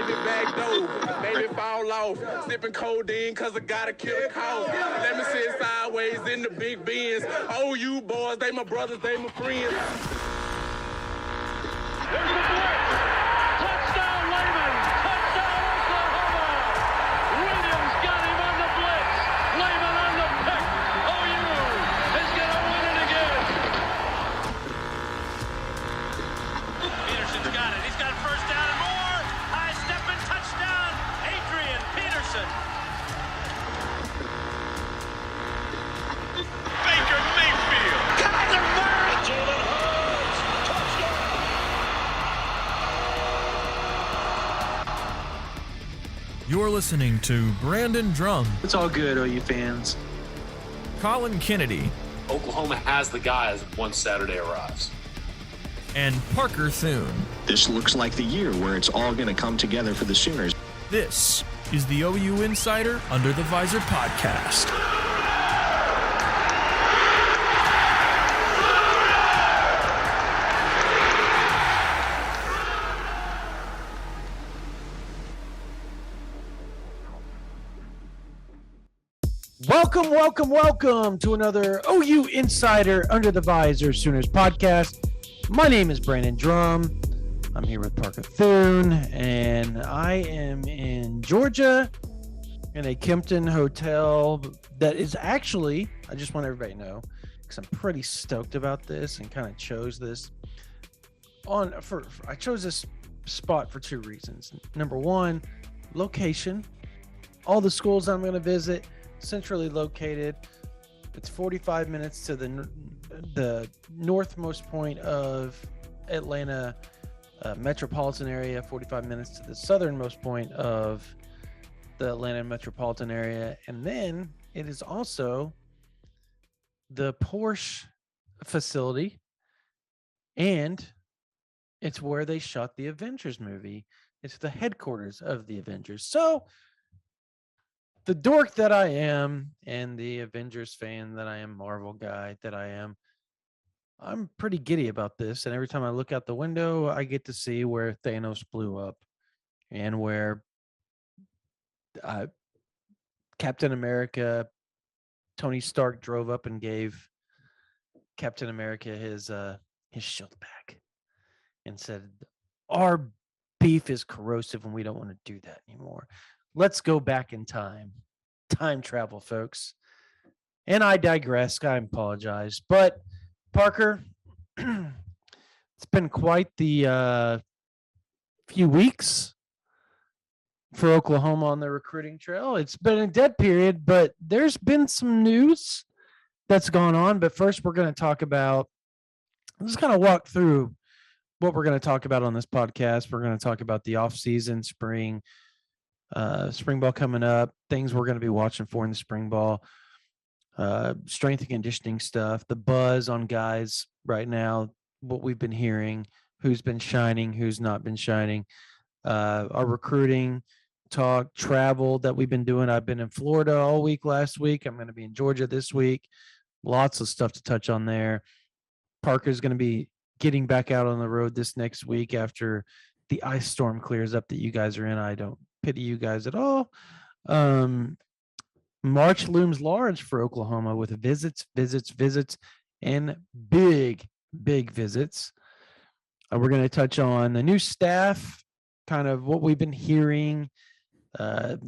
Maybe back door, maybe fall off. Sipping codeine cause I gotta kill a cough. Let me sit sideways in the big Benz. Oh, you boys, they my brothers, they my friends. There's the blitz. Touchdown, Lehman. Touchdown, Oklahoma. Williams got him on the blitz. Lehman on the pick. OU is going to win it again. Peterson's got it. He's got first down and more. High step and touchdown. Adrian Peterson. Baker Mayfield. Kyler Murray. Jaylen Hale. You're listening to Brandon Drumm, It's all good, OU fans. Colin Kennedy, Oklahoma has the guys once Saturday arrives. and Parker Thune. This looks like the year where it's all going to come together for the Sooners. This is the OU Insider Under the Visor podcast. Welcome to another OU Insider Under the Visor Sooners podcast. My name is Brandon Drumm. I'm here with Parker Thune, and I am in Georgia in a Kempton hotel that is actually, I just want everybody to know, because I'm pretty stoked about this and kind of chose this I chose this spot for two reasons. Number one, location. All the schools I'm going to visit, centrally located. It's 45 minutes to the northmost point of Atlanta metropolitan area, 45 minutes to the southernmost point of the Atlanta metropolitan area, and then it is also the Porsche facility, and it's where they shot the Avengers movie. It's the headquarters of the Avengers. So the dork that I am and the Avengers fan that I am, Marvel guy that I am, I'm pretty giddy about this. And every time I look out the window, I get to see where Thanos blew up and where Captain America, Tony Stark drove up and gave Captain America his shield back and said, "Our beef is corrosive and we don't want to do that anymore. Let's go back in time." Time travel, folks. And I digress. I apologize. But Parker, it's been quite the few weeks for Oklahoma on the recruiting trail. It's been a dead period, but there's been some news that's gone on. But first, we're going to talk about, let's kind of walk through what we're going to talk about on this podcast. We're going to talk about the offseason, spring ball coming up, things we're going to be watching for in the spring ball, strength and conditioning stuff, the buzz on guys right now, what we've been hearing, who's been shining, who's not been shining, our recruiting talk, travel that we've been doing. I've been in Florida all week last week. I'm going to be in Georgia this week. Lots of stuff to touch on there. Parker's going to be getting back out on the road this next week after the ice storm clears up that you guys are in. I don't pity you guys at all. March looms large for Oklahoma with visits, and big visits. We're going to touch on the new staff, kind of what we've been hearing out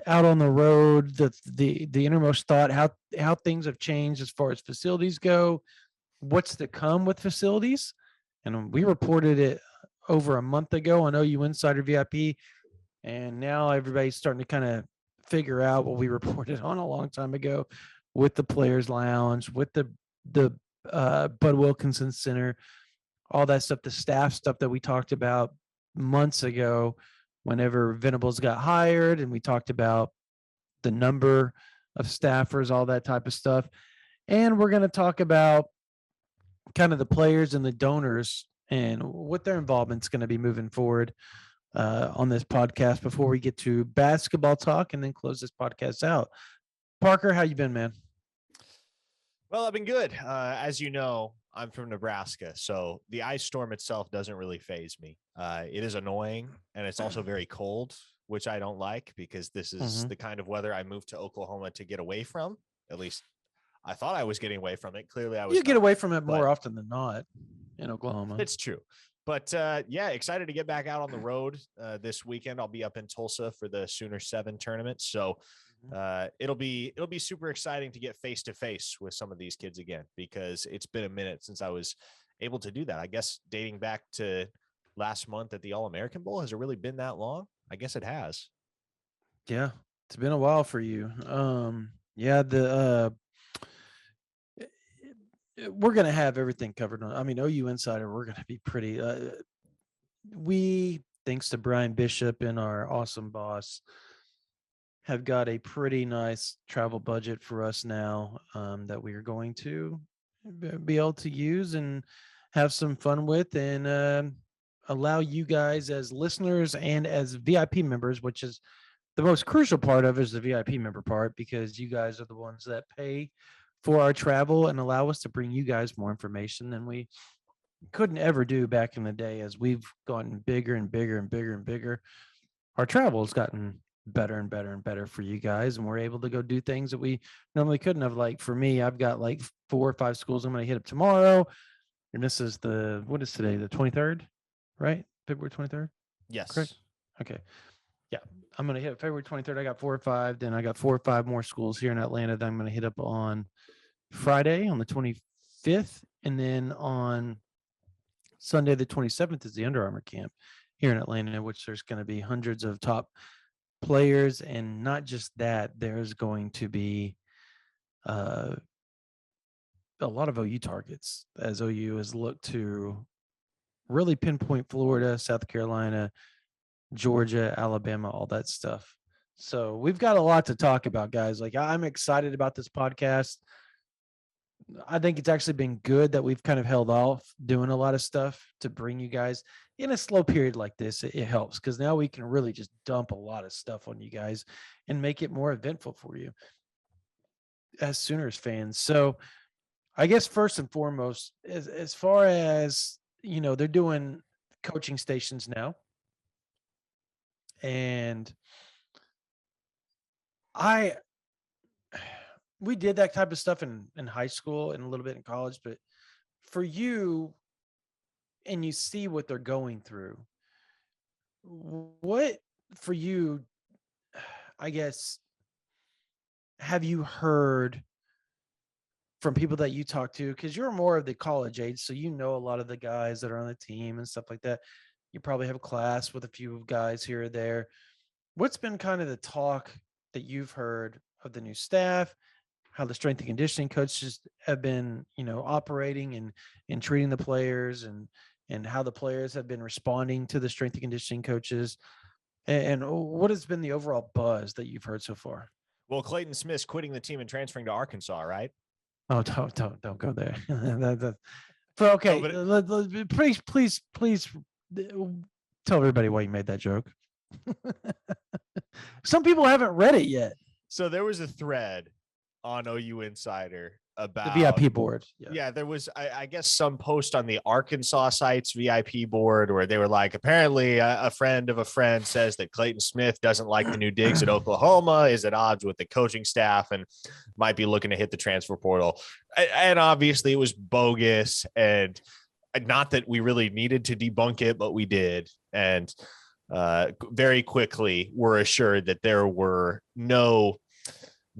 on the road, the innermost thought, how things have changed as far as facilities go, what's to come with facilities. And we reported it over a month ago on OU Insider VIP. And now everybody's starting to kind of figure out what we reported on a long time ago with the Players Lounge, with the Bud Wilkinson Center, all that stuff, the staff stuff that we talked about months ago whenever Venables got hired, and we talked about the number of staffers, all that type of stuff. And we're going to talk about kind of the players and the donors and what their involvement's going to be moving forward on this podcast before we get to basketball talk and then close this podcast out. Parker, how you been, man? Well, I've been good. As you know, I'm from Nebraska, so the ice storm itself doesn't really faze me. It is annoying, and it's also very cold, which I don't like because this is the kind of weather I moved to Oklahoma to get away from. At least I thought I was getting away from it. Clearly, I was. You get not, away from it more often than not in Oklahoma. It's true. But yeah, excited to get back out on the road this weekend. I'll be up in Tulsa for the Sooner 7 tournament. So it'll be super exciting to get face to face with some of these kids again, because it's been a minute since I was able to do that. I guess dating back to last month at the All-American Bowl. Has it really been that long? I guess it has. Yeah, it's been a while for you. Yeah, we're going to have everything covered on. I mean, OU Insider, we're going to be pretty we, thanks to Brian Bishop and our awesome boss, have got a pretty nice travel budget for us now that we are going to be able to use and have some fun with, and allow you guys as listeners and as VIP members, which is the most crucial part of it, is the VIP member part, because you guys are the ones that pay for our travel and allow us to bring you guys more information than we couldn't ever do back in the day. As we've gotten bigger and bigger and bigger and bigger, our travel has gotten better and better and better for you guys, and we're able to go do things that we normally couldn't have. Like for me, I've got like 4 or 5 schools I'm going to hit up tomorrow, and this is what is today, the 23rd, right? February 23rd. Yes. Correct. Okay. Yeah, I'm going to hit February 23rd. I got 4 or 5. Then I got 4 or 5 more schools here in Atlanta that I'm going to hit up on Friday on the 25th. And then on Sunday, the 27th, is the Under Armour camp here in Atlanta, which there's going to be hundreds of top players. And not just that, there's going to be a lot of OU targets, as OU has looked to really pinpoint Florida, South Carolina, Georgia, Alabama, all that stuff. So we've got a lot to talk about, guys. Like, I'm excited about this podcast. I think it's actually been good that we've kind of held off doing a lot of stuff to bring you guys in a slow period like this. It helps, because now we can really just dump a lot of stuff on you guys and make it more eventful for you as Sooners fans. So I guess first and foremost, as far as, you know, they're doing coaching stations now. And we did that type of stuff in high school and a little bit in college, but for you, and you see what they're going through, what for you, I guess, have you heard from people that you talk to? Because you're more of the college age, so you know a lot of the guys that are on the team and stuff like that. You probably have a class with a few guys here or there. What's been kind of the talk that you've heard of the new staff, how the strength and conditioning coaches have been, you know, operating and treating the players, and how the players have been responding to the strength and conditioning coaches, and what has been the overall buzz that you've heard so far? Well, Clayton Smith's quitting the team and transferring to Arkansas, right? Oh, don't go there. But okay, No, please tell everybody why you made that joke. Some people haven't read it yet. So there was a thread on OU Insider about The VIP board. Yeah, there was, I guess, some post on the Arkansas site's VIP board where they were like, apparently a friend of a friend says that Clayton Smith doesn't like the new digs at Oklahoma, is at odds with the coaching staff, and might be looking to hit the transfer portal. And obviously it was bogus, and not that we really needed to debunk it, but we did. And very quickly were assured that there were no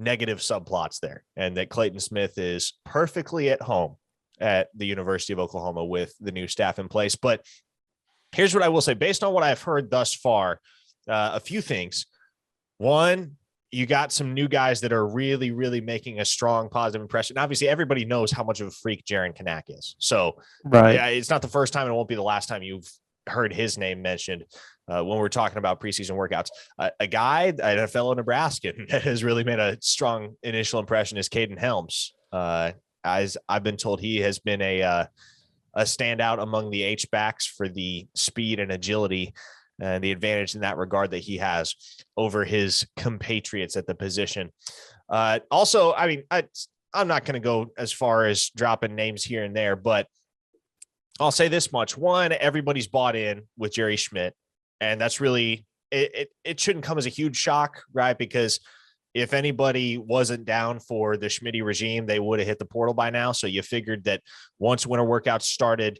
negative subplots there, and that Clayton Smith is perfectly at home at the University of Oklahoma with the new staff in place. But here's what I will say, based on what I've heard thus far, a few things. One, you got some new guys that are really, really making a strong positive impression. Obviously, everybody knows how much of a freak Jaren Kanak is. So right. Yeah, it's not the first time, and it won't be the last time you've heard his name mentioned when we're talking about preseason workouts. A guy, a fellow Nebraskan that has really made a strong initial impression is Caden Helms. As I've been told, he has been a standout among the H-backs for the speed and agility and the advantage in that regard that he has over his compatriots at the position. Also, I mean, I'm not going to go as far as dropping names here and there, but I'll say this much. One, everybody's bought in with Jerry Schmidt, and that's really, it shouldn't come as a huge shock, right? Because if anybody wasn't down for the Schmitty regime, they would have hit the portal by now. So you figured that once winter workouts started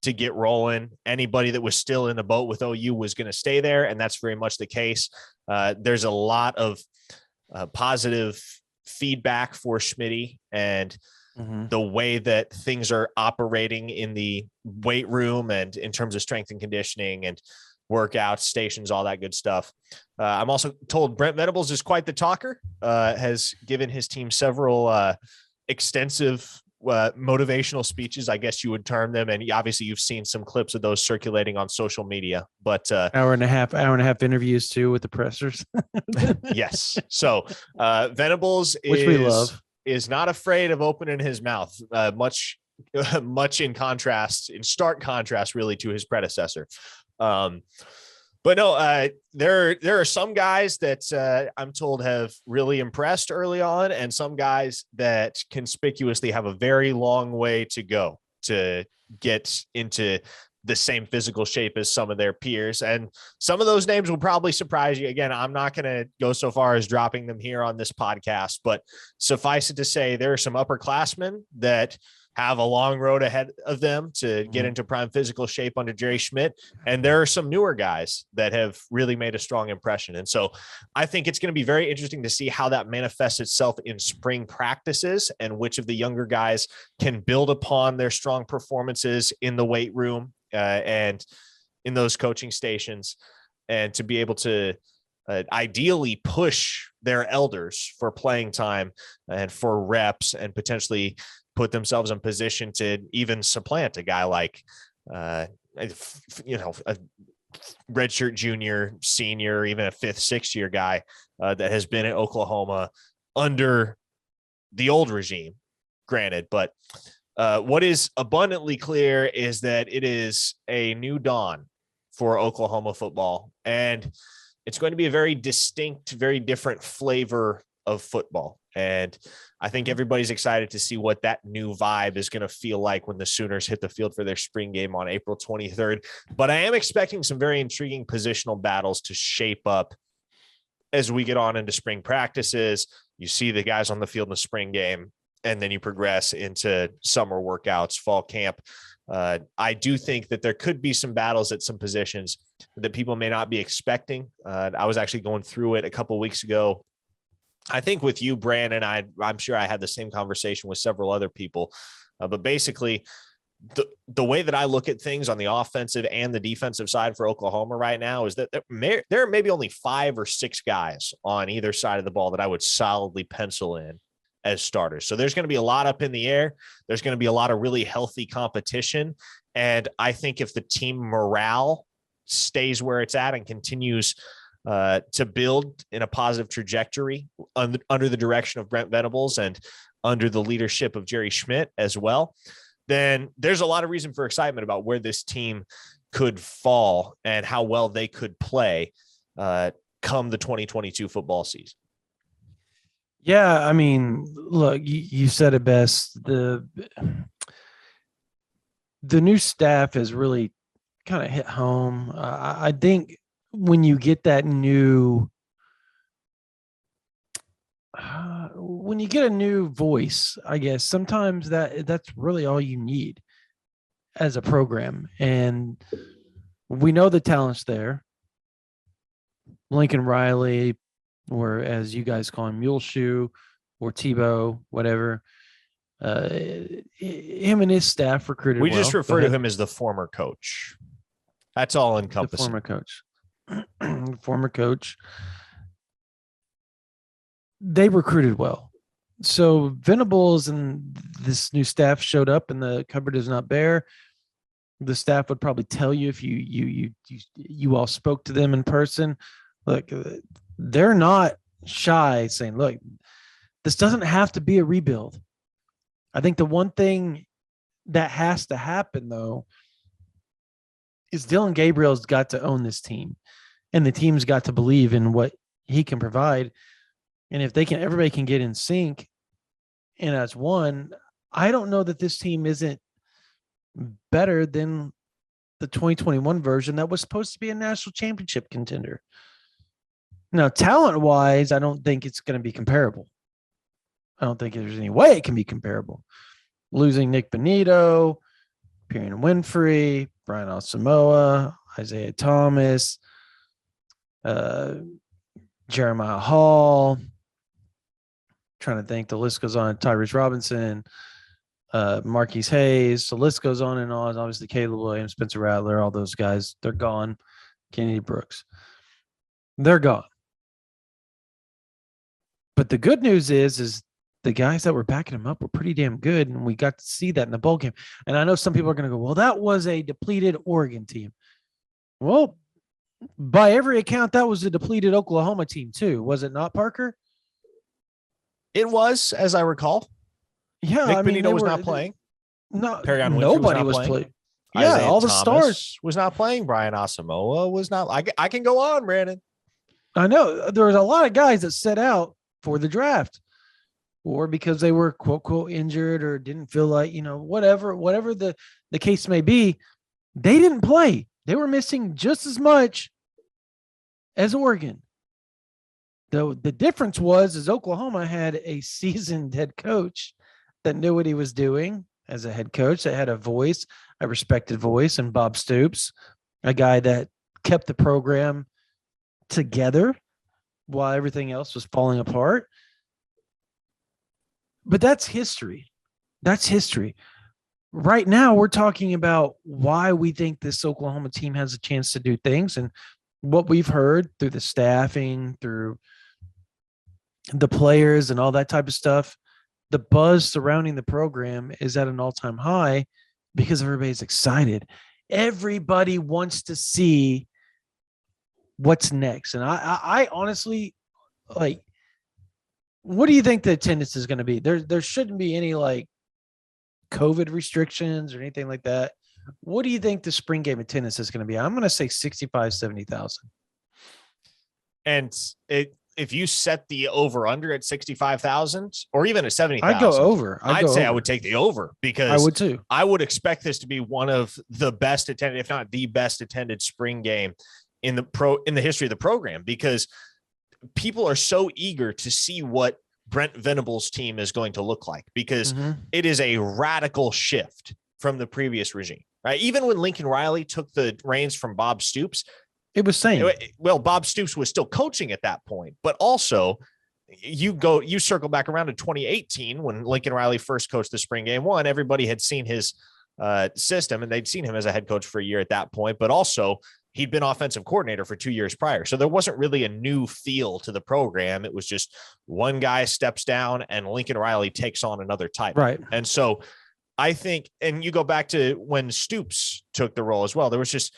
to get rolling, anybody that was still in the boat with OU was going to stay there. And that's very much the case. There's a lot of positive feedback for Schmitty and the way that things are operating in the weight room and in terms of strength and conditioning and workout stations, all that good stuff. I'm also told Brent Venables is quite the talker, has given his team several extensive motivational speeches, I guess you would term them. And obviously you've seen some clips of those circulating on social media, but hour and a half interviews too with the pressers. Yes. So Venables which we love. Is not afraid of opening his mouth, much in stark contrast really to his predecessor. But no, there are some guys that I'm told have really impressed early on, and some guys that conspicuously have a very long way to go to get into the same physical shape as some of their peers. And some of those names will probably surprise you. Again, I'm not going to go so far as dropping them here on this podcast, but suffice it to say, there are some upperclassmen that have a long road ahead of them to get into prime physical shape under Jerry Schmidt. And there are some newer guys that have really made a strong impression. And so I think it's going to be very interesting to see how that manifests itself in spring practices and which of the younger guys can build upon their strong performances in the weight room and in those coaching stations, and to be able to ideally push their elders for playing time and for reps and potentially put themselves in position to even supplant a guy like, a redshirt junior, senior, even a 5th, 6th year guy that has been at Oklahoma under the old regime, granted. But what is abundantly clear is that it is a new dawn for Oklahoma football, and it's going to be a very distinct, very different flavor of football. And I think everybody's excited to see what that new vibe is going to feel like when the Sooners hit the field for their spring game on April 23rd. But I am expecting some very intriguing positional battles to shape up as we get on into spring practices. You see the guys on the field in the spring game, and then you progress into summer workouts, fall camp. I do think that there could be some battles at some positions that people may not be expecting. I was actually going through it a couple of weeks ago, I think with you, Brandon. I'm sure I had the same conversation with several other people, but basically the way that I look at things on the offensive and the defensive side for Oklahoma right now is that there are maybe only 5 or 6 guys on either side of the ball that I would solidly pencil in as starters. So there's going to be a lot up in the air. There's going to be a lot of really healthy competition. And I think if the team morale stays where it's at and continues to build in a positive trajectory under the direction of Brent Venables and under the leadership of Jerry Schmidt as well, then there's a lot of reason for excitement about where this team could fall and how well they could play come the 2022 football season. Yeah, I mean, look, you said it best. The new staff has really kind of hit home. I think when you get that new when you get a new voice, I guess sometimes that's really all you need as a program. And we know the talent's there. Lincoln Riley, or as you guys call him, Muleshoe, or Tebow, whatever. Him and his staff recruited. We just refer to him as the former coach. That's all encompassing. The former coach. Former coach. They recruited well. So Venables and this new staff showed up and the cupboard is not bare. The staff would probably tell you if you all spoke to them in person. Look, they're not shy saying, look, this doesn't have to be a rebuild. I think the one thing that has to happen, though, is Dylan Gabriel's got to own this team, and the team's got to believe in what he can provide. And if everybody can get in sync and as one, I don't know that this team isn't better than the 2021 version that was supposed to be a national championship contender. Now, talent-wise, I don't think it's going to be comparable. I don't think there's any way it can be comparable. Losing Nick Benito, Perion Winfrey, Brian Asamoah, Isaiah Thomas, Jeremiah Hall. Trying to think, the list goes on. Tyrese Robinson, Marquise Hayes. The list goes on and on. Obviously, Caleb Williams, Spencer Rattler, all those guys, they're gone. Kennedy Brooks, they're gone. But the good news is the guys that were backing him up were pretty damn good, and we got to see that in the bowl game. And I know some people are going to go, well, that was a depleted Oregon team. Well, by every account, that was a depleted Oklahoma team too. Was it not, Parker? It was, as I recall. Yeah, Nick Benito was not playing. No, Perion Winfrey nobody was playing. Yeah, Isaiah all the Thomas stars was not playing. Brian Asamoah was not. I can go on, Brandon. I know there was a lot of guys that set out for the draft, or because they were quote quote injured or didn't feel like, whatever the case may be, they didn't play. They were missing just as much as Oregon. Though the difference is Oklahoma had a seasoned head coach that knew what he was doing as a head coach, that had a voice, a respected voice, and Bob Stoops, a guy that kept the program together while everything else was falling apart. But that's history. That's history. Right now, we're talking about why we think this Oklahoma team has a chance to do things, and what we've heard through the staffing, through the players and all that type of stuff. The buzz surrounding the program is at an all-time high because everybody's excited. Everybody wants to see what's next. And I honestly, like, what do you think the attendance is going to be? There shouldn't be any like COVID restrictions or anything like that. What do you think the spring game attendance is going to be? I'm going to say 65, 70,000. And if you set the over under at 65,000 or even at 70,000, I'd go over. I'd say I would take the over, because I would too. I would expect this to be one of the best attended, if not the best attended spring game in the history of the program, because people are so eager to see what Brent Venables' team is going to look like, because it is a radical shift from the previous regime, right? Even when Lincoln Riley took the reins from Bob Stoops, it was same. Well, Bob Stoops was still coaching at that point, but also you circle back around to 2018 when Lincoln Riley first coached the spring game. One, everybody had seen his system and they'd seen him as a head coach for a year at that point, but also he'd been offensive coordinator for 2 years prior. So there wasn't really a new feel to the program. It was just one guy steps down and Lincoln Riley takes on another title. Right. And so I think, and you go back to when Stoops took the role as well, there was just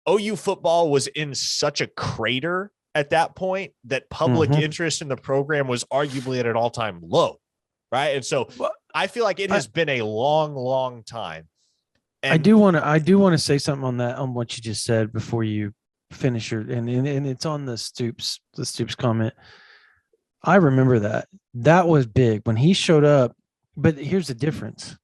OU football was in such a crater at that point that public interest in the program was arguably at an all-time low. Right. And so I feel like it has been a long, long time. And I do want to say something on what you just said before you finish your, and it's on the Stoops comment. I remember that was big when he showed up, but here's the difference.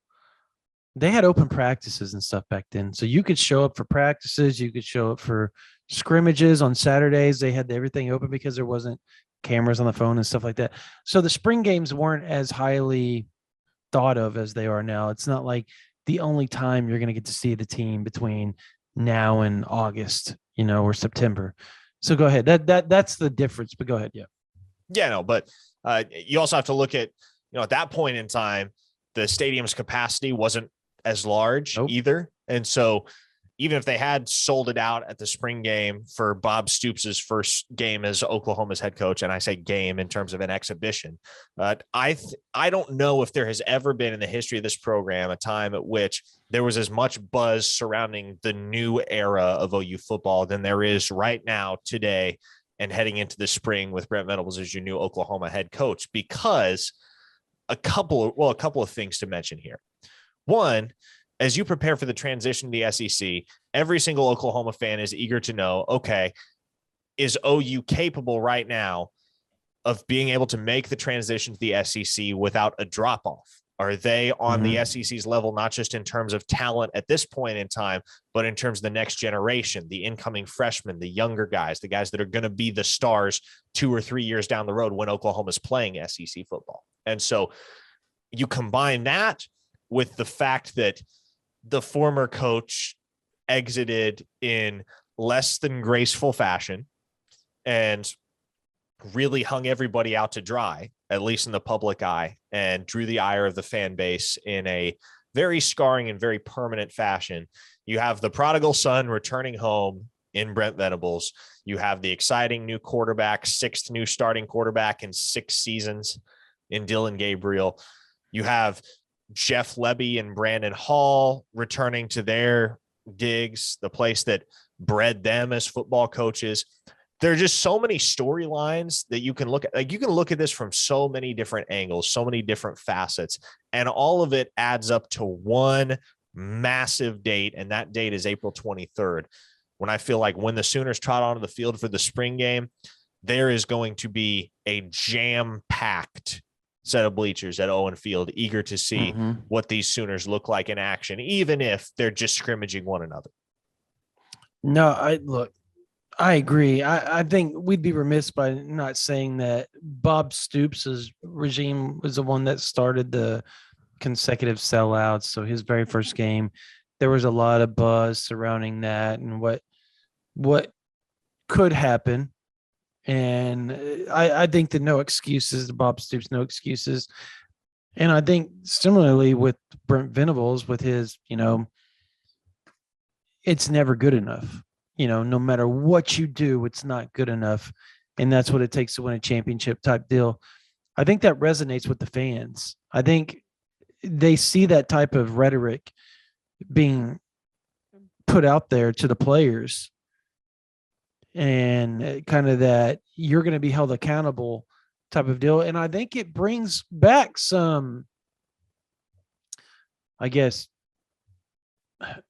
They had open practices and stuff back then. So you could show up for practices. You could show up for scrimmages on Saturdays. They had everything open because there wasn't cameras on the phone and stuff like that. So the spring games weren't as highly thought of as they are now. It's not like the only time you're going to get to see the team between now and August, or September. So go ahead. That's the difference, but go ahead. Yeah. Yeah, no, but you also have to look at, at that point in time, the stadium's capacity wasn't as large either. And so even if they had sold it out at the spring game for Bob Stoops' first game as Oklahoma's head coach, and I say game in terms of an exhibition, I don't know if there has ever been in the history of this program a time at which there was as much buzz surrounding the new era of OU football than there is right now today and heading into the spring with Brent Venables as your new Oklahoma head coach, because a couple of things to mention here. One, as you prepare for the transition to the SEC, every single Oklahoma fan is eager to know, okay, is OU capable right now of being able to make the transition to the SEC without a drop off? Are they on the SEC's level, not just in terms of talent at this point in time, but in terms of the next generation, the incoming freshmen, the younger guys, the guys that are going to be the stars 2 or 3 years down the road when Oklahoma's playing SEC football? And so you combine that with the fact that the former coach exited in less than graceful fashion and really hung everybody out to dry, at least in the public eye, and drew the ire of the fan base in a very scarring and very permanent fashion. You have the prodigal son returning home in Brent Venables. You have the exciting new quarterback, 6th new starting quarterback in 6 seasons in Dylan Gabriel. You have Jeff Lebby and Brandon Hall returning to their gigs, the place that bred them as football coaches. There are just so many storylines that you can look at. Like, you can look at this from so many different angles, so many different facets, and all of it adds up to one massive date. And that date is April 23rd, when I feel like when the Sooners trot onto the field for the spring game, there is going to be a jam-packed set of bleachers at Owen Field, eager to see what these Sooners look like in action, even if they're just scrimmaging one another. No, I agree. I think we'd be remiss by not saying that Bob Stoops' regime was the one that started the consecutive sellouts. So his very first game, there was a lot of buzz surrounding that and what could happen. And I think the no excuses, the Bob Stoops, no excuses. And I think similarly with Brent Venables, with his, it's never good enough. No matter what you do, it's not good enough. And that's what it takes to win a championship type deal. I think that resonates with the fans. I think they see that type of rhetoric being put out there to the players, and kind of that you're going to be held accountable type of deal. And I think it brings back some, I guess, I'm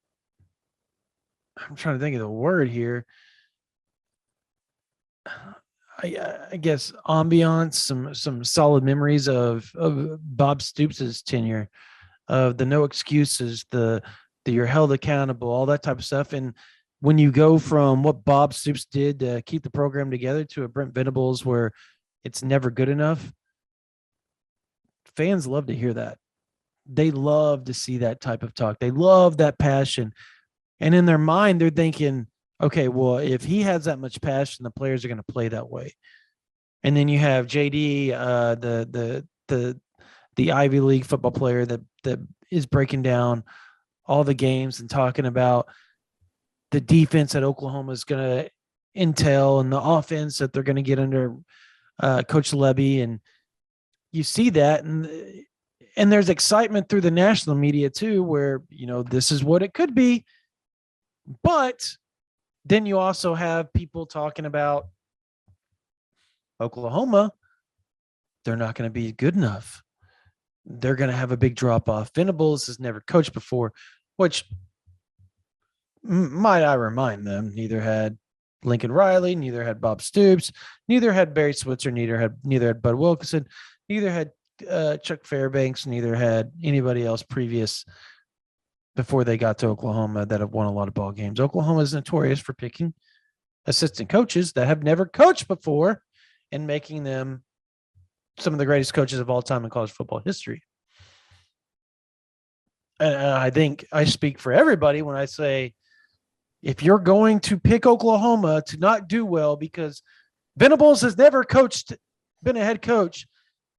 trying to think of the word here. I guess ambiance, some solid memories of Bob Stoops' tenure, of the no excuses, the you're held accountable, all that type of stuff. And when you go from what Bob Stoops did to keep the program together to a Brent Venables where it's never good enough, fans love to hear that. They love to see that type of talk. They love that passion. And in their mind, they're thinking, okay, well, if he has that much passion, the players are going to play that way. And then you have JD, the Ivy League football player that is breaking down all the games and talking about the defense that Oklahoma is going to entail and the offense that they're going to get under Coach Lebby. And you see that, and there's excitement through the national media too, where, this is what it could be. But then you also have people talking about Oklahoma. They're not going to be good enough. They're going to have a big drop off. Venables has never coached before, which might I remind them, neither had Lincoln Riley, neither had Bob Stoops, neither had Barry Switzer, neither had Bud Wilkinson, neither had Chuck Fairbanks, neither had anybody else previous before they got to Oklahoma that have won a lot of ball games. Oklahoma is notorious for picking assistant coaches that have never coached before and making them some of the greatest coaches of all time in college football history. And I think I speak for everybody when I say, if you're going to pick Oklahoma to not do well because Venables has never been a head coach,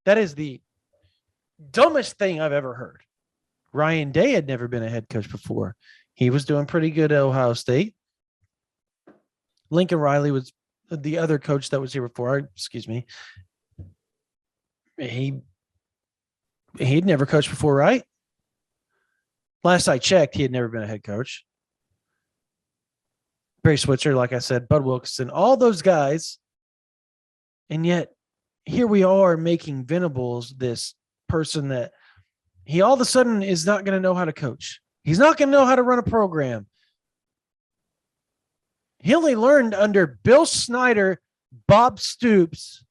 that is the dumbest thing I've ever heard. Ryan Day had never been a head coach before. He was doing pretty good at Ohio State. Lincoln Riley was the other coach that was here before. Excuse me. He'd never coached before, right? Last I checked, he had never been a head coach. Barry Switzer, like I said, Bud Wilkinson, all those guys. And yet here we are making Venables this person that he all of a sudden is not going to know how to coach. He's not going to know how to run a program. He only learned under Bill Snyder, Bob Stoops,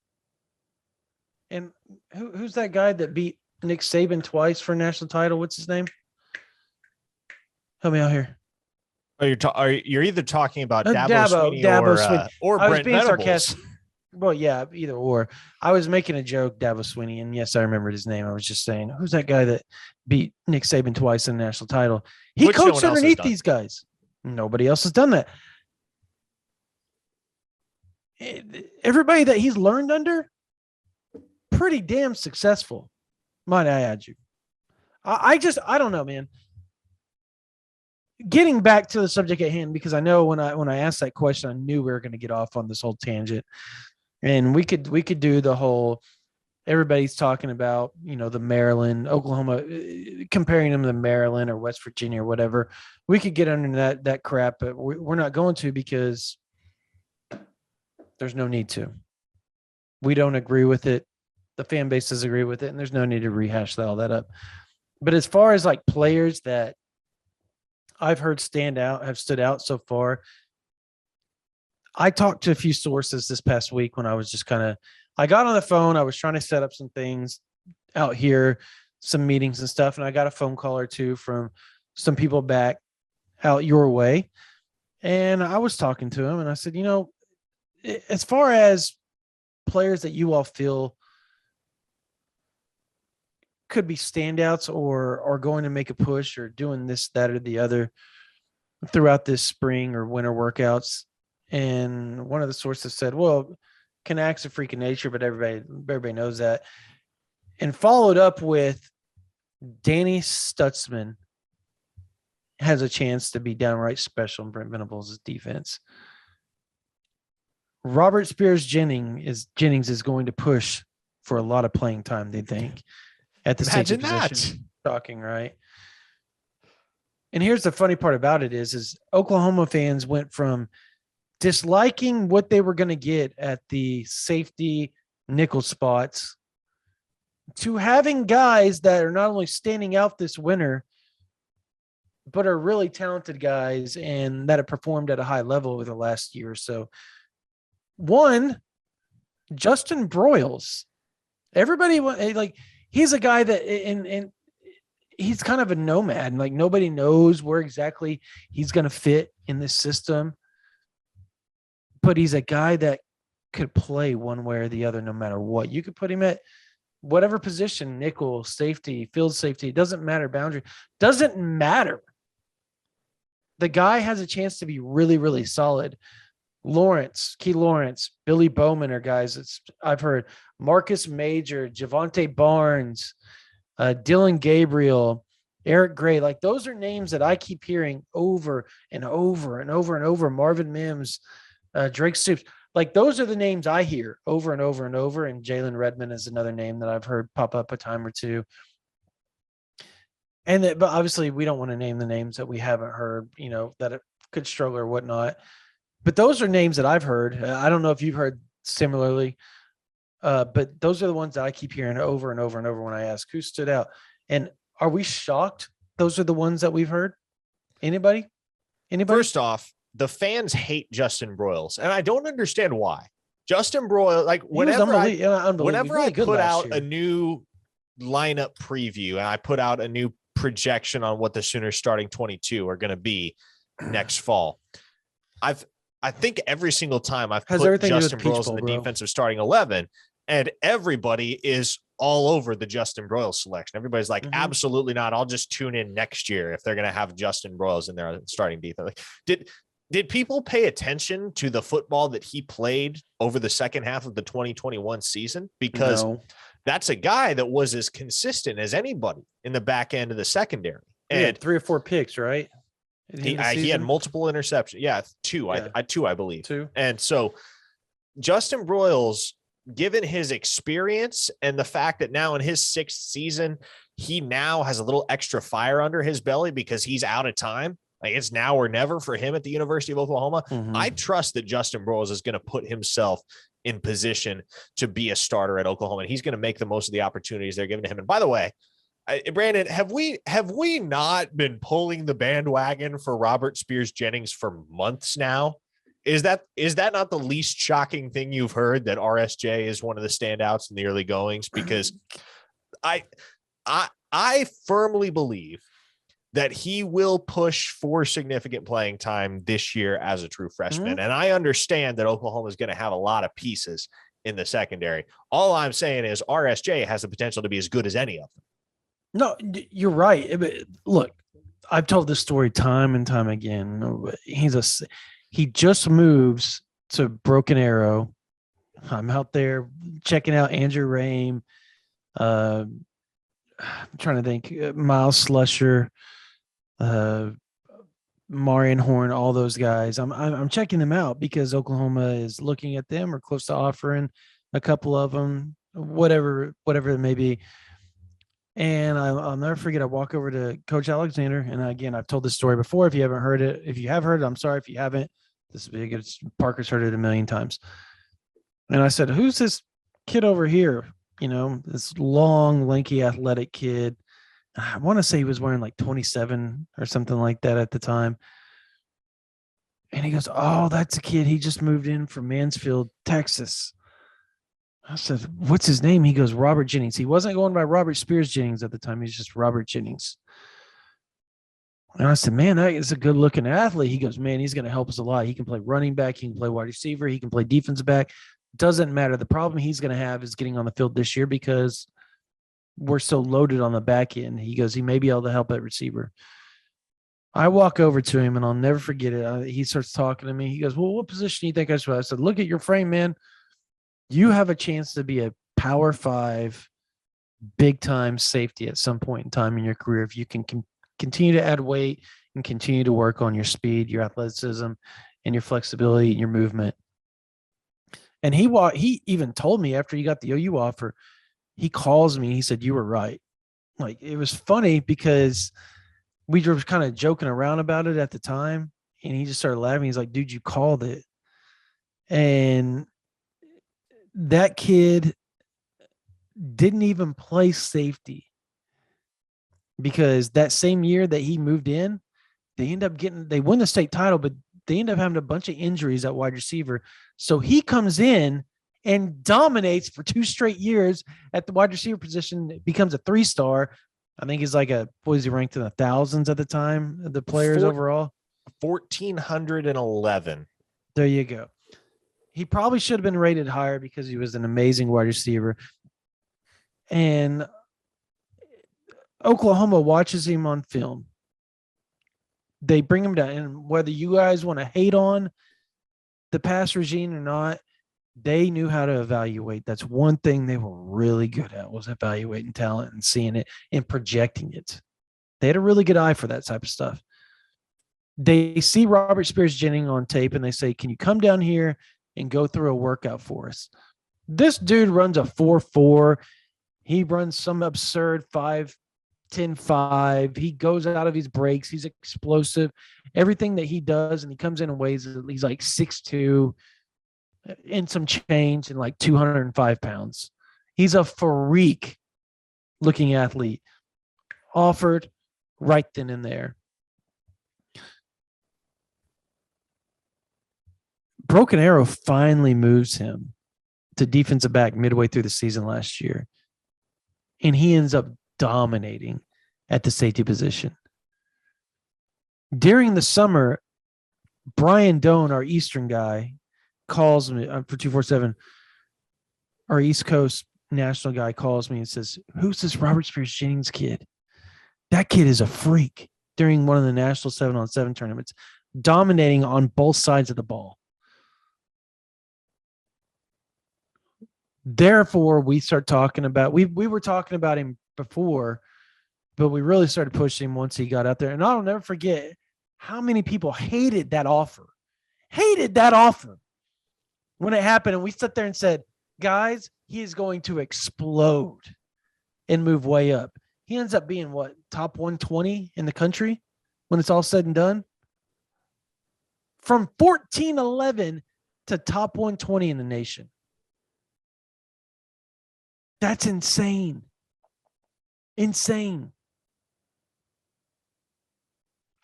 And who's that guy that beat Nick Saban twice for a national title? What's his name? Help me out here. You're either talking about Dabo Dabo Swinney Swinney. or I was Brent being Venables. sarcastic. Well, yeah, either or. I was making a joke, Dabo Swinney, and yes, I remembered his name. I was just saying, who's that guy that beat Nick Saban twice in the national title? He Which no coached one else has underneath done. these guys. Nobody else has done that. Everybody that he's learned under, pretty damn successful, might I add you. I don't know, man. Getting back to the subject at hand, because I know when I asked that question, I knew we were going to get off on this whole tangent, and we could do the whole. Everybody's talking about, the Maryland, Oklahoma, comparing them to Maryland or West Virginia or whatever. We could get under that crap, but we're not going to, because there's no need to. We don't agree with it. The fan base does agree with it, and there's no need to rehash all that up. But as far as like players that I've heard have stood out so far, I talked to a few sources this past week when I was just I got on the phone. I was trying to set up some things out here, some meetings and stuff. And I got a phone call or two from some people back out your way. And I was talking to him and I said, as far as players that you all feel could be standouts or are going to make a push or doing this, that, or the other throughout this spring or winter workouts. And one of the sources said, well, Kenai's a freak of nature, but everybody knows that. And followed up with Danny Stutzman has a chance to be downright special in Brent Venables' defense. Robert Spears Jennings is going to push for a lot of playing time, they think, at the safety position. Shocking, right? And here's the funny part about it is Oklahoma fans went from disliking what they were going to get at the safety nickel spots to having guys that are not only standing out this winter, but are really talented guys and that have performed at a high level over the last year or so. One, Justin Broyles. Everybody, he's a guy that, and he's kind of a nomad. Like, nobody knows where exactly he's going to fit in this system. But he's a guy that could play one way or the other no matter what. You could put him at whatever position, nickel, safety, field safety, it doesn't matter, boundary, doesn't matter. The guy has a chance to be really, really solid. Key Lawrence, Billy Bowman are guys I've heard. Marcus Major, Javonte Barnes, Dylan Gabriel, Eric Gray. Like, those are names that I keep hearing over and over and over and over. Marvin Mims, Drake Stoops. Like, those are the names I hear over and over and over. And Jalen Redmond is another name that I've heard pop up a time or two. But obviously we don't want to name the names that we haven't heard, that it could struggle or whatnot. But those are names that I've heard. I don't know if you've heard similarly, but those are the ones that I keep hearing over and over and over when I ask who stood out. And are we shocked? Those are the ones that we've heard. Anybody? First off, the fans hate Justin Broyles, and I don't understand why. Justin Broyles, like, whenever I put out a new lineup preview and I put out a new projection on what the Sooners starting 22 are going to be next fall, I think every single time I've put Justin Broyles in the defensive starting 11, and everybody is all over the Justin Broyles selection. Everybody's like, absolutely not. I'll just tune in next year if they're going to have Justin Broyles in their starting defense. Like, did people pay attention to the football that he played over the second half of the 2021 season? Because that's a guy that was as consistent as anybody in the back end of the secondary. And he had 3 or 4 picks, right? He had multiple interceptions. Yeah, two. Yeah. I believe. 2. And so Justin Broyles, given his experience and the fact that now in his 6th season, he now has a little extra fire under his belly because he's out of time. Like, it's now or never for him at the University of Oklahoma. I trust that Justin Broyles is going to put himself in position to be a starter at Oklahoma, and he's going to make the most of the opportunities they're giving to him. And by the way, Brandon, have we not been pulling the bandwagon for Robert Spears Jennings for months now? Is that not the least shocking thing you've heard, that RSJ is one of the standouts in the early goings? Because I firmly believe that he will push for significant playing time this year as a true freshman. Mm-hmm. And I understand that Oklahoma is going to have a lot of pieces in the secondary. All I'm saying is RSJ has the potential to be as good as any of them. No, you're right. Look, I've told this story time and time again. He just moves to Broken Arrow. I'm out there checking out Andrew Rame. I'm trying to think, Miles Slusher, Marion Horn, all those guys. I'm checking them out because Oklahoma is looking at them or close to offering a couple of them, whatever it may be. And I'll never forget, I walk over to Coach Alexander. And again, I've told this story before. If you haven't heard it, if you have heard it, I'm sorry. If you haven't, this is big. Parker's heard it a million times. And I said, who's this kid over here? You know, this long, lanky, athletic kid. I want to say he was wearing like 27 or something like that at the time. And he goes, oh, that's a kid. He just moved in from Mansfield, Texas. I said, what's his name? He goes, Robert Jennings. He wasn't going by Robert Spears Jennings at the time. He's just Robert Jennings. And I said, man, that is a good looking athlete. He goes, man, he's going to help us a lot. He can play running back. He can play wide receiver. He can play defensive back. Doesn't matter. The problem he's going to have is getting on the field this year because we're so loaded on the back end. He goes, he may be able to help at receiver. I walk over to him and I'll never forget it. He starts talking to me. He goes, well, what position do you think I should? I said, look at your frame, man. You have a chance to be a Power 5 big time safety at some point in time in your career. If you can continue to add weight and continue to work on your speed, your athleticism, and your flexibility and your movement. And he even told me after he got the OU offer, he calls me. He said, you were right. Like, it was funny because we were kind of joking around about it at the time. And he just started laughing. He's like, dude, you called it. And that kid didn't even play safety because that same year that he moved in, they won the state title, but they end up having a bunch of injuries at wide receiver. So he comes in and dominates for 2 straight years at the wide receiver position, becomes a 3-star. I think he's like what was he ranked in the thousands at the time, the players overall? 1,411. There you go. He probably should have been rated higher because he was an amazing wide receiver. And Oklahoma watches him on film. They bring him down. And whether you guys want to hate on the pass regime or not, they knew how to evaluate. That's one thing they were really good at, was evaluating talent and seeing it and projecting it. They had a really good eye for that type of stuff. They see Robert Spears Jennings on tape and they say, can you come down here and go through a workout for us? This dude runs a 4.4. He runs some absurd 5.10.5. He goes out of his breaks. He's explosive. Everything that he does, and he comes in weighs, he's like 6'2", and some change, and like 205 pounds. He's a freak looking athlete. Offered right then and there. Broken Arrow finally moves him to defensive back midway through the season last year. And he ends up dominating at the safety position. During the summer, Brian Doan, our Eastern guy, calls me for 247. Our East Coast national guy calls me and says, who's this Robert Spears Jennings kid? That kid is a freak. During one of the national 7-on-7 tournaments, dominating on both sides of the ball. Therefore, we start talking about, we were talking about him before, but we really started pushing him once he got out there. And I'll never forget how many people hated that offer when it happened. And we sat there and said, guys, he is going to explode and move way up. He ends up being what, top 120 in the country when it's all said and done? From 1411 to top 120 in the nation. That's insane. Insane.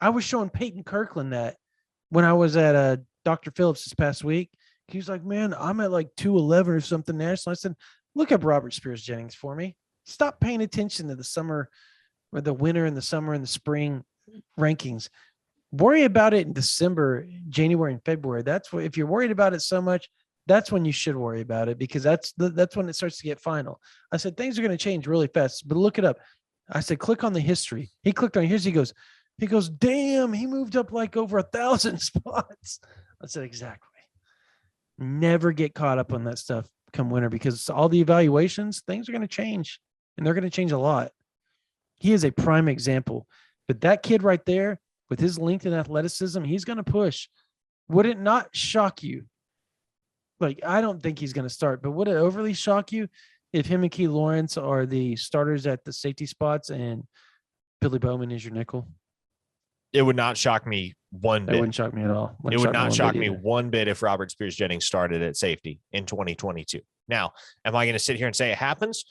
I was showing Peyton Kirkland that when I was at Dr. Phillips this past week. He was like, man, I'm at like 211 or something national. I said, look up Robert Spears Jennings for me. Stop paying attention to the summer or the winter and the summer and the spring rankings. Worry about it in December, January, and February. That's what, if you're worried about it so much, that's when you should worry about it, because that's when it starts to get final. I said, things are going to change really fast, but look it up. I said, click on the history. He clicked on history. He goes, damn, he moved up like over 1,000 spots. I said, exactly. Never get caught up on that stuff come winter, because all the evaluations, things are going to change, and they're going to change a lot. He is a prime example, but that kid right there with his length and athleticism, he's going to push. Would it not shock you? Like, I don't think he's going to start, but would it overly shock you if him and Key Lawrence are the starters at the safety spots and Billy Bowman is your nickel? It would not shock me one bit. It wouldn't shock me at all. It would not shock me one bit if Robert Spears Jennings started at safety in 2022. Now, am I going to sit here and say it happens?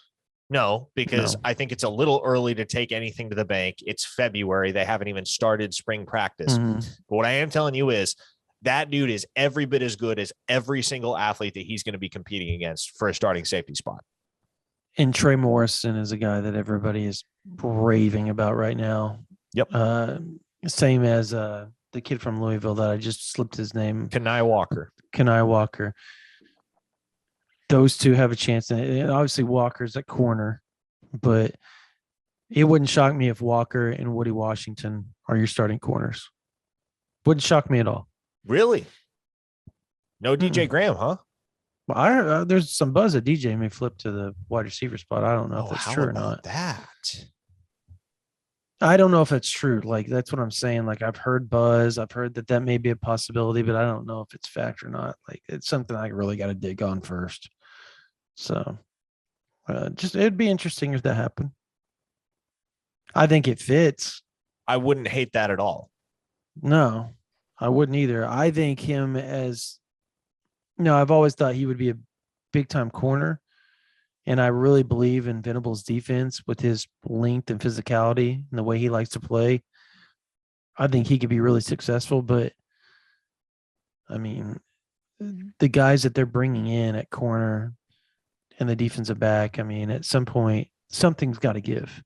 No, because I think it's a little early to take anything to the bank. It's February. They haven't even started spring practice. Mm-hmm. But what I am telling you is that dude is every bit as good as every single athlete that he's going to be competing against for a starting safety spot. And Trey Morrison is a guy that everybody is raving about right now. Yep. Same as the kid from Louisville that I just slipped his name. Kenai Walker. Those two have a chance. And obviously Walker's at corner, but it wouldn't shock me if Walker and Woody Washington are your starting corners. Wouldn't shock me at all. Really? No DJ Graham, huh? Well, I heard, there's some buzz that DJ may flip to the wide receiver spot. I don't know if that's true or not. I don't know if it's true. Like, that's what I'm saying. Like, I've heard buzz. I've heard that may be a possibility, but I don't know if it's fact or not. Like, it's something I really got to dig on first. So, it'd be interesting if that happened. I think it fits. I wouldn't hate that at all. No, I wouldn't either. I think him I've always thought he would be a big time corner. And I really believe in Venable's defense with his length and physicality and the way he likes to play. I think he could be really successful, but I mean, the guys that they're bringing in at corner and the defensive back, I mean, at some point, something's got to give.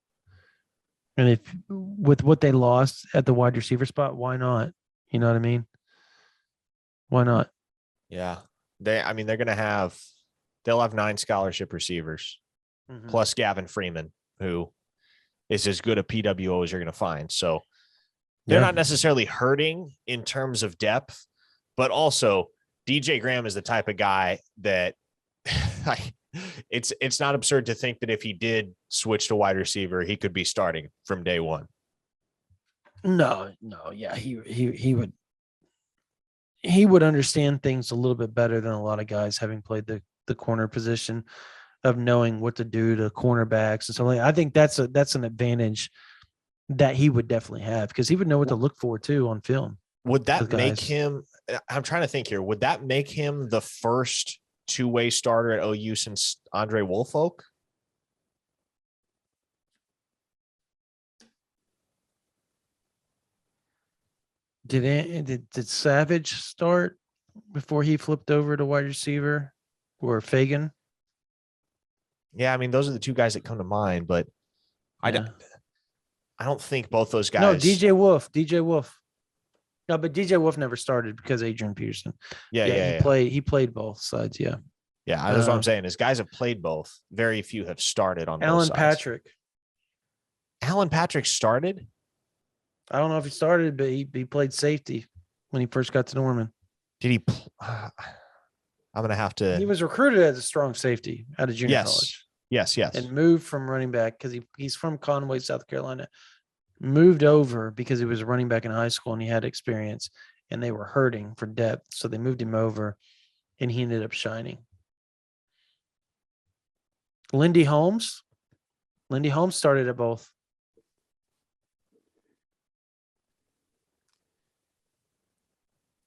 And if with what they lost at the wide receiver spot, why not? You know what I mean? Why not? Yeah. They'll have 9 scholarship receivers, plus Gavin Freeman, who is as good a PWO as you're going to find. So they're not necessarily hurting in terms of depth, but also DJ Graham is the type of guy that it's not absurd to think that if he did switch to wide receiver, he could be starting from day one. No. Yeah. He would understand things a little bit better than a lot of guys having played the corner position, of knowing what to do to cornerbacks and so on. I think that's an advantage that he would definitely have, because he would know what to look for too on film. Would that make him, I'm trying to think here, would that make him the first two-way starter at OU since Andre Woolfolk? Did Savage start before he flipped over to wide receiver, or Fagan? Yeah, I mean, those are the two guys that come to mind, but I don't think both those guys. No, DJ Wolf. No, but DJ Wolf never started because Adrian Peterson. He played both sides. Yeah. Yeah, that's what I'm saying. Is guys have played both. Very few have started on Alan both sides. Patrick. Alan Patrick started? I don't know if he started, but he played safety when he first got to Norman. Did he? I'm going to have to. He was recruited as a strong safety out of junior college. Yes. And moved from running back because he's from Conway, South Carolina. Moved over because he was a running back in high school and he had experience, and they were hurting for depth. So they moved him over, and he ended up shining. Lindy Holmes started at both.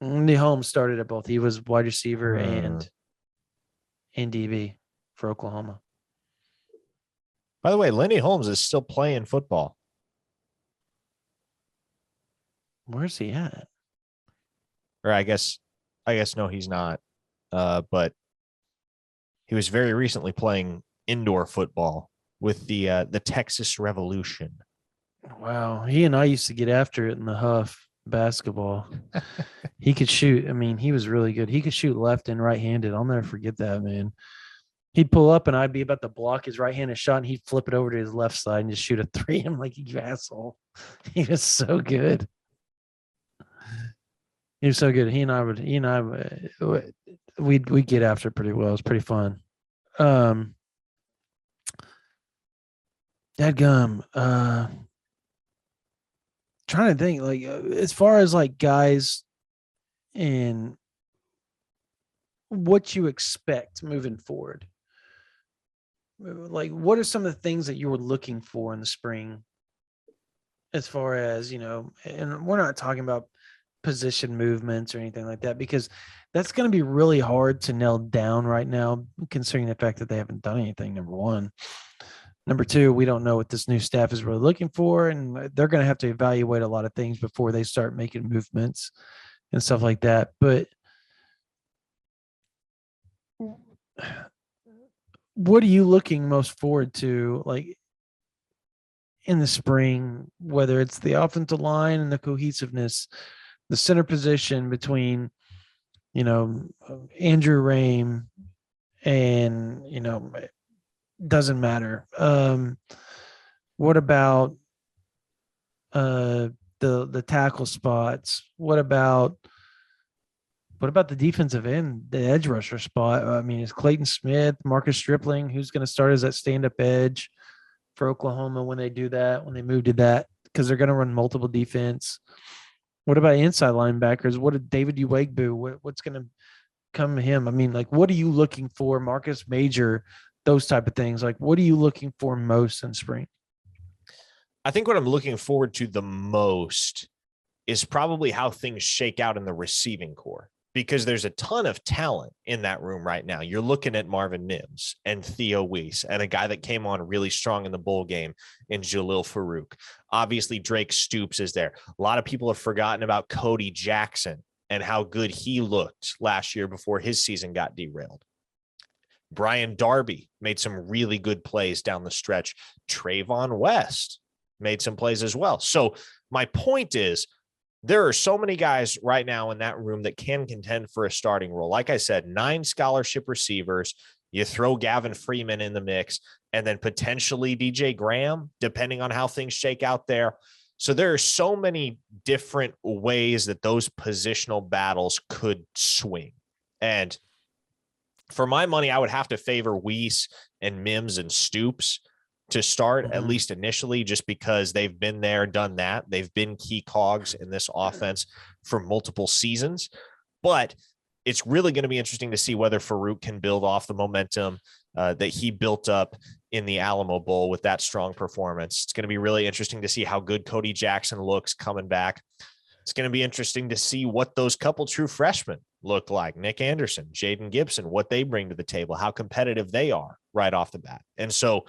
Lindy Holmes started at both. He was wide receiver and DB for Oklahoma. By the way, Lindy Holmes is still playing football. Where's he at? Or I guess I guess no, he's not. But he was very recently playing indoor football with the Texas Revolution. Wow. He and I used to get after it in the Huff basketball. He could shoot. I mean, he was really good. He could shoot left and right-handed. I'll never forget that, man. He'd pull up and I'd be about to block his right-handed shot and he'd flip it over to his left side and just shoot a three. I'm like, you asshole. He was so good. He was so good. We'd get after it pretty well. It was pretty fun. Dadgum. Trying to think, like, as far as like guys and what you expect moving forward. Like, what are some of the things that you were looking for in the spring? As far as, and we're not talking about position movements or anything like that, because that's going to be really hard to nail down right now, considering the fact that they haven't done anything, number one. Number two, we don't know what this new staff is really looking for, and they're going to have to evaluate a lot of things before they start making movements and stuff like that. But what are you looking most forward to, like, in the spring, whether it's the offensive line and the cohesiveness, the center position between, Andrew Rame and, doesn't matter. What about the tackle spots? What about the defensive end, the edge rusher spot? I mean, is Clayton Smith, Marcus Stripling, who's going to start as that stand-up edge for Oklahoma when they do that, when they move to that, because they're going to run multiple defense? What about inside linebackers? What did David Uwegbu? What's going to come to him? I mean, like, what are you looking for? Marcus Major, those type of things. Like, what are you looking for most in spring? I think what I'm looking forward to the most is probably how things shake out in the receiving corps, because there's a ton of talent in that room right now. You're looking at Marvin Mims and Theo Weiss and a guy that came on really strong in the bowl game in Jalil Farouk. Obviously, Drake Stoops is there. A lot of people have forgotten about Cody Jackson and how good he looked last year before his season got derailed. Brian Darby made some really good plays down the stretch. Trayvon West made some plays as well. So my point is, there are so many guys right now in that room that can contend for a starting role. Like I said, 9 scholarship receivers. You throw Gavin Freeman in the mix, and then potentially DJ Graham, depending on how things shake out there. So there are so many different ways that those positional battles could swing. And for my money, I would have to favor Weiss and Mims and Stoops to start, at least initially, just because they've been there, done that. They've been key cogs in this offense for multiple seasons. But it's really going to be interesting to see whether Farouk can build off the momentum that he built up in the Alamo Bowl with that strong performance. It's going to be really interesting to see how good Cody Jackson looks coming back. It's going to be interesting to see what those couple true freshmen look like. Nick Anderson, Jaden Gibson, what they bring to the table, how competitive they are right off the bat. And so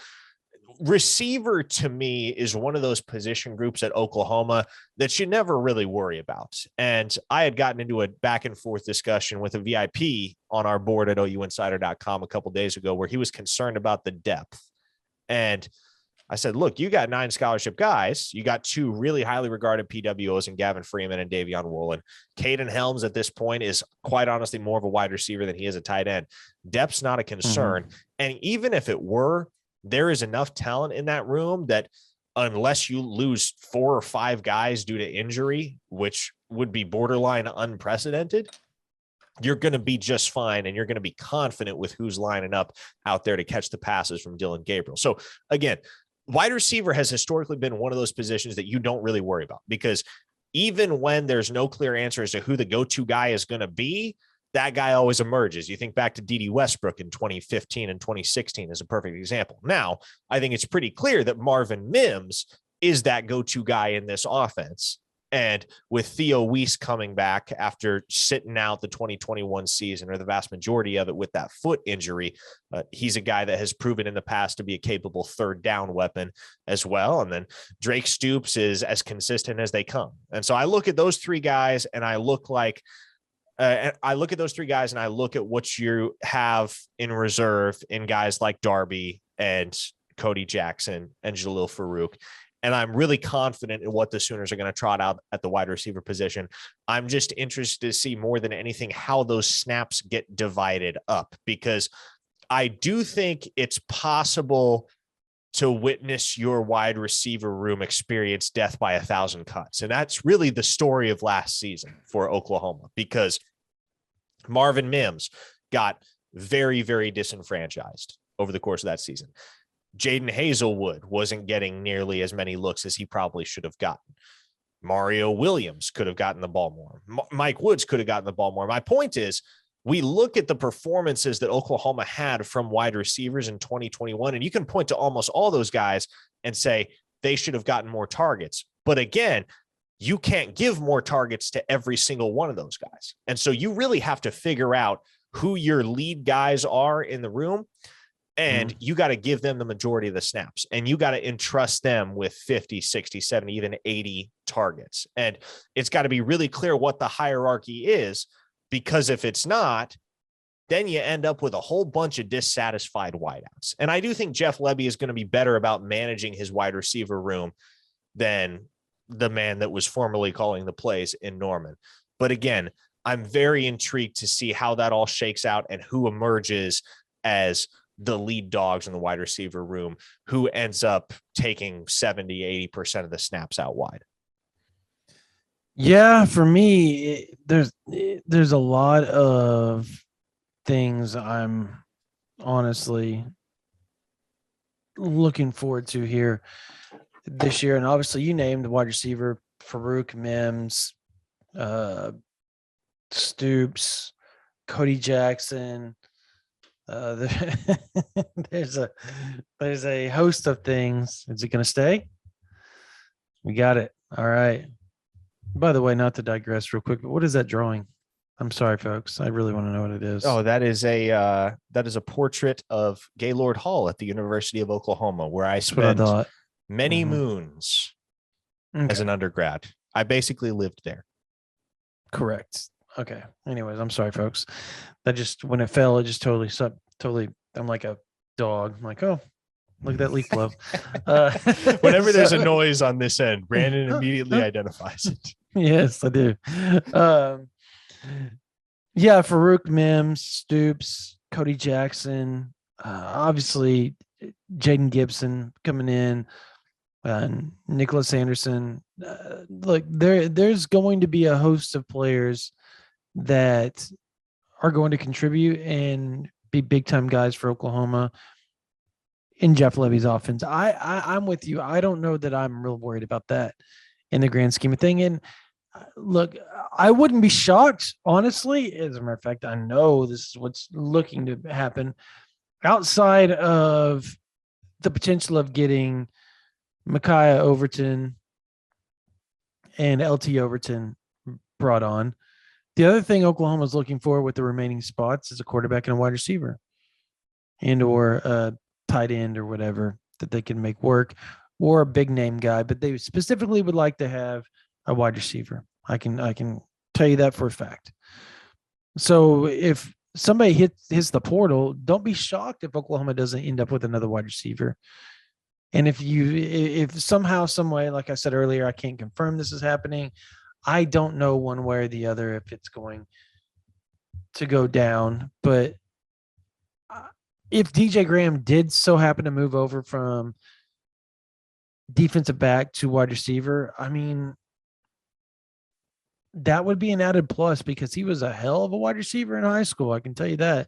receiver to me is one of those position groups at Oklahoma that you never really worry about. And I had gotten into a back and forth discussion with a VIP on our board at ouinsider.com a couple of days ago, where he was concerned about the depth. And I said, look, you got 9 scholarship guys. You got 2 really highly regarded PWOs in Gavin Freeman and Davion Woolen. Caden Helms at this point is quite honestly more of a wide receiver than he is a tight end. Depth's not a concern. And even if it were, there is enough talent in that room that unless you lose 4 or 5 guys due to injury, which would be borderline unprecedented, you're going to be just fine. And you're going to be confident with who's lining up out there to catch the passes from Dylan Gabriel. So again, wide receiver has historically been one of those positions that you don't really worry about, because even when there's no clear answer as to who the go-to guy is going to be, that guy always emerges. You think back to D.D. Westbrook in 2015 and 2016 as a perfect example. Now, I think it's pretty clear that Marvin Mims is that go-to guy in this offense. And with Theo Weiss coming back after sitting out the 2021 season, or the vast majority of it, with that foot injury, he's a guy that has proven in the past to be a capable third down weapon as well. And then Drake Stoops is as consistent as they come. And so I look at those 3 guys and I look like, And I look at those three guys and I look at what you have in reserve in guys like Darby and Cody Jackson and Jalil Farouk. And I'm really confident in what the Sooners are going to trot out at the wide receiver position. I'm just interested to see more than anything how those snaps get divided up, because I do think it's possible to witness your wide receiver room experience death by 1,000 cuts. And that's really the story of last season for Oklahoma, because Marvin Mims got very, very disenfranchised over the course of that season. Jaden Hazelwood wasn't getting nearly as many looks as he probably should have gotten. Mario Williams could have gotten the ball more. Mike Woods could have gotten the ball more. My point is, we look at the performances that Oklahoma had from wide receivers in 2021, and you can point to almost all those guys and say they should have gotten more targets. But again, you can't give more targets to every single one of those guys. And so you really have to figure out who your lead guys are in the room, and you got to give them the majority of the snaps, and you got to entrust them with 50, 60, 70, even 80 targets. And it's got to be really clear what the hierarchy is, because if it's not, then you end up with a whole bunch of dissatisfied wideouts. And I do think Jeff Lebby is going to be better about managing his wide receiver room than the man that was formerly calling the plays in Norman. But again, I'm very intrigued to see how that all shakes out and who emerges as the lead dogs in the wide receiver room, who ends up taking 70, 80% of the snaps out wide. Yeah, for me, there's a lot of things I'm honestly looking forward to here this year. And obviously you named the wide receiver, Farouk, Mims, Stoops, Cody Jackson. There's a host of things. Is it going to stay? We got it. All right. By the way, not to digress real quick, but what is that drawing? I'm sorry, folks. I really want to know what it is. Oh, that is a portrait of Gaylord Hall at the University of Oklahoma, where I spent many moons as an undergrad. I basically lived there. Correct. Okay. Anyways, I'm sorry, folks. That just, when it fell, it just totally, I'm like a dog. I'm like, oh, look at that leaf blow. Whenever there's a noise on this end, Brandon immediately identifies it. Yes, I do. Yeah, Farouk, Mims, Stoops, Cody Jackson, obviously Jaden Gibson coming in, Nicholas Anderson. Look, there's going to be a host of players that are going to contribute and be big time guys for Oklahoma in Jeff Levy's offense. I'm with you. I don't know that I'm real worried about that in the grand scheme of thing. And look, I wouldn't be shocked, honestly. As a matter of fact, I know this is what's looking to happen outside of the potential of getting Micaiah Overton and LT Overton brought on. The other thing Oklahoma is looking for with the remaining spots is a quarterback and a wide receiver and or a tight end or whatever that they can make work, or a big name guy, but they specifically would like to have a wide receiver. I can tell you that for a fact. So if somebody hits the portal, don't be shocked if Oklahoma doesn't end up with another wide receiver. And if somehow, some way, like I said earlier, I can't confirm this is happening. I don't know one way or the other if it's going to go down. But if DJ Graham did so happen to move over from defensive back to wide receiver, I mean, that would be an added plus because he was a hell of a wide receiver in high school. I can tell you that.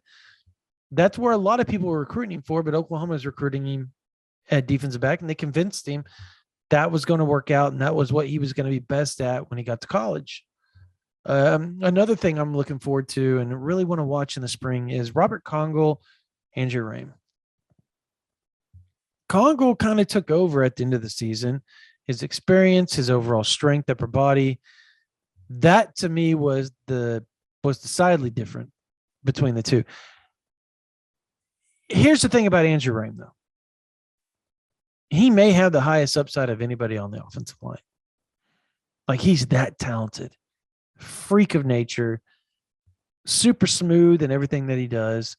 That's where a lot of people were recruiting him for, but Oklahoma is recruiting him at defensive back, and they convinced him that was going to work out, and that was what he was going to be best at when he got to college. Another thing I'm looking forward to and really want to watch in the spring is Robert Congle, Andrew Rame. Congle kind of took over at the end of the season. His experience, his overall strength, upper body, that to me was decidedly different between the two. Here's the thing about Andrew Rame, though. He may have the highest upside of anybody on the offensive line. Like, he's that talented, freak of nature. super smooth in everything that he does.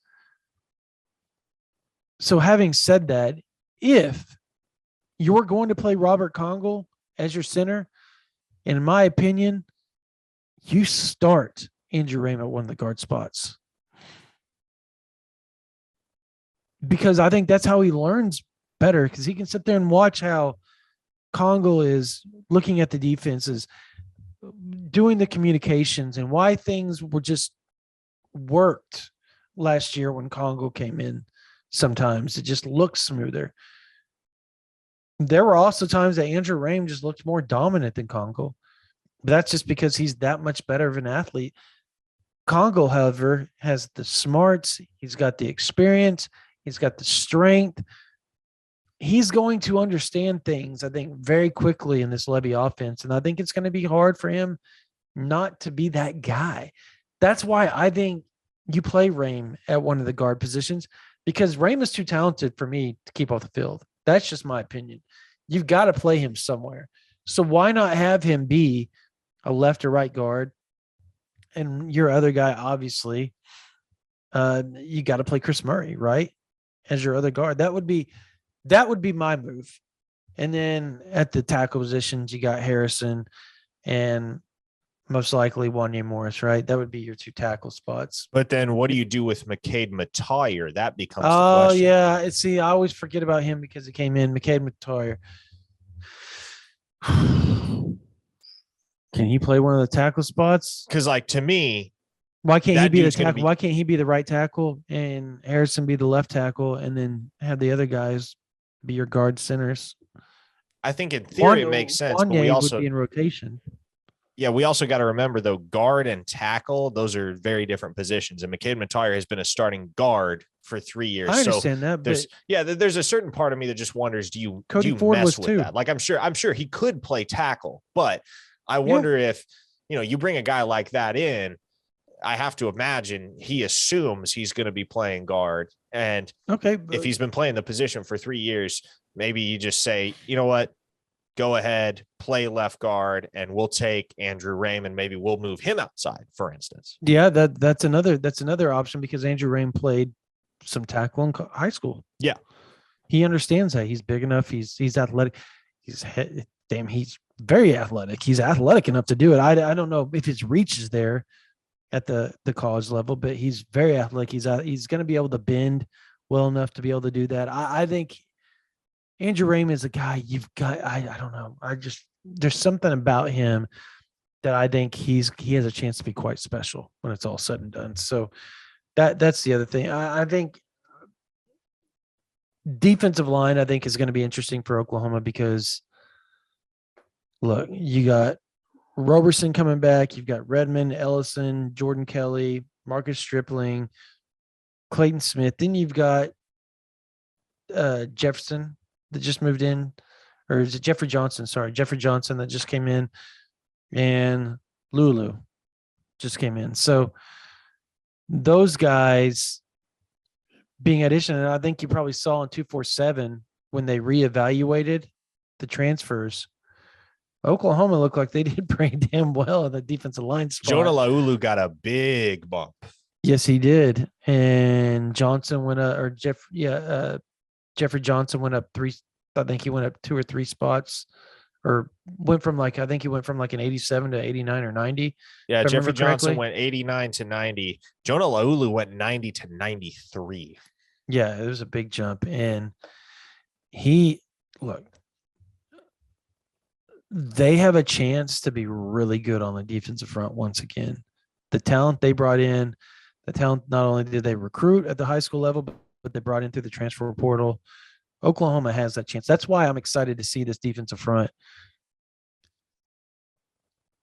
So having said that, if you're going to play Robert Congle as your center, in my opinion, you start Andrew Raym at one of the guard spots. Because I think that's how he learns better, because he can sit there and watch how Congle is looking at the defenses, doing the communications, and why things were just worked last year when Congle came in. Sometimes it just looks smoother. There were also times that Andrew Raym just looked more dominant than Congle. But that's just because he's that much better of an athlete. Congle, however, has the smarts. He's got the experience. He's got the strength. He's going to understand things, I think, very quickly in this Levy offense. And I think it's going to be hard for him not to be that guy. That's why I think you play Raym at one of the guard positions, because Raym is too talented for me to keep off the field. That's just my opinion. You've got to play him somewhere. So why not have him be a left or right guard? And your other guy, obviously, you got to play Chris Murray, right, as your other guard. That would be my move. And then at the tackle positions, you got Harrison and most likely Wanya Morris, right? That would be your two tackle spots. But then what do you do with McCade Mathier? That becomes the Oh, question. yeah. See, I always forget about him because he came in. McCade Mathier. Can he play one of the tackle spots? Because, like, to me, why can't he be the dude's gonna tackle? Why can't he be the right tackle and Harrison be the left tackle, and then have the other guys be your guard centers? I think in theory it makes sense, but we also would be in rotation. Yeah, we also got to remember, though, guard and tackle, those are very different positions. And McCade Mathier has been a starting guard for 3 years. I understand that. There's a certain part of me that just wonders, do you Ford mess was with too. that? Like, I'm sure he could play tackle, but I wonder if, you bring a guy like that in, I have to imagine he assumes he's going to be playing guard. And if he's been playing the position for 3 years, maybe you just say, you know what? Go ahead, play left guard, and we'll take Andrew Raym and maybe we'll move him outside, for instance. Yeah, that's another option, because Andrew Raym played some tackle in high school. Yeah, he understands that. He's big enough. He's athletic. He's very athletic. He's athletic enough to do it. I don't know if his reach is there at the college level, but he's very athletic. He's going to be able to bend well enough to be able to do that. I think Andrew Raym is a guy you've got. I don't know. There's something about him that I think he has a chance to be quite special when it's all said and done. So that's the other thing. I think defensive line, I think, is going to be interesting for Oklahoma, because look, you got Roberson coming back. You've got Redmond, Ellison, Jordan Kelly, Marcus Stripling, Clayton Smith. Then you've got Jefferson that just moved in, or is it Jeffrey Johnson? Sorry, Jeffrey Johnson that just came in, and Lulu just came in. So those guys being addition, and I think you probably saw in 247 when they reevaluated the transfers, Oklahoma looked like they did pretty damn well in the defensive line spot. Jonah Laulu got a big bump. Yes, he did. And Johnson went up, or Jeffrey Johnson went up 3. I think he went up 2 or 3 spots, or went from an 87 to 89 or 90. Yeah, Jeffrey Johnson went 89 to 90. Jonah Laulu went 90 to 93. Yeah, it was a big jump. And they have a chance to be really good on the defensive front once again. The talent they brought in, not only did they recruit at the high school level, but they brought in through the transfer portal. Oklahoma has that chance. That's why I'm excited to see this defensive front.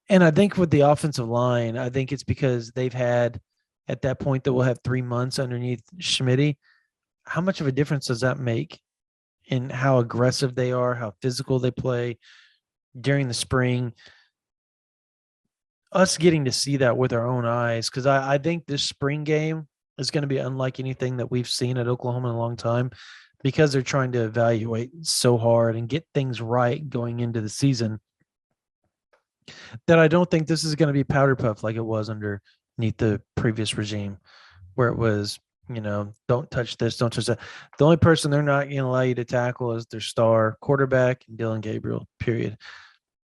And I think with the offensive line, I think it's because they've had, at that point, that we'll have 3 months underneath Schmitty. How much of a difference does that make in how aggressive they are, how physical they play during the spring? Us getting to see that with our own eyes, because I think this spring game is going to be unlike anything that we've seen at Oklahoma in a long time, because they're trying to evaluate so hard and get things right going into the season, that I don't think this is going to be powder puff like it was under beneath the previous regime, where it was, don't touch this, don't touch that. The only person they're not going to allow you to tackle is their star quarterback, Dylan Gabriel, period,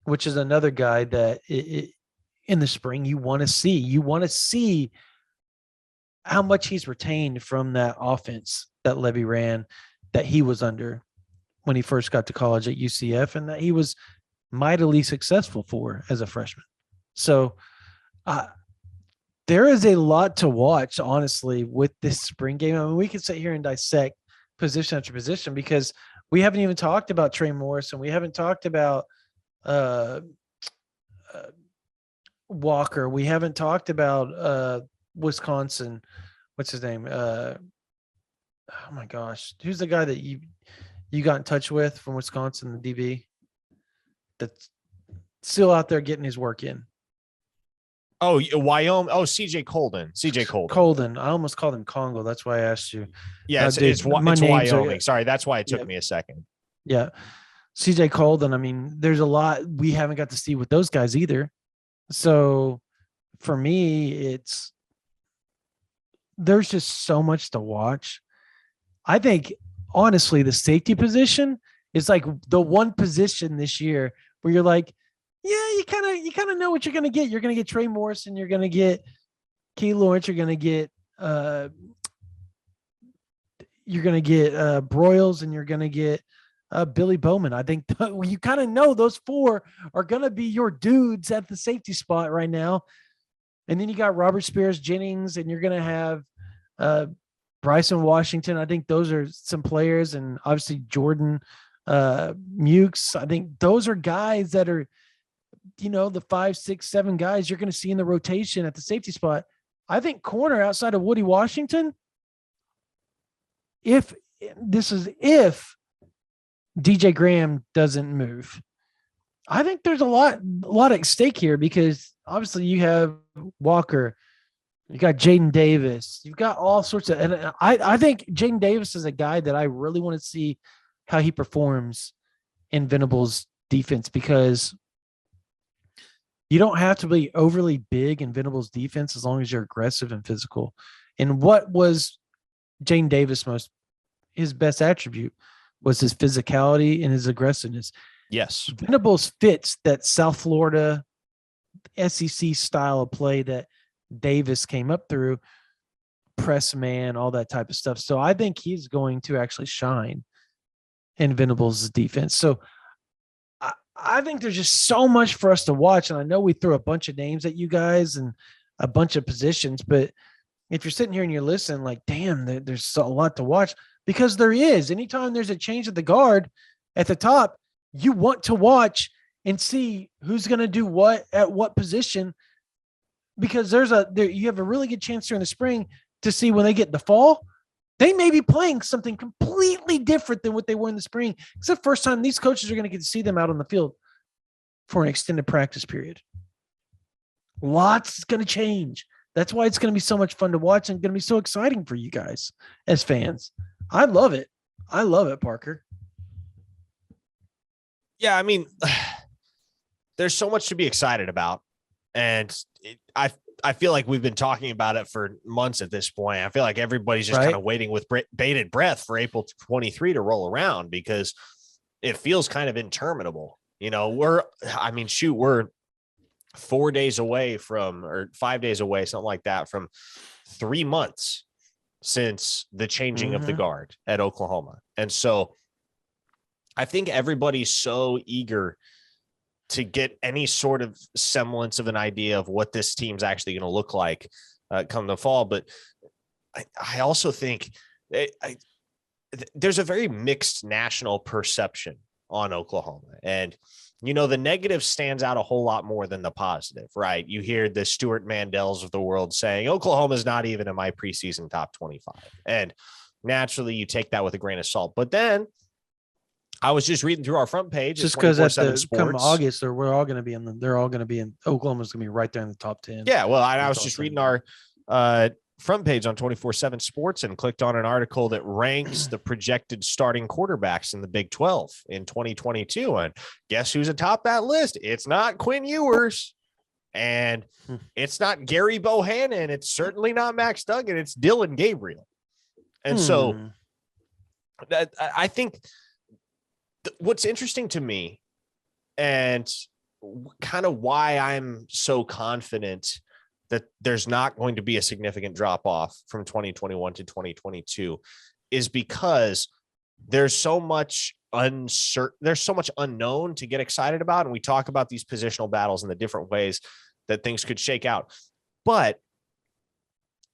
which is another guy that in the spring you want to see. You want to see how much he's retained from that offense that Levy ran, that he was under when he first got to college at UCF, and that he was mightily successful for as a freshman. So there is a lot to watch, honestly, with this spring game. I mean, we can sit here and dissect position after position because we haven't even talked about Trey Morris, and we haven't talked about Walker. We haven't talked about Wisconsin. What's his name? Oh my gosh, who's the guy that you got in touch with from Wisconsin, the DB that's still out there getting his work in? Oh, Wyoming. Oh, CJ Colden. Colden. I almost called him Congo. That's why I asked you. Yeah, it's Wyoming. Sorry, that's why it took me a second. Yeah. CJ Colden. I mean, there's a lot we haven't got to see with those guys either. So for me, there's just so much to watch. I think, honestly, the safety position is like the one position this year where you're like, yeah, you kind of know what you're going to get. You're going to get Trey Morrison. You're going to get Key Lawrence. You're going to get Broyles, and you're going to get Billy Bowman. I think you kind of know those four are going to be your dudes at the safety spot right now. And then you got Robert Spears Jennings, and you're going to have Bryson Washington. I think those are some players, and obviously Jordan Mukes. I think those are guys that are, the 5, 6, 7 guys you're going to see in the rotation at the safety spot. I think corner outside of Woody Washington, if DJ Graham doesn't move, I think there's a lot at stake here, because obviously you have Walker, you got Jaden Davis, you've got all sorts of, and I think Jaden Davis is a guy that I really want to see how he performs in Venables' defense, because you don't have to be overly big in Venables' defense as long as you're aggressive and physical. And what was Jaden Davis his best attribute was his physicality and his aggressiveness. Yes. Venables fits that South Florida SEC style of play that Davis came up through, press man, all that type of stuff. So I think he's going to actually shine in Venables' defense. So I think there's just so much for us to watch. And I know we threw a bunch of names at you guys and a bunch of positions, but if you're sitting here and you're listening, like, damn, there's a lot to watch, because there is. Anytime there's a change at the guard at the top, you want to watch and see who's going to do what at what position, because you have a really good chance during the spring to see when they get in the fall, they may be playing something completely different than what they were in the spring. It's the first time these coaches are going to get to see them out on the field for an extended practice period. Lots is going to change. That's why it's going to be so much fun to watch and going to be so exciting for you guys as fans. I love it. I love it, Parker. Yeah, I mean, there's so much to be excited about. And I feel like we've been talking about it for months at this point. I feel like everybody's just kind of waiting with bated breath for April 23 to roll around, because it feels kind of interminable. We're 4 days away or 5 days away, something like that, from 3 months since the changing of the guard at Oklahoma. And so I think everybody's so eager to get any sort of semblance of an idea of what this team's actually going to look like come the fall. But I also think there's a very mixed national perception on Oklahoma. And, the negative stands out a whole lot more than the positive, right? You hear the Stuart Mandells of the world saying, Oklahoma's not even in my preseason top 25. And naturally you take that with a grain of salt. But then I was just reading through our front page. Just because come August, we're all going to be they're all going to be in, Oklahoma's going to be right there in the top 10. Yeah. Well, I was just reading our front page on 24/7 Sports and clicked on an article that ranks the projected starting quarterbacks in the Big 12 in 2022. And guess who's atop that list? It's not Quinn Ewers. And it's not Gary Bohannon. It's certainly not Max Duggan. It's Dillon Gabriel. And so that, I think what's interesting to me and kind of why I'm so confident that there's not going to be a significant drop off from 2021 to 2022 is because there's so much uncertain, there's so much unknown to get excited about. And we talk about these positional battles and the different ways that things could shake out. But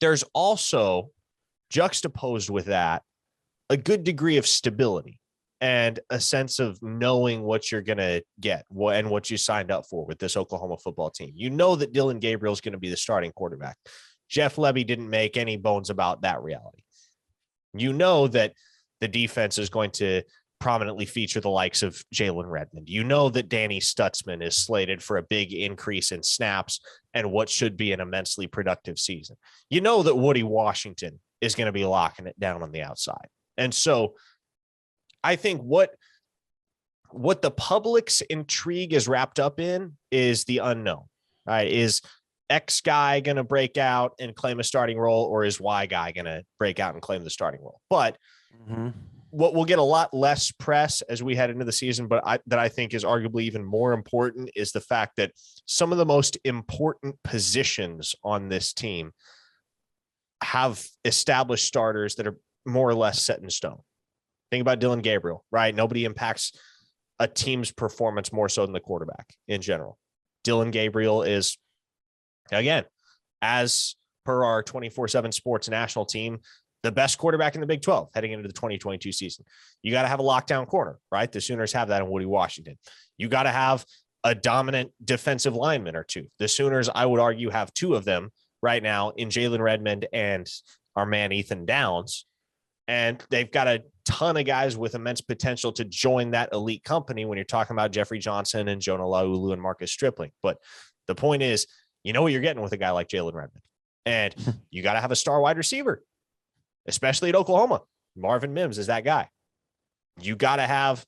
there's also juxtaposed with that a good degree of stability and a sense of knowing what you're going to get and what you signed up for with this Oklahoma football team. You know that Dillon Gabriel is going to be the starting quarterback. Jeff Lebby didn't make any bones about that reality. You know that the defense is going to prominently feature the likes of Jalen Redmond. You know that Danny Stutzman is slated for a big increase in snaps and what should be an immensely productive season. You know that Woody Washington is going to be locking it down on the outside. And so I think what the public's intrigue is wrapped up in is the unknown, right? Is X guy going to break out and claim a starting role, or is Y guy going to break out and claim the starting role? But what will get a lot less press as we head into the season, but I think is arguably even more important, is the fact that some of the most important positions on this team have established starters that are more or less set in stone. Think about Dillon Gabriel, right? Nobody impacts a team's performance more so than the quarterback in general. Dillon Gabriel is, again, as per our 24/7 Sports national team, the best quarterback in the Big 12 heading into the 2022 season. You got to have a lockdown corner, right? The Sooners have that in Woody Washington. You got to have a dominant defensive lineman or two. The Sooners, I would argue, have two of them right now in Jalen Redmond and our man Ethan Downs. And they've got a ton of guys with immense potential to join that elite company when you're talking about Jeffrey Johnson and Jonah Laulu and Marcus Stripling. But the point is, you know what you're getting with a guy like Jalen Redmond. And you got to have a star wide receiver, especially at Oklahoma. Marvin Mims is that guy. You got to have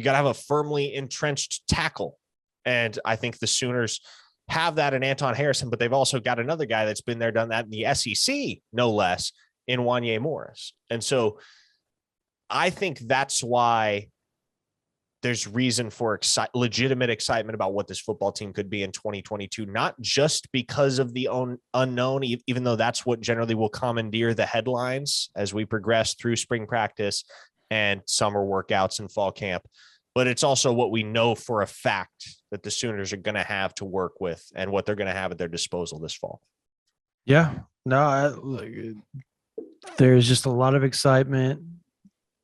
a firmly entrenched tackle. And I think the Sooners have that in Anton Harrison, but they've also got another guy that's been there, done that in the SEC, no less, in Wanye Morris. And so I think that's why there's reason for legitimate excitement about what this football team could be in 2022, not just because of the unknown, even though that's what generally will commandeer the headlines as we progress through spring practice and summer workouts and fall camp, but it's also what we know for a fact that the Sooners are going to have to work with and what they're going to have at their disposal this fall. Yeah, no, there's just a lot of excitement.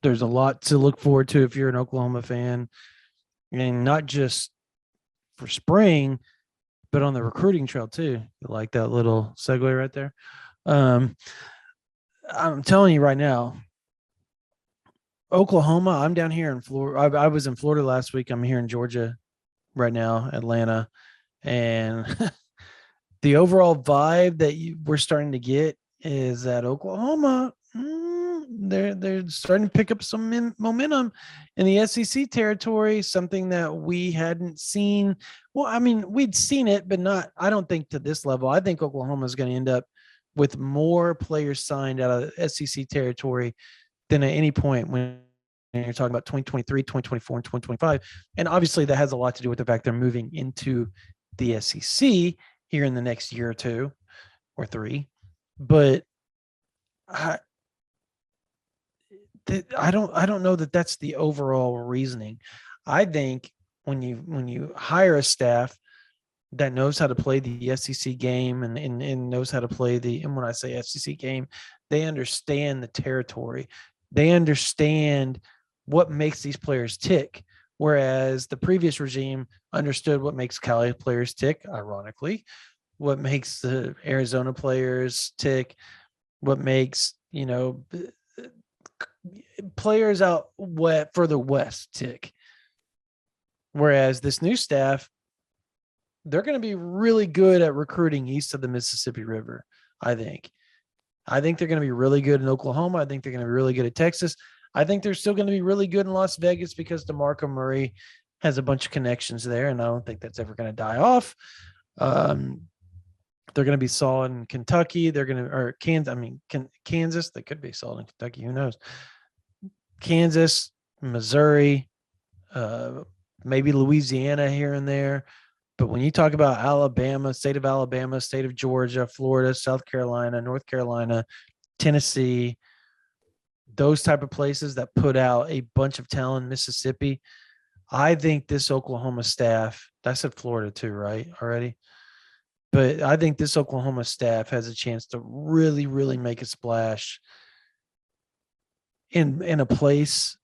There's a lot to look forward to if you're an Oklahoma fan, and not just for spring, but on the recruiting trail too. You like that little segue right there? I'm telling you right now, Oklahoma, I'm down here in Florida. I was in Florida last week. I'm here in Georgia right now, Atlanta. And the overall vibe that we're starting to get is that Oklahoma, they're starting to pick up some momentum in the SEC territory, something that we hadn't seen. Well, I mean, we'd seen it, but not, I don't think to this level. I think Oklahoma is going to end up with more players signed out of SEC territory than at any point when you're talking about 2023, 2024, and 2025. And obviously that has a lot to do with the fact they're moving into the SEC here in the next year or two or three. But I don't know that that's the overall reasoning. I think when you hire a staff that knows how to play the SEC game and knows how to play and when I say SEC game, they understand the territory. They understand what makes these players tick. Whereas the previous regime understood what makes Cali players tick, ironically, what makes the Arizona players tick, what makes, players out further west tick. Whereas this new staff, they're going to be really good at recruiting east of the Mississippi River, I think. I think they're going to be really good in Oklahoma. I think they're going to be really good at Texas. I think they're still going to be really good in Las Vegas because DeMarco Murray has a bunch of connections there, and I don't think that's ever going to die off. They're going to be solid in Kentucky. They're going to, or Kansas. I mean, Kansas. They could be solid in Kentucky. Who knows? Kansas, Missouri, maybe Louisiana here and there. But when you talk about Alabama, state of Georgia, Florida, South Carolina, North Carolina, Tennessee, those type of places that put out a bunch of talent, Mississippi, I think this Oklahoma staff, I said Florida too, right? Already. But I think this Oklahoma staff has a chance to really, really make a splash in a place,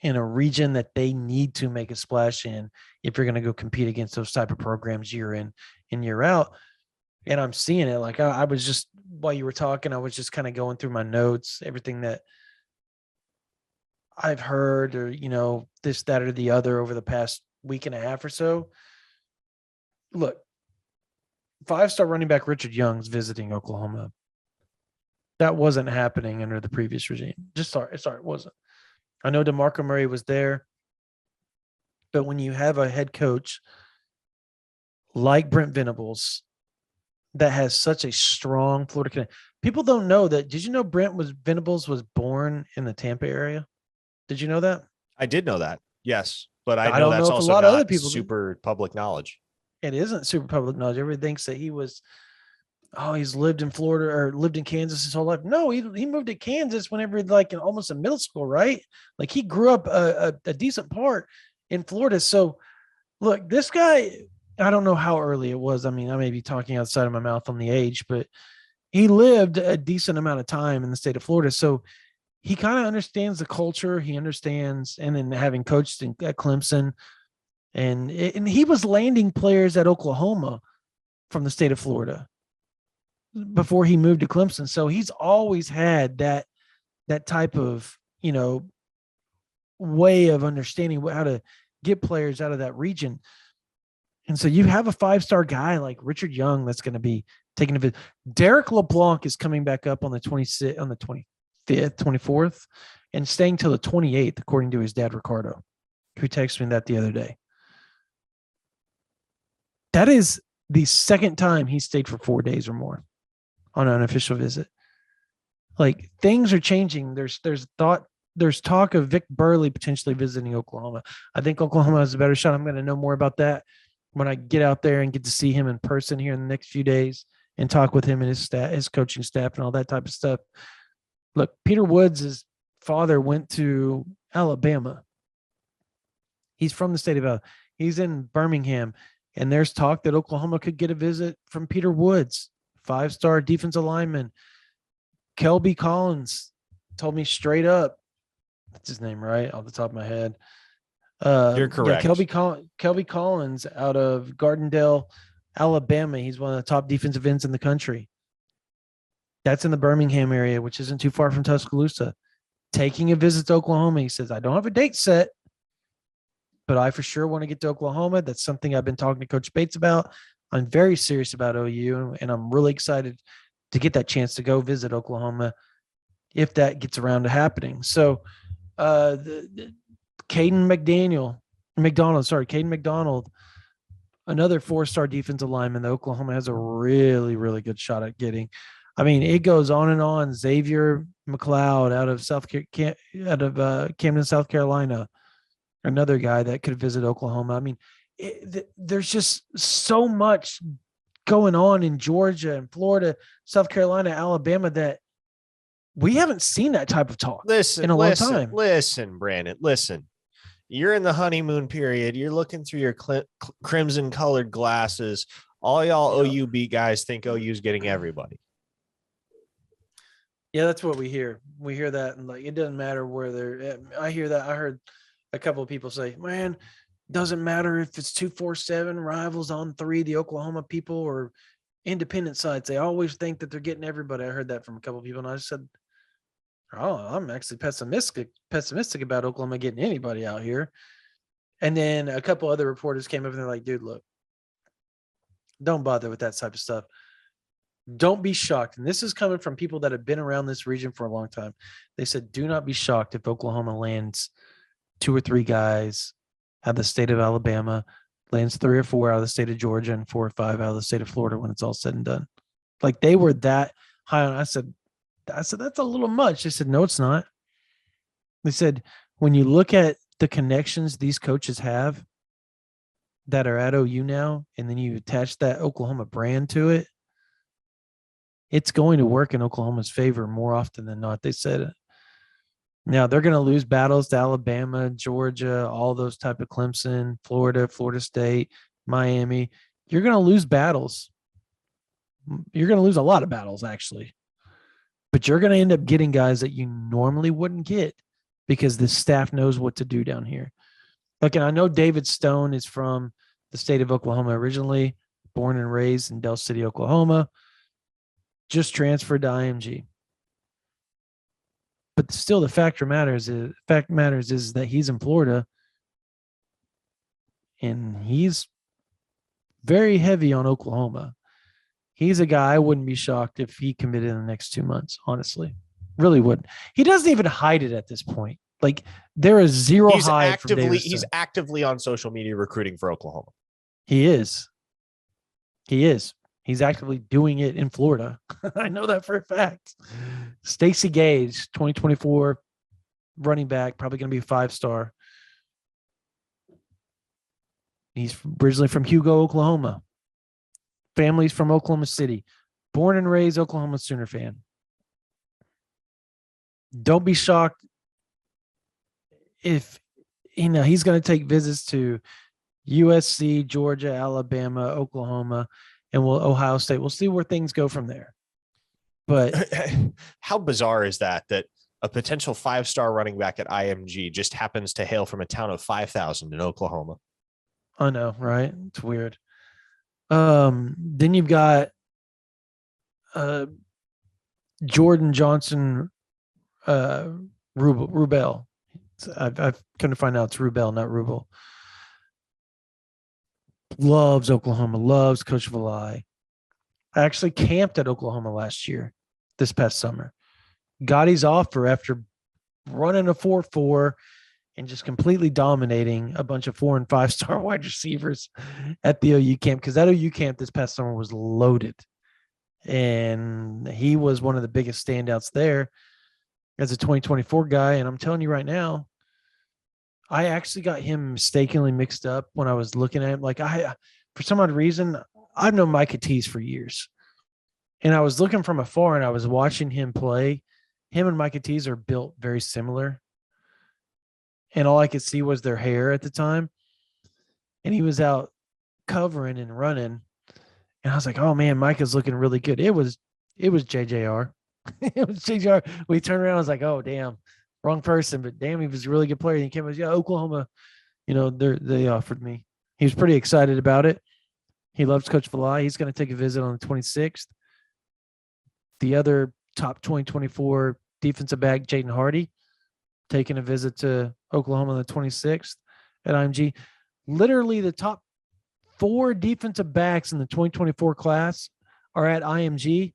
in a region that they need to make a splash in if you're going to go compete against those type of programs year in and year out. And I'm seeing it. Like I was just, while you were talking, I was just kind of going through my notes, everything that I've heard or, this, that, or the other over the past week and a half or so. Look, 5-star running back Richard Young's visiting Oklahoma. That wasn't happening under the previous regime. Sorry, it wasn't. I know DeMarco Murray was there, but when you have a head coach like Brent Venables that has such a strong Florida connection, people don't know that. Did you know Venables was born in the Tampa area? Did you know that? I did know that. Yes, but I don't know that's know if also a lot of not other people super public knowledge. It isn't super public knowledge. Everybody thinks that he was, he's lived in Florida or lived in Kansas his whole life. No, he moved to Kansas whenever almost in middle school, right? Like he grew up a decent part in Florida. So look, this guy, I don't know how early it was. I mean, I may be talking outside of my mouth on the age, but he lived a decent amount of time in the state of Florida. So he kind of understands the culture. He understands, and then having coached at Clemson, and he was landing players at Oklahoma from the state of Florida before he moved to Clemson. So he's always had that type of, way of understanding how to get players out of that region. And so you have a 5-star guy like Richard Young that's going to be taking a visit. Derek LeBlanc is coming back up on the 25th, 24th, and staying till the 28th, according to his dad, Ricardo, who texted me that the other day. That is the second time he stayed for 4 days or more on an unofficial visit. Like, things are changing. There's talk of Vic Burley potentially visiting Oklahoma. I think Oklahoma has a better shot. I'm going to know more about that when I get out there and get to see him in person here in the next few days and talk with him and his staff, his coaching staff, and all that type of stuff. Look, Peter Woods' father went to Alabama. He's from the state of Alabama. He's in Birmingham. And there's talk that Oklahoma could get a visit from Peter Woods, 5-star defensive lineman. Kelby Collins told me straight up, that's his name, right? Off the top of my head. You're correct. Yeah, Kelby Collins out of Gardendale, Alabama. He's one of the top defensive ends in the country. That's in the Birmingham area, which isn't too far from Tuscaloosa. Taking a visit to Oklahoma. He says, I don't have a date set, but I for sure want to get to Oklahoma. That's something I've been talking to Coach Bates about. I'm very serious about OU, and I'm really excited to get that chance to go visit Oklahoma if that gets around to happening. So Caden Mcdonald, another 4-star defensive lineman that Oklahoma has a really, really good shot at getting. I mean, it goes on and on. Xavier McLeod out of Camden, South Carolina, another guy that could visit Oklahoma. I mean, there's just so much going on in Georgia and Florida, South Carolina, Alabama that we haven't seen that type of talk in a long time. Listen, Brandon, listen. You're in the honeymoon period. You're looking through your crimson colored glasses. All y'all OU beat guys think OU's getting everybody. Yeah, that's what we hear. We hear that, and like, it doesn't matter where they're at. I hear that. I heard a couple of people say, man, doesn't matter if it's 247 rivals on 3, the Oklahoma people or independent sites. They always think that they're getting everybody. I heard that from a couple of people, and I just said, oh, I'm actually pessimistic about Oklahoma getting anybody out here. And then a couple other reporters came up and they're like, dude, look, don't bother with that type of stuff. Don't be shocked. And this is coming from people that have been around this region for a long time. They said, do not be shocked if Oklahoma lands 2 or 3 guys out of the state of Alabama, lands 3 or 4 out of the state of Georgia, and 4 or 5 out of the state of Florida when it's all said and done. Like they were that high on. I said, that's a little much. They said, no, it's not. They said, when you look at the connections these coaches have that are at OU now, and then you attach that Oklahoma brand to it, it's going to work in Oklahoma's favor more often than not. They said, now they're going to lose battles to Alabama, Georgia, all those type of Clemson, Florida, Florida State, Miami. You're going to lose battles. You're going to lose a lot of battles, actually. But you're going to end up getting guys that you normally wouldn't get because the staff knows what to do down here. Like, and I know David Stone is from the state of Oklahoma originally, born and raised in Del City, Oklahoma, just transferred to IMG. But still, the fact matters is that he's in Florida, and he's very heavy on Oklahoma. He's a guy I wouldn't be shocked if he committed in the next 2 months, honestly. Really wouldn't. He doesn't even hide it at this point. Like, there is zero hide from David Stone. He's actively on social media recruiting for Oklahoma. He is. He's actively doing it in Florida. I know that for a fact. Stacey Gage, 2024 running back, probably going to be a 5-star. He's originally from Hugo, Oklahoma. Family's from Oklahoma City. Born and raised Oklahoma Sooner fan. Don't be shocked if he's going to take visits to USC, Georgia, Alabama, Oklahoma, and Ohio State. We'll see where things go from there. But how bizarre is that a potential 5-star running back at IMG just happens to hail from a town of 5,000 in Oklahoma? I know, right? It's weird. Then you've got Jordan Johnson Rubel. I've come to find out it's Rubel, not Rubel. Loves Oklahoma, loves Coach Valai. I actually camped at Oklahoma this past summer. Got his offer after running a 4.4 and just completely dominating a bunch of 4- and 5-star wide receivers at the OU camp, because that OU camp this past summer was loaded. And he was one of the biggest standouts there as a 2024 guy. And I'm telling you right now, I actually got him mistakenly mixed up when I was looking at him. Like, for some odd reason, I've known Micah Tease for years. And I was looking from afar and I was watching him play. Him and Micah Tease are built very similar. And all I could see was their hair at the time. And he was out covering and running. And I was like, oh man, Micah's looking really good. It was JJR. It was JJR. We turned around, I was like, oh damn. Wrong person, but damn, he was a really good player. He came and yeah, Oklahoma, they offered me. He was pretty excited about it. He loves Coach Valai. He's going to take a visit on the 26th. The other top 2024 defensive back, Jaden Hardy, taking a visit to Oklahoma on the 26th at IMG. Literally the top 4 defensive backs in the 2024 class are at IMG,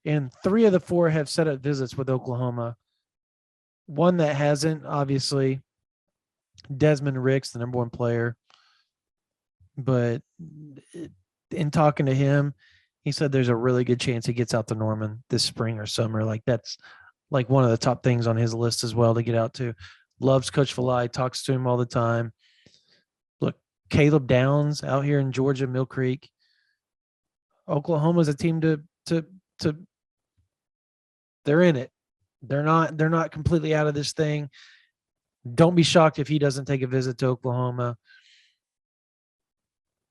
and 3 of the 4 have set up visits with Oklahoma. One that hasn't, obviously, Desmond Ricks, the number 1 player. But in talking to him, he said there's a really good chance he gets out to Norman this spring or summer. Like, that's like one of the top things on his list as well to get out to. Loves Coach Valai, talks to him all the time. Look, Caleb Downs out here in Georgia, Mill Creek. Oklahoma's a team to they're in it. They're not completely out of this thing. Don't be shocked if he doesn't take a visit to Oklahoma.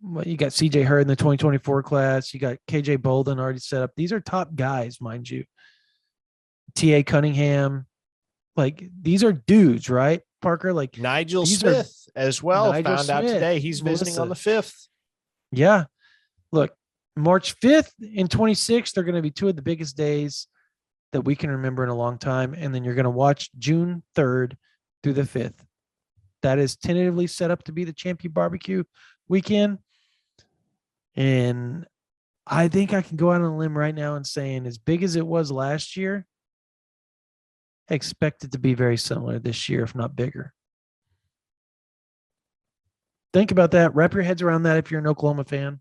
Well, you got CJ Hurd in the 2024 class. You got KJ Bolden already set up. These are top guys, mind you. T.A. Cunningham. Like, these are dudes, right, Parker? Like, Nigel Smith as well. Found out today he's visiting on the 5th. Yeah. Look, March 5th and 26th are going to be 2 of the biggest days that we can remember in a long time. And then you're going to watch June 3rd through the 5th. That is tentatively set up to be the Champion Barbecue weekend. And I think I can go out on a limb right now and saying, as big as it was last year, expect it to be very similar this year, if not bigger. Think about that. Wrap your heads around that if you're an Oklahoma fan.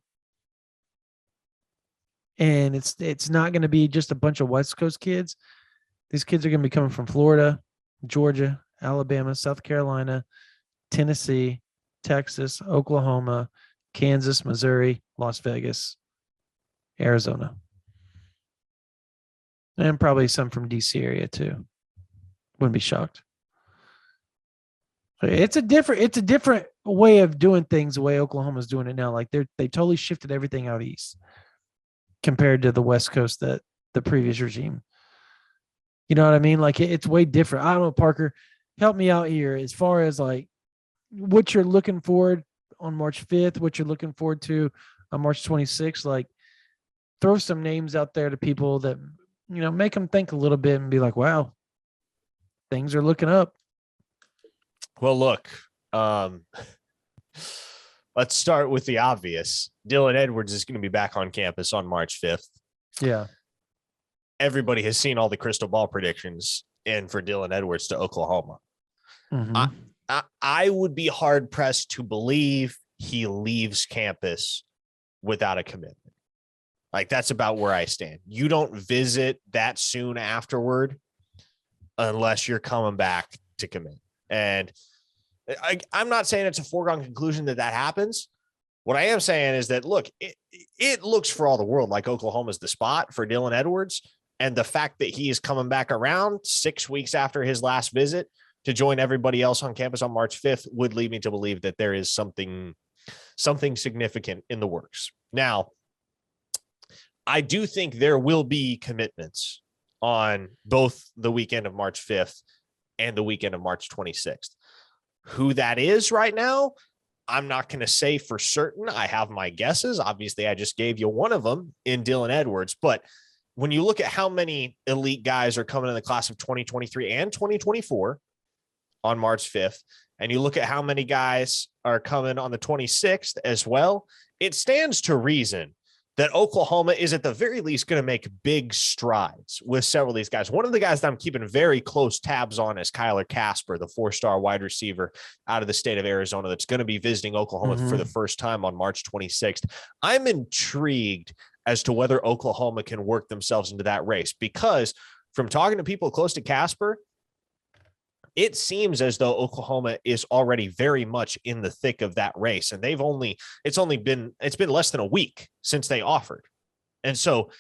And it's not going to be just a bunch of West Coast kids. These kids are going to be coming from Florida, Georgia, Alabama, South Carolina, Tennessee, Texas, Oklahoma, Kansas, Missouri, Las Vegas, Arizona. And probably some from DC area too. Wouldn't be shocked. It's a different way of doing things the way Oklahoma's doing it now. Like they totally shifted everything out east compared to the West Coast that the previous regime. You know what I mean? Like it's way different. I don't know, Parker, help me out here as far as like what you're looking forward on March 5th, what you're looking forward to on March 26th. Like throw some names out there to people that, you know, make them think a little bit and be like, wow, things are looking up. Well, look, let's start with the obvious. Dylan Edwards is going to be back on campus on March 5th. Yeah. Everybody has seen all the crystal ball predictions and for Dylan Edwards to Oklahoma. Mm-hmm. I would be hard pressed to believe he leaves campus without a commitment. Like that's about where I stand. You don't visit that soon afterward unless you're coming back to commit. And I'm not saying it's a foregone conclusion that happens. What I am saying is that, look, it looks for all the world like Oklahoma's the spot for Dylan Edwards. And the fact that he is coming back around 6 weeks after his last visit to join everybody else on campus on March 5th would lead me to believe that there is something significant in the works. Now, I do think there will be commitments on both the weekend of March 5th and the weekend of March 26th. Who that is right now, I'm not going to say for certain. I have my guesses. Obviously, I just gave you one of them in Dylan Edwards. But when you look at how many elite guys are coming in the class of 2023 and 2024 on March 5th, and you look at how many guys are coming on the 26th as well, it stands to reason that Oklahoma is at the very least going to make big strides with several of these guys. One of the guys that I'm keeping very close tabs on is Kyler Casper, the 4-star wide receiver out of the state of Arizona that's going to be visiting Oklahoma for the first time on March 26th. I'm intrigued as to whether Oklahoma can work themselves into that race, because from talking to people close to Casper, it seems as though Oklahoma is already very much in the thick of that race. And it's been less than a week since they offered. And so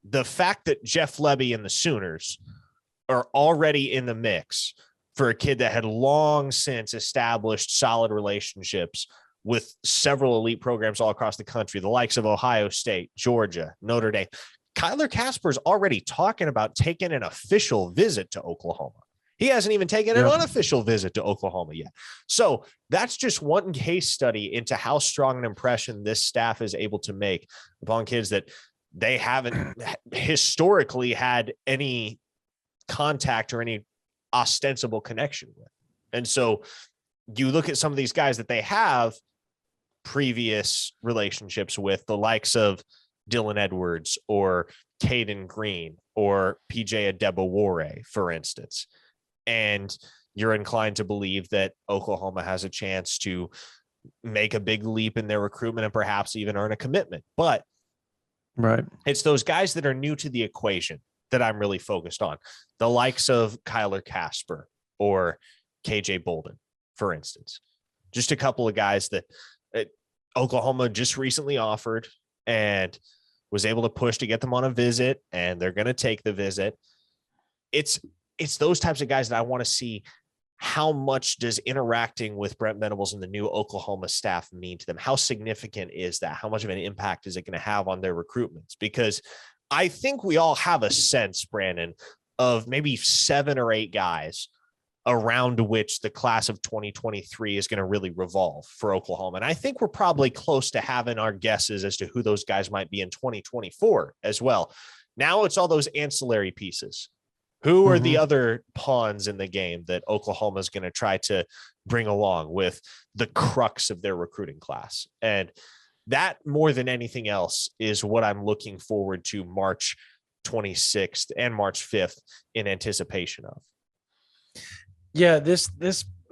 the fact that Jeff Lebby and the Sooners are already in the mix for a kid that had long since established solid relationships with several elite programs all across the country, the likes of Ohio State, Georgia, Notre Dame, Kyler Casper's already talking about taking an official visit to Oklahoma. He hasn't even taken an unofficial visit to Oklahoma yet. So that's just one case study into how strong an impression this staff is able to make upon kids that they haven't historically had any contact or any ostensible connection with. And so you look at some of these guys that they have previous relationships with, the likes of Dylan Edwards or Caden Green or PJ Adebawore, for instance. And you're inclined to believe that Oklahoma has a chance to make a big leap in their recruitment and perhaps even earn a commitment. But it's those guys that are new to the equation that I'm really focused on. The likes of Kyler Casper or KJ Bolden, for instance. Just a couple of guys that Oklahoma just recently offered and was able to push to get them on a visit, and they're going to take the visit. It's those types of guys that I want to see. How much does interacting with Brent Venables and the new Oklahoma staff mean to them? How significant is that? How much of an impact is it going to have on their recruitments? Because I think we all have a sense, Brandon, of maybe 7 or 8 guys around which the class of 2023 is going to really revolve for Oklahoma. And I think we're probably close to having our guesses as to who those guys might be in 2024 as well. Now it's all those ancillary pieces. Who are the other pawns in the game that Oklahoma is going to try to bring along with the crux of their recruiting class? And that, more than anything else, is what I'm looking forward to March 26th and March 5th in anticipation of. Yeah, this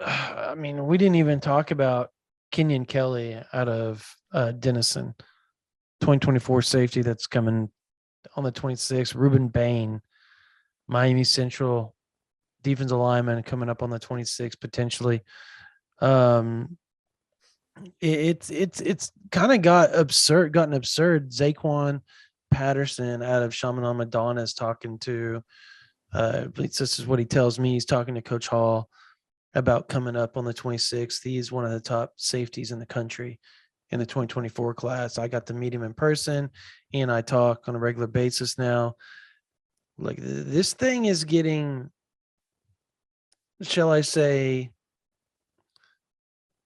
I mean, we didn't even talk about Kenyon Kelly out of Denison, 2024 safety that's coming on the 26th. Ruben Bain, Miami Central defensive lineman coming up on the 26th potentially. It's kind of gotten absurd. Zaquan Patterson out of Chaminade Madonna is talking to, at least this is what he tells me. He's talking to Coach Hall about coming up on the 26th. He's one of the top safeties in the country in the 2024 class. I got to meet him in person, and I talk on a regular basis now. Like, this thing is getting, shall I say,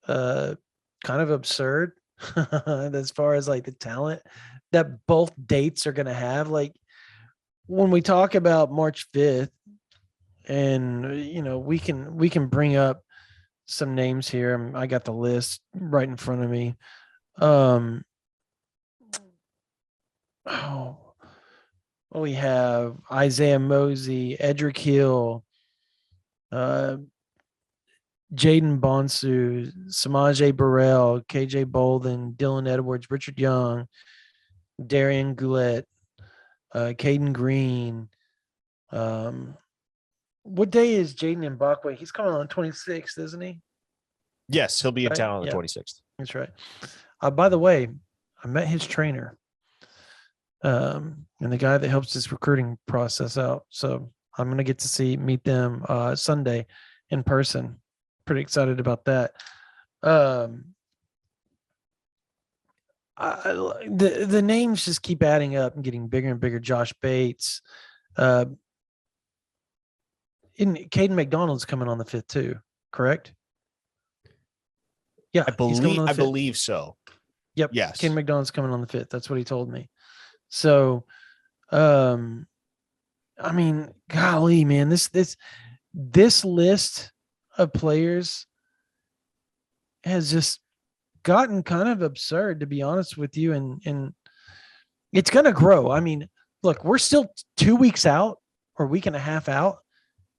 kind of absurd as far as like the talent that both dates are going to have. Like, when we talk about March 5th, and we can bring up some names here. I got the list right in front of me. We have Isaiah Mosey, Edric Hill, Jaden Bonsu, Samaje Burrell, KJ Bolden, Dylan Edwards, Richard Young, Darian Goulet, Caden Green. What day is Jaden Mbakwe? He's coming on 26th, isn't he? Yes, he'll be in town on the 26th. That's right. By the way, I met his trainer, and the guy that helps this recruiting process out. So I'm going to get to meet them Sunday in person. Pretty excited about that. The names just keep adding up and getting bigger and bigger. Josh Bates, Caden Mcdonald's coming on the 5th too, correct? Yeah, I believe so. Yep. Yes. Caden Mcdonald's coming on the 5th. That's what he told me. So, I mean, golly, man, this list of players has just gotten kind of absurd, to be honest with you, and it's going to grow. I mean, look, we're still 2 weeks out or a week and a half out,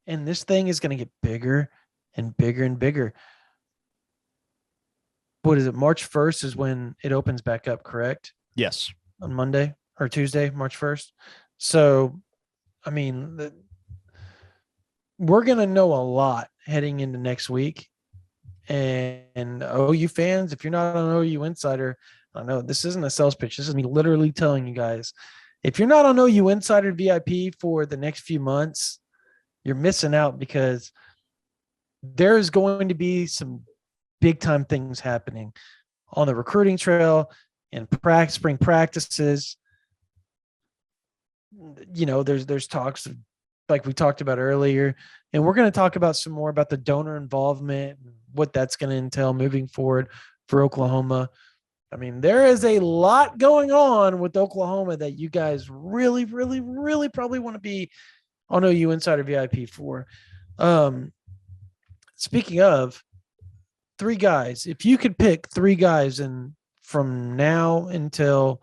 and this thing is going to get bigger and bigger and bigger. What is it? March 1st is when it opens back up, correct? Yes. On Monday or Tuesday, March 1st. So, I mean, we're going to know a lot heading into next week. And OU fans, if you're not an OU insider, I know this isn't a sales pitch. This is me literally telling you guys, if you're not on OU Insider VIP for the next few months, you're missing out, because there's going to be some big time things happening on the recruiting trail and spring practices. There's talks of, like we talked about earlier, and we're going to talk about some more about the donor involvement, what that's going to entail moving forward for Oklahoma. I mean, there is a lot going on with Oklahoma that you guys really, really, really probably want to be on OU Insider VIP for. Speaking of 3 guys, if you could pick 3 guys from now until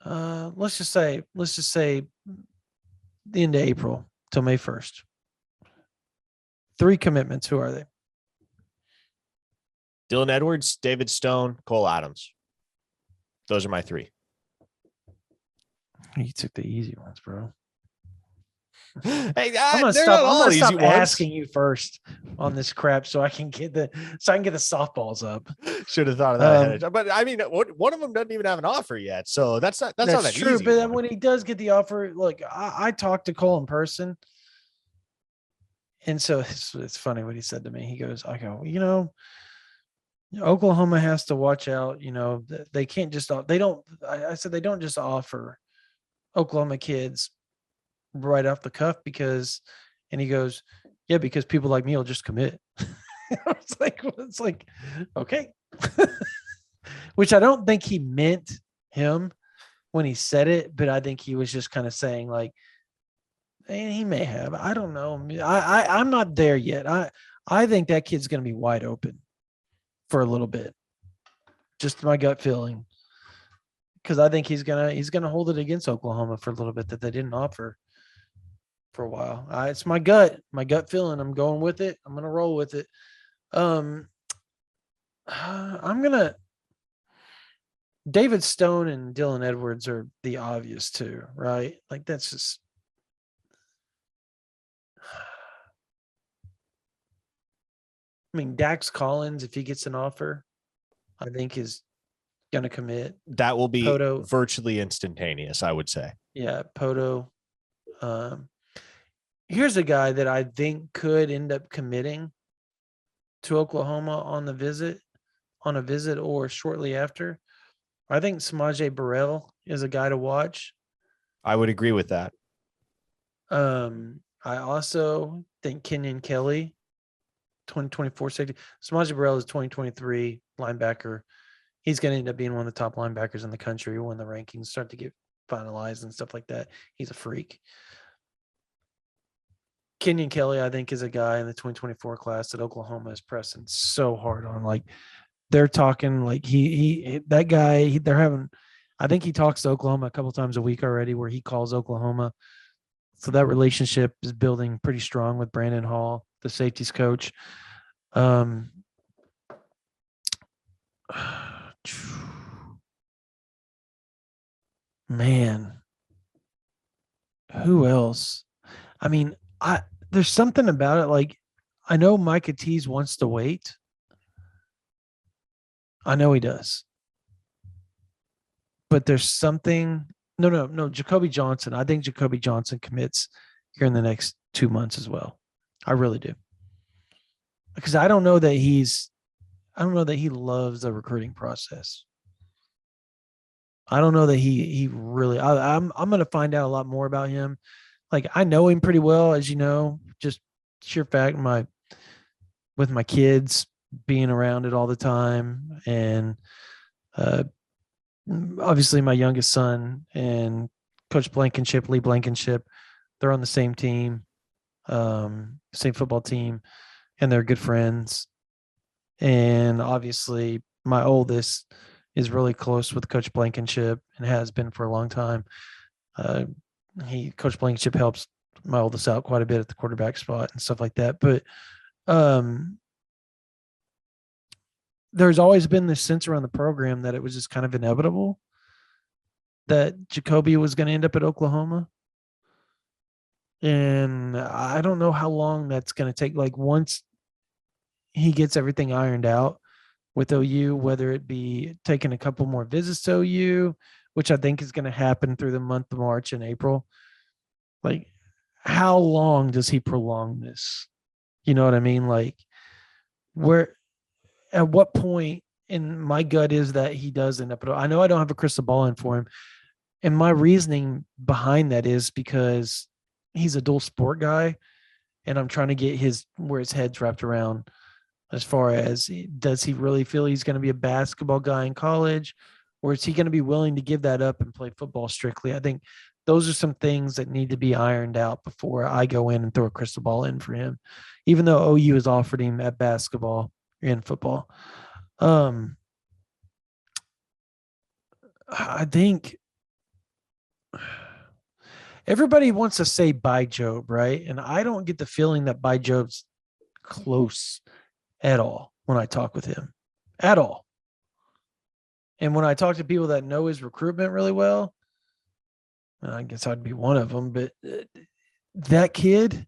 let's just say the end of April till May 1st. 3 commitments. Who are they? Dylan Edwards, David Stone, Cole Adams. Those are my 3. You took the easy ones, bro. Hey, I'm gonna stop asking you first on this crap so I can get the softballs up. Should have thought of that ahead. But I mean, one of them doesn't even have an offer yet, so that's not that true. easy. But then when he does get the offer, look, I talked to Cole in person, and so it's funny what he said to me. He goes, Oklahoma has to watch out. They can't just I said they don't just offer Oklahoma kids right off the cuff, and he goes, yeah, because people like me will just commit. It's like, okay. Which I don't think he meant him when he said it, but I think he was just kind of saying, like, and he may have, I don't know. I'm not there yet. I think that kid's going to be wide open for a little bit. Just my gut feeling. Because I think he's gonna hold it against Oklahoma for a little bit that they didn't offer for a while. It's my gut feeling. I'm going with it. I'm gonna roll with it. I'm gonna. David Stone and Dylan Edwards are the obvious two, right? Like that's just. I mean, Dax Collins, if he gets an offer, I think is going to commit. That will be Poto, virtually instantaneous, I would say. Yeah, Poto. Here's a guy that I think could end up committing to Oklahoma on a visit or shortly after. I think Samaje Burrell is a guy to watch. I would agree with that. I also think Kenyon Kelly, 2024 safety. Samaje Burrell is 2023 linebacker. He's going to end up being one of the top linebackers in the country when the rankings start to get finalized and stuff like that. He's a freak. Kenyon Kelly, I think, is a guy in the 2024 class that Oklahoma is pressing so hard on. Like they're talking like that guy, they're having, I think he talks to Oklahoma a couple times a week already where he calls Oklahoma. So that relationship is building pretty strong with Brandon Hall, the safeties coach. Man, who else? I mean, there's something about it. Like, I know Micah Tease wants to wait. I know he does. But there's something. No. Jacoby Johnson. I think Jacoby Johnson commits here in the next 2 months as well. I really do. Because I don't know that he loves the recruiting process. I don't know that he really. I'm going to find out a lot more about him. Like I know him pretty well, as you know, just sheer fact with my kids being around it all the time, and obviously my youngest son and Coach Blankenship, Lee Blankenship, they're on the same team, same football team, and they're good friends. And obviously my oldest is really close with Coach Blankenship and has been for a long time. Coach Blankenship helps my oldest out quite a bit at the quarterback spot and stuff like that. But there's always been this sense around the program that it was just kind of inevitable that Jacoby was going to end up at Oklahoma. And I don't know how long that's going to take. Like once he gets everything ironed out with OU, whether it be taking a couple more visits to OU, which I think is going to happen through the month of March and April. Like, how long does he prolong this? You know what I mean? Like, at what point, and my gut is that he does end up, I know I don't have a crystal ball in for him. And my reasoning behind that is because he's a dual sport guy, and I'm trying to get where his head's wrapped around as far as, does he really feel he's going to be a basketball guy in college, or is he going to be willing to give that up and play football strictly? I think those are some things that need to be ironed out before I go in and throw a crystal ball in for him, even though OU has offered him at basketball and football. I think everybody wants to say bye Job, right? And I don't get the feeling that bye Job's close at all when I talk with him, at all. And when I talk to people that know his recruitment really well, I guess I'd be one of them, but that kid,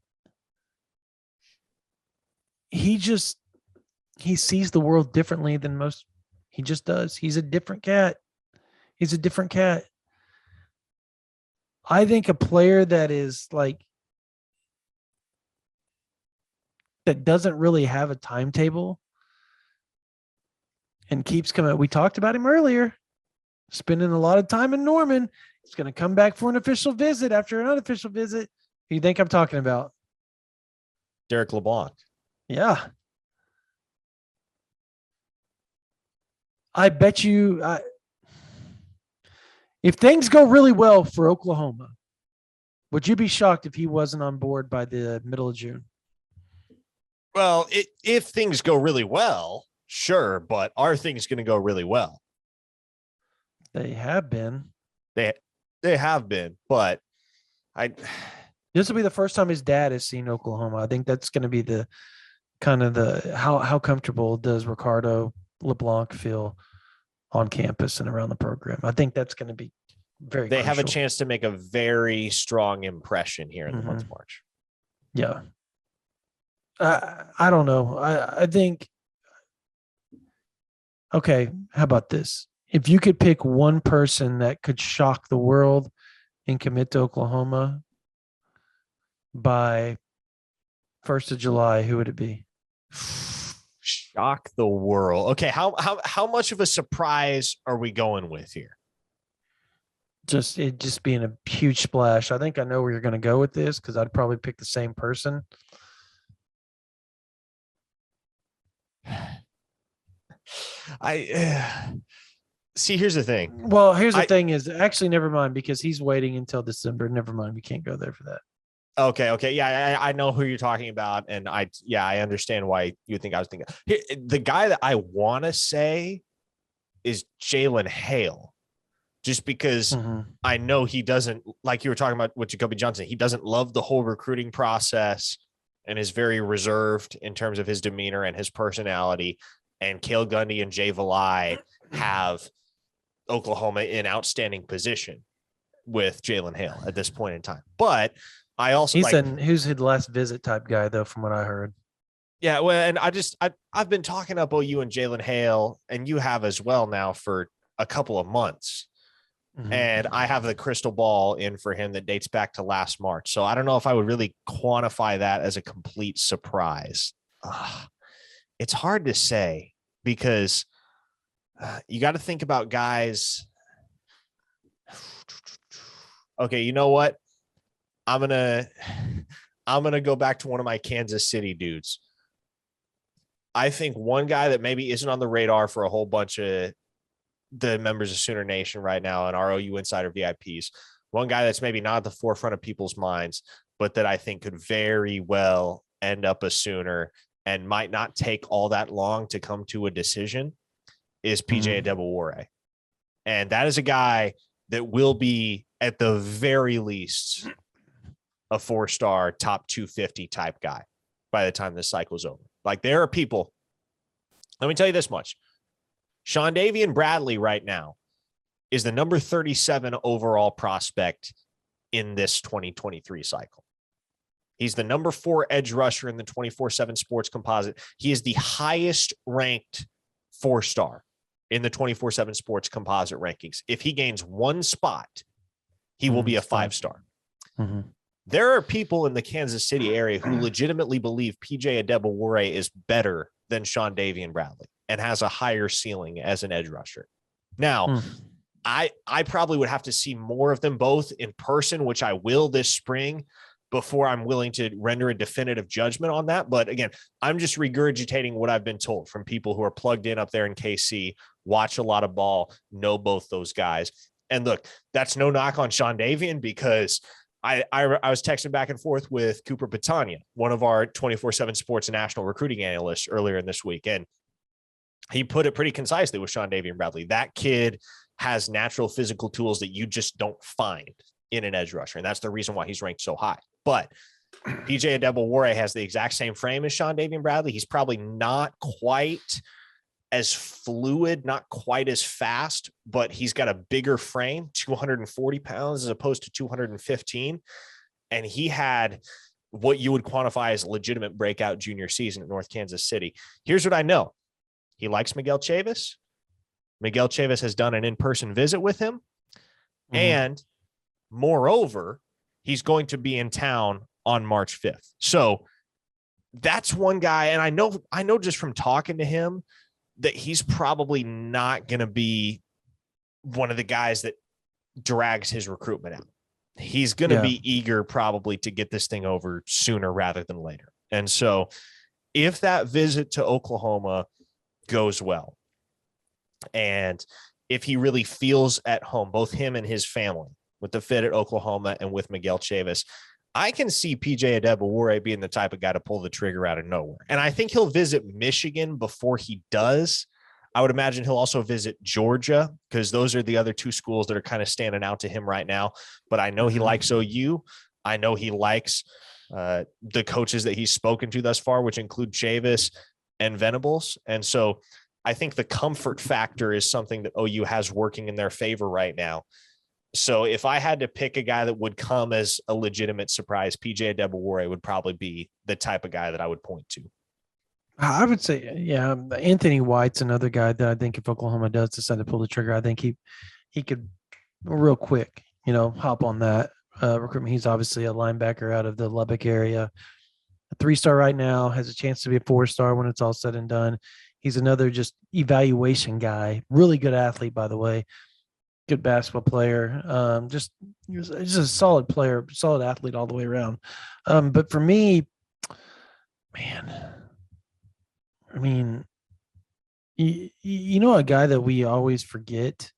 he sees the world differently than most. He just does. He's a different cat. I think a player that is like, that doesn't really have a timetable and keeps coming. We talked about him earlier, spending a lot of time in Norman. He's going to come back for an official visit after an unofficial visit. Who do you think I'm talking about? Derek LeBlanc. Yeah. I bet you, if things go really well for Oklahoma, would you be shocked if he wasn't on board by the middle of June? Well, if things go really well, sure, but are things going to go really well? They have been. They have been, but This will be the first time his dad has seen Oklahoma. I think that's going to be the kind of how comfortable does Ricardo LeBlanc feel on campus and around the program. I think that's going to be very They have a crucial. chance to make a very strong impression here in the month of March. Yeah. I don't know. I think, okay, how about this? If you could pick one person that could shock the world and commit to Oklahoma by 1st of July, who would it be? Shock the world. Okay, how much of a surprise are we going with here? It just being a huge splash. I think I know where you're going to go with this because I'd probably pick the same person. See, here's the thing. Well, here's the thing is actually, never mind, because he's waiting until December. Never mind. We can't go there for that. Okay. Yeah, I know who you're talking about. And I understand why you think I was thinking. Here, the guy that I want to say is Jaylen Hale, just because I know he doesn't, like you were talking about with Jacoby Johnson, he doesn't love the whole recruiting process and is very reserved in terms of his demeanor and his personality. And Cale Gundy and Jay Valai have Oklahoma in outstanding position with Jaylen Hale at this point in time. But I also who's his last visit type guy though, from what I heard. Yeah, well, and I've been talking up OU and Jaylen Hale, and you have as well now for a couple of months. And I have the crystal ball in for him that dates back to last March. So I don't know if I would really quantify that as a complete surprise. It's hard to say because you got to think about guys. Okay, you know what? I'm gonna go back to one of my Kansas City dudes. I think one guy that maybe isn't on the radar for a whole bunch of the members of Sooner Nation right now and our OU Insider VIPs, one guy that's maybe not at the forefront of people's minds, but that I think could very well end up a Sooner and might not take all that long to come to a decision is PJ Adebawore. And that is a guy that will be at the very least a 4-star top 250 type guy by the time this cycle's over. Like, there are people, let me tell you this much. Shondavian Bradley right now is the number 37 overall prospect in this 2023 cycle. He's the number 4 edge rusher in the 24/7 Sports Composite. He is the highest ranked 4-star in the 24/7 Sports Composite rankings. If he gains one spot, he will be a 5-star. There are people in the Kansas City area who legitimately believe PJ Adebawore is better than Shondavian Bradley and has a higher ceiling as an edge rusher. Now, I probably would have to see more of them both in person, which I will this spring, before I'm willing to render a definitive judgment on that. But again, I'm just regurgitating what I've been told from people who are plugged in up there in KC, watch a lot of ball, know both those guys. And look, that's no knock on Shondavian, because I was texting back and forth with Cooper Patania, one of our 24/7 Sports national recruiting analysts, earlier in this week. And he put it pretty concisely with Shondavian Bradley. That kid has natural physical tools that you just don't find in an edge rusher. And that's the reason why he's ranked so high. But PJ Adebawore has the exact same frame as Shondavian Bradley. He's probably not quite as fluid, not quite as fast, but he's got a bigger frame, 240 pounds as opposed to 215. And he had what you would quantify as a legitimate breakout junior season at North Kansas City. Here's what I know. He likes Miguel Chavis. Miguel Chavis has done an in-person visit with him. And moreover, he's going to be in town on March 5th. So that's one guy. And I know just from talking to him that he's probably not going to be one of the guys that drags his recruitment out. He's going to be eager probably to get this thing over sooner rather than later. And so if that visit to Oklahoma goes well, and if he really feels at home, both him and his family, with the fit at Oklahoma and with Miguel Chavis, I can see PJ Adebawore being the type of guy to pull the trigger out of nowhere. And I think he'll visit Michigan before he does. I would imagine he'll also visit Georgia, because those are the other two schools that are kind of standing out to him right now. But I know he likes OU. I know he likes the coaches that he's spoken to thus far, which include Chavis and Venables. And so I think the comfort factor is something that OU has working in their favor right now. So if I had to pick a guy that would come as a legitimate surprise, PJ Adebawore would probably be the type of guy that I would point to. I would say, yeah, Anthony White's another guy that I think if Oklahoma does decide to pull the trigger, I think he could real quick, hop on that recruitment. He's obviously a linebacker out of the Lubbock area, a 3-star right now, has a chance to be a 4-star when it's all said and done. He's another just evaluation guy, really good athlete, by the way, good basketball player, just a solid player, solid athlete all the way around. But for me, man, I mean, a guy that we always forget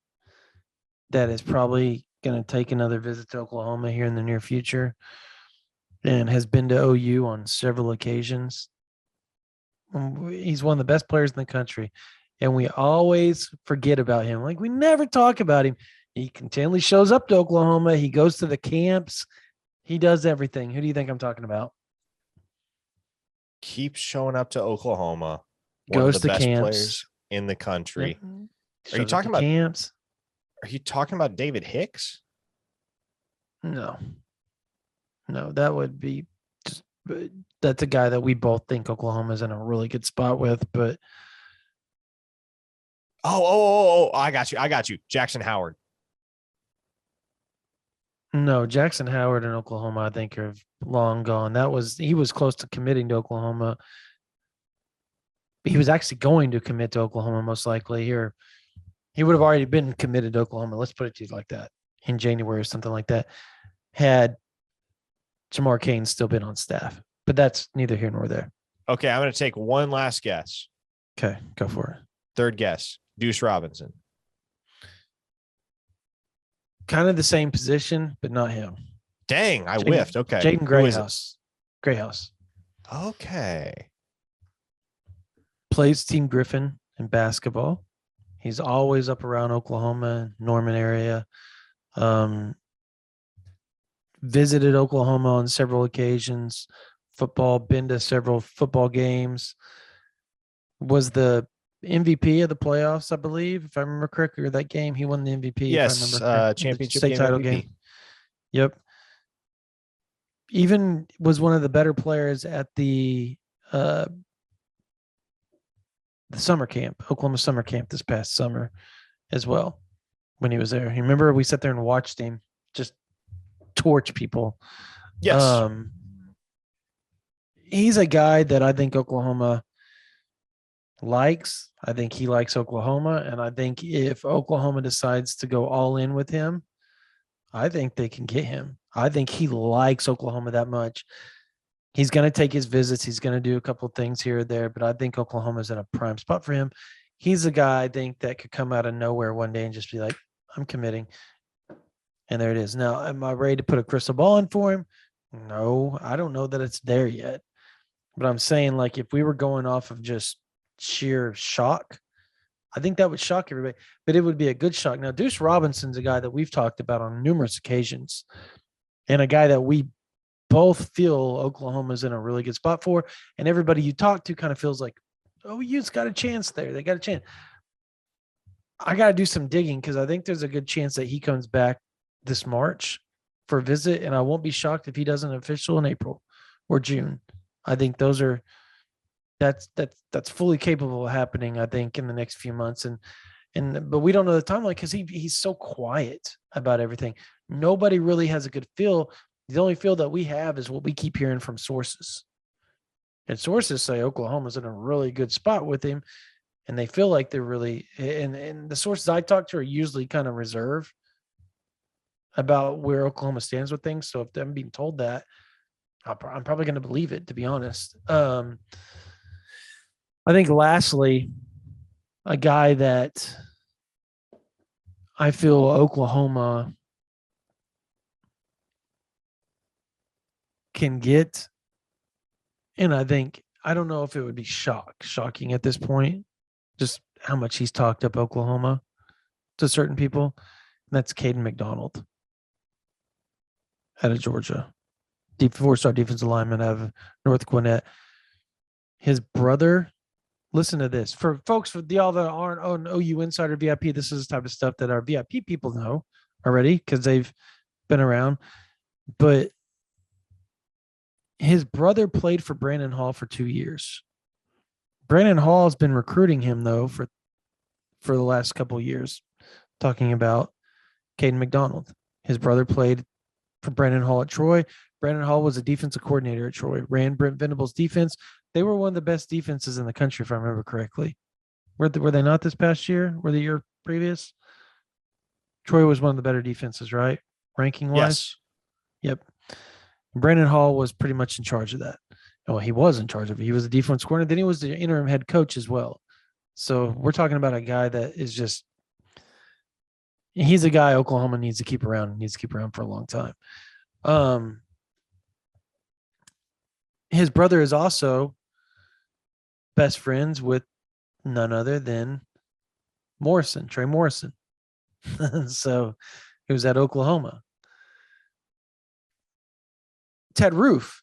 that is probably going to take another visit to Oklahoma here in the near future and has been to OU on several occasions. He's one of the best players in the country, and we always forget about him. Like, we never talk about him. He continually shows up to Oklahoma. He goes to the camps. He does everything. Who do you think I'm talking about? Keeps showing up to Oklahoma. Goes one of the to best camps. Players in the country. Yep. Are you talking about camps? Are you talking about David Hicks? No, that would be just, that's a guy that we both think Oklahoma's in a really good spot with, but I got you. Jackson Howard. no, Jackson Howard in Oklahoma, I think, are long gone. He was close to committing to Oklahoma. He was actually going to commit to Oklahoma most likely here. He would have already been committed to Oklahoma. Let's put it to you like that, in January or something like that, had Jamar Cain still been on staff. But that's neither here nor there. Okay, I'm going to take one last guess. Okay, go for it. Third guess, Deuce Robinson. Kind of the same position, but not him. Dang, I whiffed. Okay. Jaden Grayhouse. Okay. Plays Team Griffin in basketball. He's always up around Oklahoma, Norman area. Visited Oklahoma on several occasions. Been to several football games. Was the MVP of the playoffs, I believe, if I remember correctly, or that game. He won the MVP. Yes, if I remember championship state game title MVP. game. Yep. Even was one of the better players at the summer camp, Oklahoma summer camp this past summer as well, when he was there. You remember we sat there and watched him just torch people. Yes. He's a guy that I think Oklahoma likes. I think he likes Oklahoma. And I think if Oklahoma decides to go all in with him, I think they can get him. I think he likes Oklahoma that much. He's going to take his visits. He's going to do a couple of things here or there, but I think Oklahoma's in a prime spot for him. He's a guy I think that could come out of nowhere one day and just be like, I'm committing. And there it is. Now, am I ready to put a crystal ball in for him? No, I don't know that it's there yet. But I'm saying, like, if we were going off of just sheer shock, I think that would shock everybody. But it would be a good shock. Now, Deuce Robinson's a guy that we've talked about on numerous occasions, and a guy that we both feel Oklahoma's in a really good spot for. And everybody you talk to kind of feels like, oh, you've got a chance there. They got a chance. I got to do some digging because I think there's a good chance that he comes back this March for a visit, and I won't be shocked if he does an official in April or June. I think that's fully capable of happening, I think, in the next few months. But we don't know the timeline because he's so quiet about everything. Nobody really has a good feel. The only feel that we have is what we keep hearing from sources. And sources say Oklahoma's in a really good spot with him, and they feel like they're really – and the sources I talk to are usually kind of reserved about where Oklahoma stands with things. So if I'm being told that, I'm probably going to believe it, to be honest. I think lastly, a guy that I feel Oklahoma can get, and I don't know if it would be shocking at this point, just how much he's talked up Oklahoma to certain people. And that's Caden Mcdonald out of Georgia. 4-star defensive lineman out of North Gwinnett. His brother, listen to this. For folks, for y'all that aren't on OU Insider VIP, this is the type of stuff that our VIP people know already because they've been around. But his brother played for Brandon Hall for 2 years. Brandon Hall has been recruiting him, though, for the last couple of years, talking about Caden Mcdonald. His brother played for Brandon Hall at Troy. Brandon Hall was a defensive coordinator at Troy, ran Brent Venable's defense. They were one of the best defenses in the country, if I remember correctly. Were they not this past year? Were the year previous? Troy was one of the better defenses, right? Ranking-wise? Yes. Yep. Brandon Hall was pretty much in charge of that. Well, he was in charge of it. He was a defense coordinator. Then he was the interim head coach as well. So we're talking about a guy that is just – he's a guy Oklahoma needs to keep around. Needs to keep around for a long time. His brother is also best friends with none other than Trey Morrison. So he was at Oklahoma. Ted Roof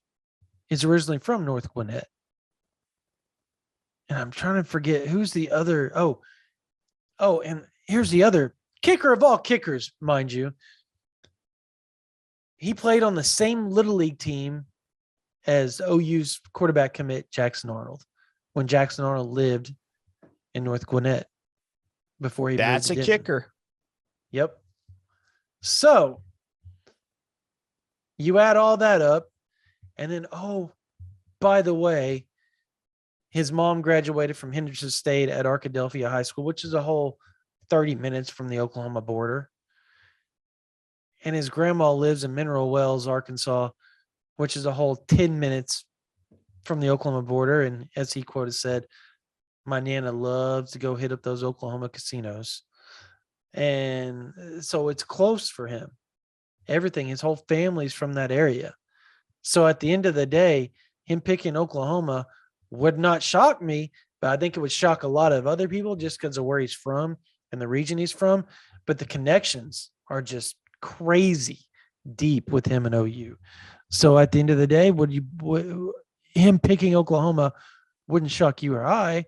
is originally from North Gwinnett. And I'm trying to forget who's the other. Oh, and here's the other kicker of all kickers, mind you. He played on the same Little League team as OU's quarterback commit, Jackson Arnold, when Jackson Arnold lived in North Gwinnett before he That's a moved kicker. Yep. So you add all that up, and then, by the way, his mom graduated from Henderson State at Arkadelphia High School, which is a whole 30 minutes from the Oklahoma border. And his grandma lives in Mineral Wells, Arkansas, which is a whole 10 minutes from the Oklahoma border. And as he quoted said, my Nana loves to go hit up those Oklahoma casinos. And so it's close for him. Everything, his whole family's from that area. So at the end of the day, him picking Oklahoma would not shock me, but I think it would shock a lot of other people just because of where he's from and the region he's from. But the connections are just crazy deep with him and OU. So at the end of the day, him picking Oklahoma wouldn't shock you or I,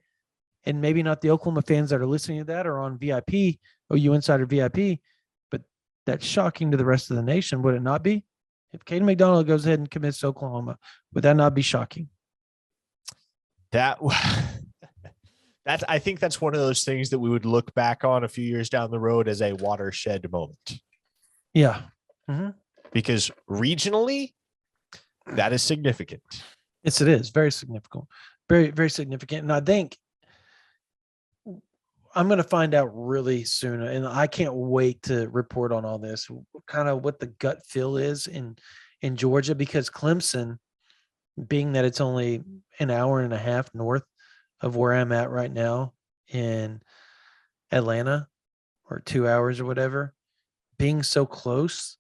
and maybe not the Oklahoma fans that are listening to that or on VIP, OU Insider VIP, but that's shocking to the rest of the nation, would it not be? If Caden Mcdonald goes ahead and commits to Oklahoma, would that not be shocking? I think that's one of those things that we would look back on a few years down the road as a watershed moment. Yeah. Mm-hmm. Because regionally, that is significant. Yes, it is. Very significant. Very, very significant. And I think I'm going to find out really soon. And I can't wait to report on all this, kind of what the gut feel is in Georgia, because Clemson, being that it's only an hour and a half north of where I'm at right now in Atlanta, or 2 hours or whatever, being so close,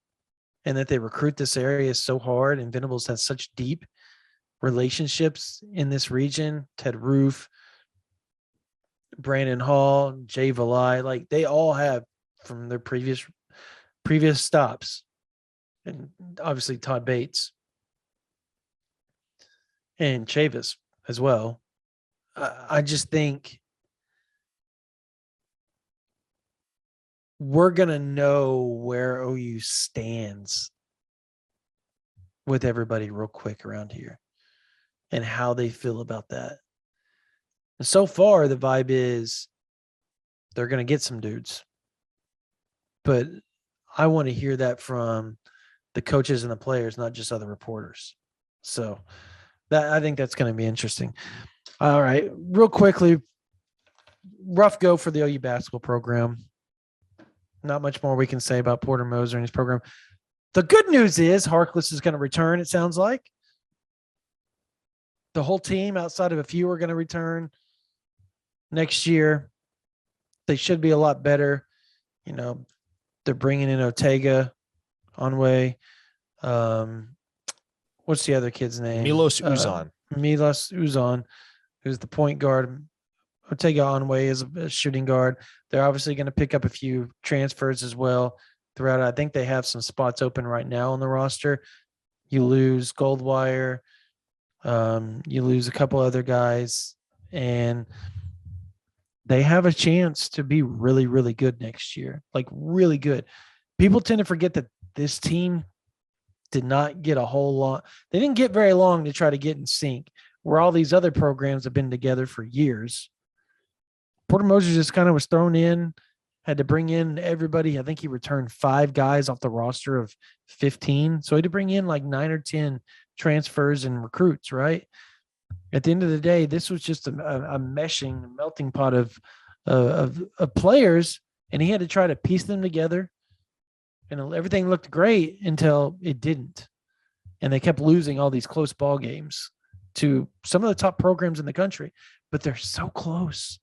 and that they recruit this area so hard, and Venables has such deep relationships in this region. Ted Roof, Brandon Hall, Jay Valai, like they all have from their previous stops, and obviously Todd Bates and Chavis as well. I just think we're going to know where OU stands with everybody real quick around here and how they feel about that. And so far, the vibe is they're going to get some dudes. But I want to hear that from the coaches and the players, not just other reporters. So I think that's going to be interesting. All right, real quickly, rough go for the OU basketball program. Not much more we can say about Porter Moser and his program. The good news is Harkless is going to return, it sounds like. The whole team, outside of a few, are going to return next year. They should be a lot better. You know, they're bringing in Ortega, Onway. What's the other kid's name? Milos Uzan. Milos Uzan, who's the point guard. Ortega Onway is a shooting guard. They're obviously going to pick up a few transfers as well throughout. I think they have some spots open right now on the roster. You lose Goldwire. You lose a couple other guys, and they have a chance to be really, really good next year. Like really good. People tend to forget that this team did not get a whole lot. They didn't get very long to try to get in sync, where all these other programs have been together for years. Porter Moser just kind of was thrown in, had to bring in everybody. I think he returned 5 guys off the roster of 15. So he had to bring in like 9 or 10 transfers and recruits, right? At the end of the day, this was just a meshing, a melting pot of players, and he had to try to piece them together. And everything looked great until it didn't. And they kept losing all these close ball games to some of the top programs in the country, but they're so close.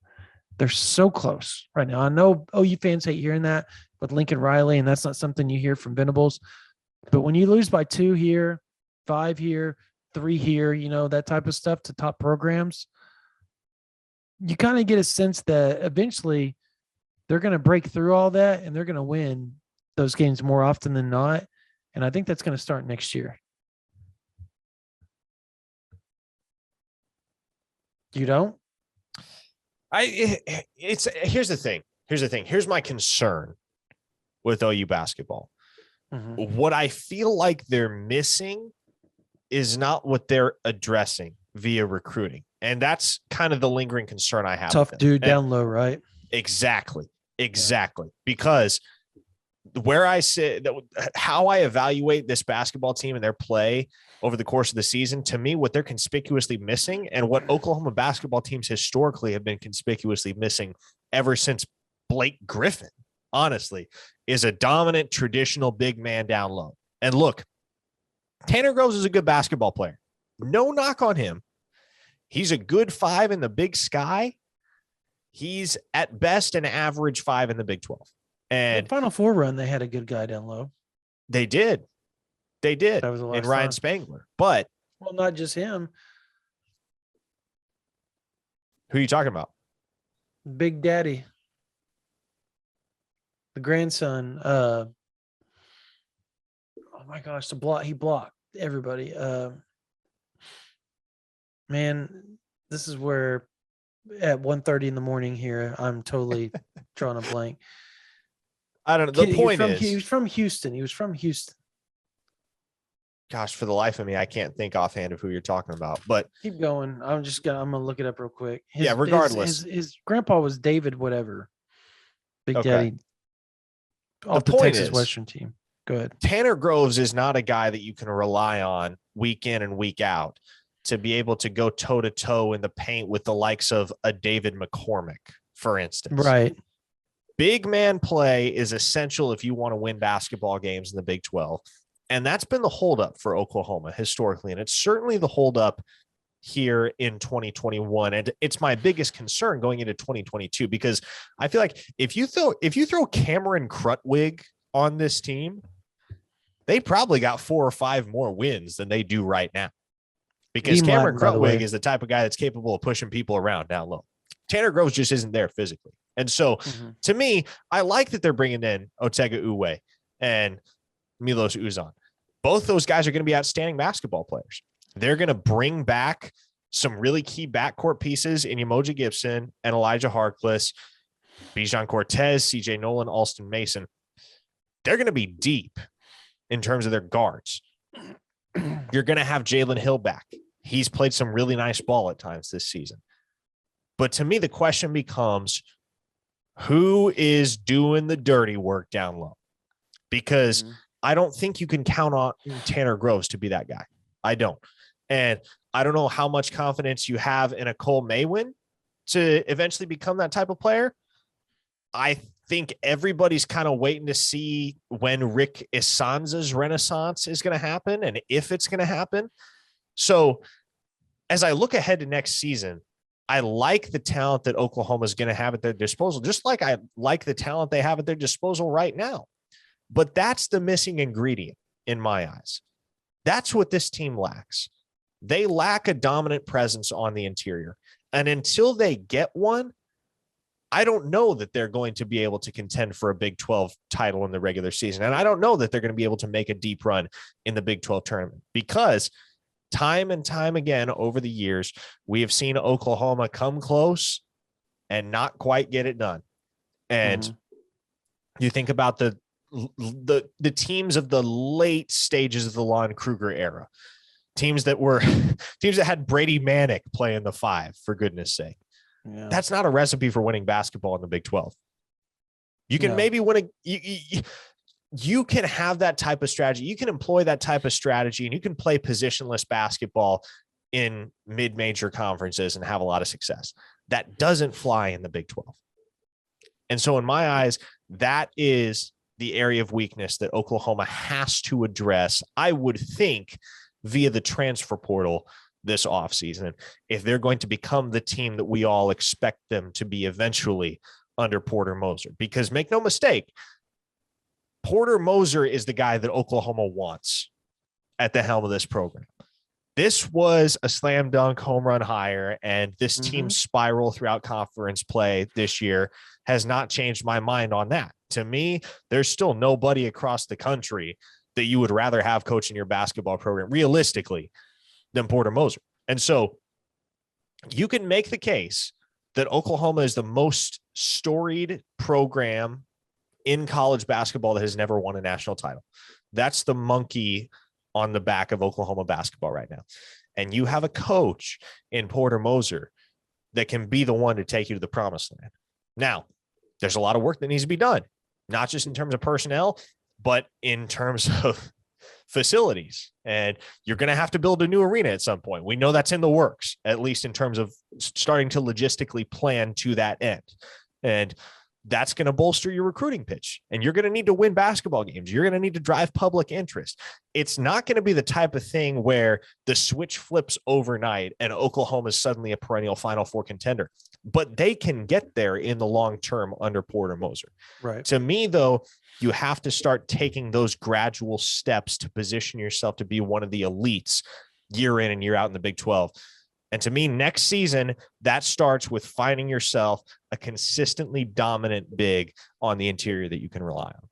They're so close right now. I know OU fans hate hearing that with Lincoln Riley, and that's not something you hear from Venables. But when you lose by 2 here, 5 here, 3 here, you know, that type of stuff to top programs, you kind of get a sense that eventually they're going to break through all that and they're going to win those games more often than not. And I think that's going to start next year. You don't? Here's the thing. Here's my concern with OU basketball. Mm-hmm. What I feel like they're missing is not what they're addressing via recruiting. And that's kind of the lingering concern I have. Tough dude down low, right? Exactly. Because where I sit, how I evaluate this basketball team and their play over the course of the season, to me, what they're conspicuously missing and what Oklahoma basketball teams historically have been conspicuously missing ever since Blake Griffin, honestly, is a dominant traditional big man down low. And look, Tanner Groves is a good basketball player. No knock on him. He's a good 5 in the Big Sky. He's at best an average 5 in the Big 12. And the Final Four run, they had a good guy down low. They did. That was the last and Ryan time. Spangler. But well, not just him. Who are you talking about? Big Daddy. The grandson. Oh my gosh, he blocked everybody. Man, this is where at 1:30 in the morning here, I'm totally drawing a blank. I don't know. The point is, he was from Houston. Gosh, for the life of me, I can't think offhand of who you're talking about. But keep going. I'm gonna look it up real quick. Regardless, his grandpa was David whatever. Big okay. Daddy. Off the Texas Western team. Go ahead. Tanner Groves is not a guy that you can rely on week in and week out to be able to go toe to toe in the paint with the likes of a David McCormick, for instance. Right. Big man play is essential if you want to win basketball games in the Big 12. And that's been the holdup for Oklahoma historically. And it's certainly the holdup here in 2021. And it's my biggest concern going into 2022, because I feel like if you throw Cameron Krutwig on this team, they probably got 4 or 5 more wins than they do right now. Because Cameron Krutwig is the type of guy that's capable of pushing people around down low. Tanner Groves just isn't there physically. And so to me, I like that they're bringing in Otega Uwe and Milos Uzan. Both those guys are going to be outstanding basketball players. They're going to bring back some really key backcourt pieces in Umoja Gibson and Elijah Harkless, Bijan Cortez, CJ Nolan, Alston Mason. They're going to be deep in terms of their guards. You're going to have Jaylen Hale back. He's played some really nice ball at times this season. But to me, the question becomes, who is doing the dirty work down low? Because I don't think you can count on Tanner Groves to be that guy. I don't. And I don't know how much confidence you have in a Cole Maywin to eventually become that type of player. I think everybody's kind of waiting to see when Rick Isanza's renaissance is going to happen and if it's going to happen. So as I look ahead to next season, I like the talent that Oklahoma is going to have at their disposal, just like I like the talent they have at their disposal right now. But that's the missing ingredient in my eyes. That's what this team lacks. They lack a dominant presence on the interior. And until they get one, I don't know that they're going to be able to contend for a Big 12 title in the regular season. And I don't know that they're going to be able to make a deep run in the Big 12 tournament, because time and time again over the years, we have seen Oklahoma come close and not quite get it done. And you think about the teams of the late stages of the Lon Kruger era, teams that had Brady Manick playing the 5, for goodness sake. Yeah. That's not a recipe for winning basketball in the Big 12. You can maybe win you can have that type of strategy. You can employ that type of strategy, and you can play positionless basketball in mid-major conferences and have a lot of success. That doesn't fly in the Big 12. And so in my eyes, that is the area of weakness that Oklahoma has to address, I would think, via the transfer portal this offseason, if they're going to become the team that we all expect them to be eventually under Porter Moser. Because make no mistake, Porter Moser is the guy that Oklahoma wants at the helm of this program. This was a slam dunk home run hire, and this team's spiral throughout conference play this year has not changed my mind on that. To me, there's still nobody across the country that you would rather have coaching your basketball program realistically than Porter Moser. And so you can make the case that Oklahoma is the most storied program in college basketball that has never won a national title. That's the monkey on the back of Oklahoma basketball right now. And you have a coach in Porter Moser that can be the one to take you to the promised land. Now, there's a lot of work that needs to be done, not just in terms of personnel, but in terms of facilities. And you're going to have to build a new arena at some point. We know that's in the works, at least in terms of starting to logistically plan to that end. And that's going to bolster your recruiting pitch. And you're going to need to win basketball games. You're going to need to drive public interest. It's not going to be the type of thing where the switch flips overnight and Oklahoma is suddenly a perennial Final Four contender, but they can get there in the long term under Porter Moser. Right. To me, though, you have to start taking those gradual steps to position yourself to be one of the elites year in and year out in the Big 12. And to me, next season, that starts with finding yourself a consistently dominant big on the interior that you can rely on.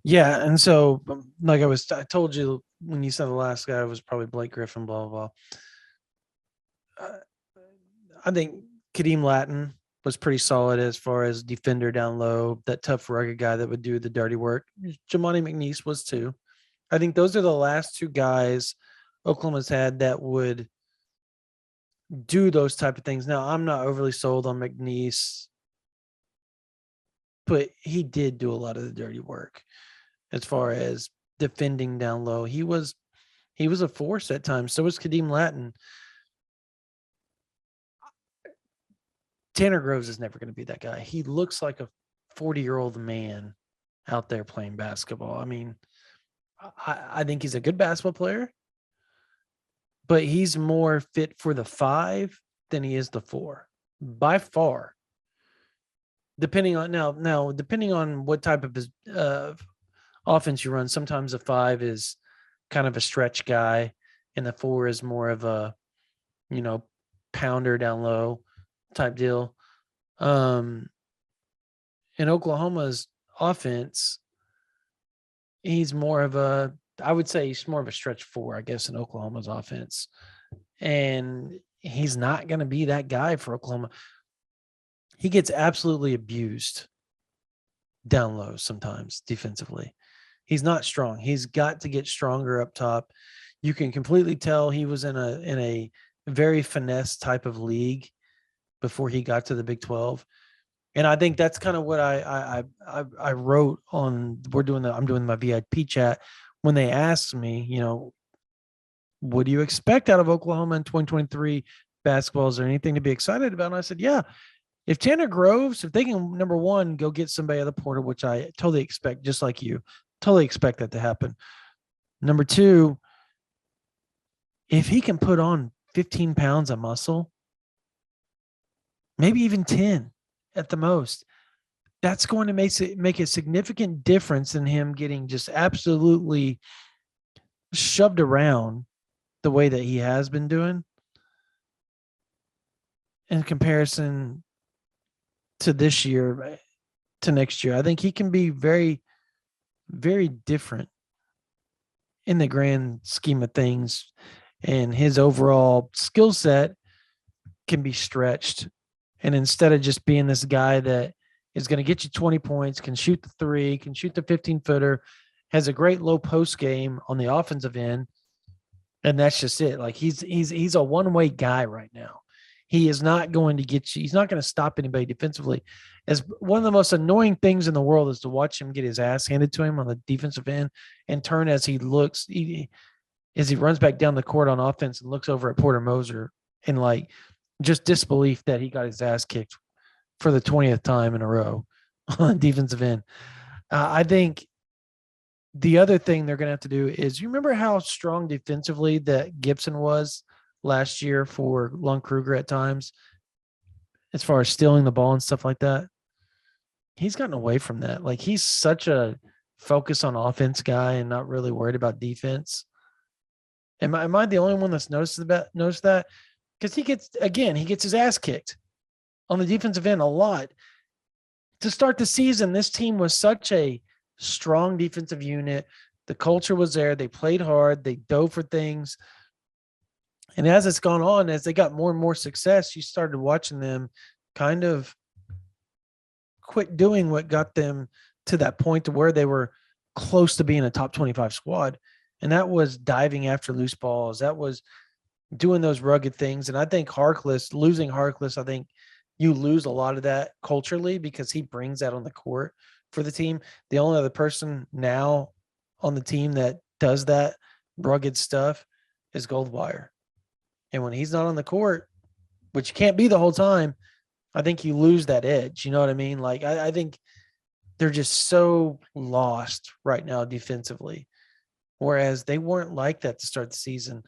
Yeah. And so, like I told you when you said the last guy was probably Blake Griffin, blah, blah, blah. I think Kadeem Latin was pretty solid as far as defender down low, that tough, rugged guy that would do the dirty work. Jamani McNeese was too. I think those are the last two guys Oklahoma's had that would do those type of things. Now, I'm not overly sold on McNeese, but he did do a lot of the dirty work as far as defending down low. He was a force at times. So was Kadeem Latin. Tanner Groves is never going to be that guy. He looks like a 40-year-old man out there playing basketball. I mean, I think he's a good basketball player, but he's more fit for the 5 than he is the 4 by far. Depending on what type of offense you run, sometimes the 5 is kind of a stretch guy and the 4 is more of a, pounder down low type deal. In Oklahoma's offense, I would say he's more of a stretch 4, I guess, in Oklahoma's offense. And he's not going to be that guy for Oklahoma. He gets absolutely abused down low sometimes defensively. He's not strong. He's got to get stronger up top. You can completely tell he was in a very finesse type of league before he got to the Big 12. And I think that's kind of what I wrote on. I'm doing my VIP chat when they asked me, what do you expect out of Oklahoma in 2023 basketball? Is there anything to be excited about? And I said, yeah, if Tanner Groves, if they can, number one, go get somebody out of the portal, which I totally expect, just like you, totally expect that to happen. Number two, if he can put on 15 pounds of muscle, maybe even 10 at the most, that's going to make a significant difference in him getting just absolutely shoved around the way that he has been doing in comparison to this year to next year. I think he can be very, very different in the grand scheme of things, and his overall skill set can be stretched. And instead of just being this guy that is going to get you 20 points, can shoot the three, can shoot the 15-footer, has a great low post game on the offensive end, and that's just it. Like he's a one-way guy right now. He is not going to get you. He's not going to stop anybody defensively. As one of the most annoying things in the world is to watch him get his ass handed to him on the defensive end and turn as he looks, as he runs back down the court on offense and looks over at Porter Moser in like just disbelief that he got his ass kicked for the 20th time in a row on defensive end. I think the other thing they're going to have to do is, you remember how strong defensively that Gibson was last year for Lund Kruger at times, as far as stealing the ball and stuff like that? He's gotten away from that. Like, he's such a focus on offense guy and not really worried about defense. Am I the only one that's noticed that? Because he gets his ass kicked on the defensive end a lot. To start the season, this team was such a strong defensive unit. The culture was there. They played hard. They dove for things. And as it's gone on, as they got more and more success, you started watching them kind of quit doing what got them to that point to where they were close to being a top 25 squad. And that was diving after loose balls. That was doing those rugged things. And I think losing Harkless, I think you lose a lot of that culturally because he brings that on the court for the team. The only other person now on the team that does that rugged stuff is Goldwire. And when he's not on the court, which you can't be the whole time, I think you lose that edge. You know what I mean? Like, I think they're just so lost right now defensively, whereas they weren't like that to start the season.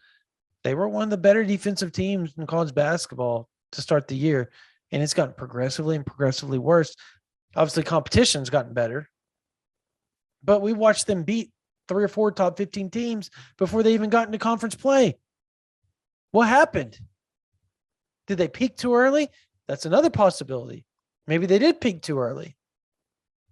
They were one of the better defensive teams in college basketball to start the year, and it's gotten progressively worse. Obviously, competition's gotten better, but we watched them beat 3 or 4 top 15 teams before they even got into conference play. What happened? Did they peak too early? That's another possibility. Maybe they did peak too early.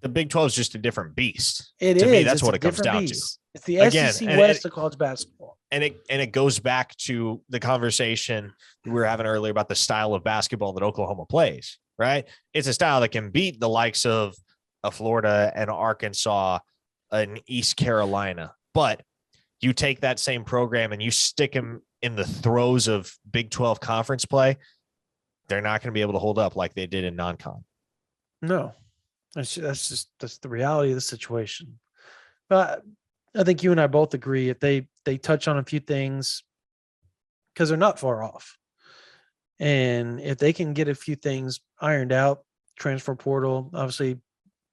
The Big 12 is just a different beast. To me, that's what it comes down to. It's the SEC West of college basketball. And it goes back to the conversation we were having earlier about the style of basketball that Oklahoma plays, right? It's a style that can beat the likes of Florida and Arkansas and East Carolina. But you take that same program and you stick them in the throes of Big 12 conference play, they're not going to be able to hold up like they did in non-con. No, that's the reality of the situation. But I think you and I both agree if they touch on a few things, because they're not far off. And if they can get a few things ironed out, transfer portal, obviously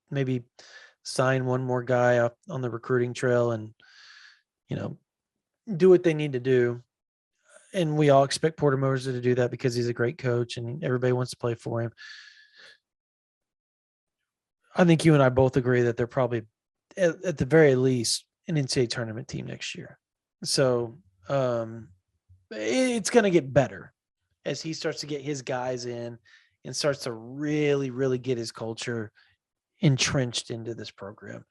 maybe sign one more guy up on the recruiting trail and, do what they need to do. And we all expect Porter Moser to do that because he's a great coach and everybody wants to play for him. I think you and I both agree that they're probably at the very least an NCAA tournament team next year. So it's going to get better as he starts to get his guys in and starts to really, really get his culture entrenched into this program.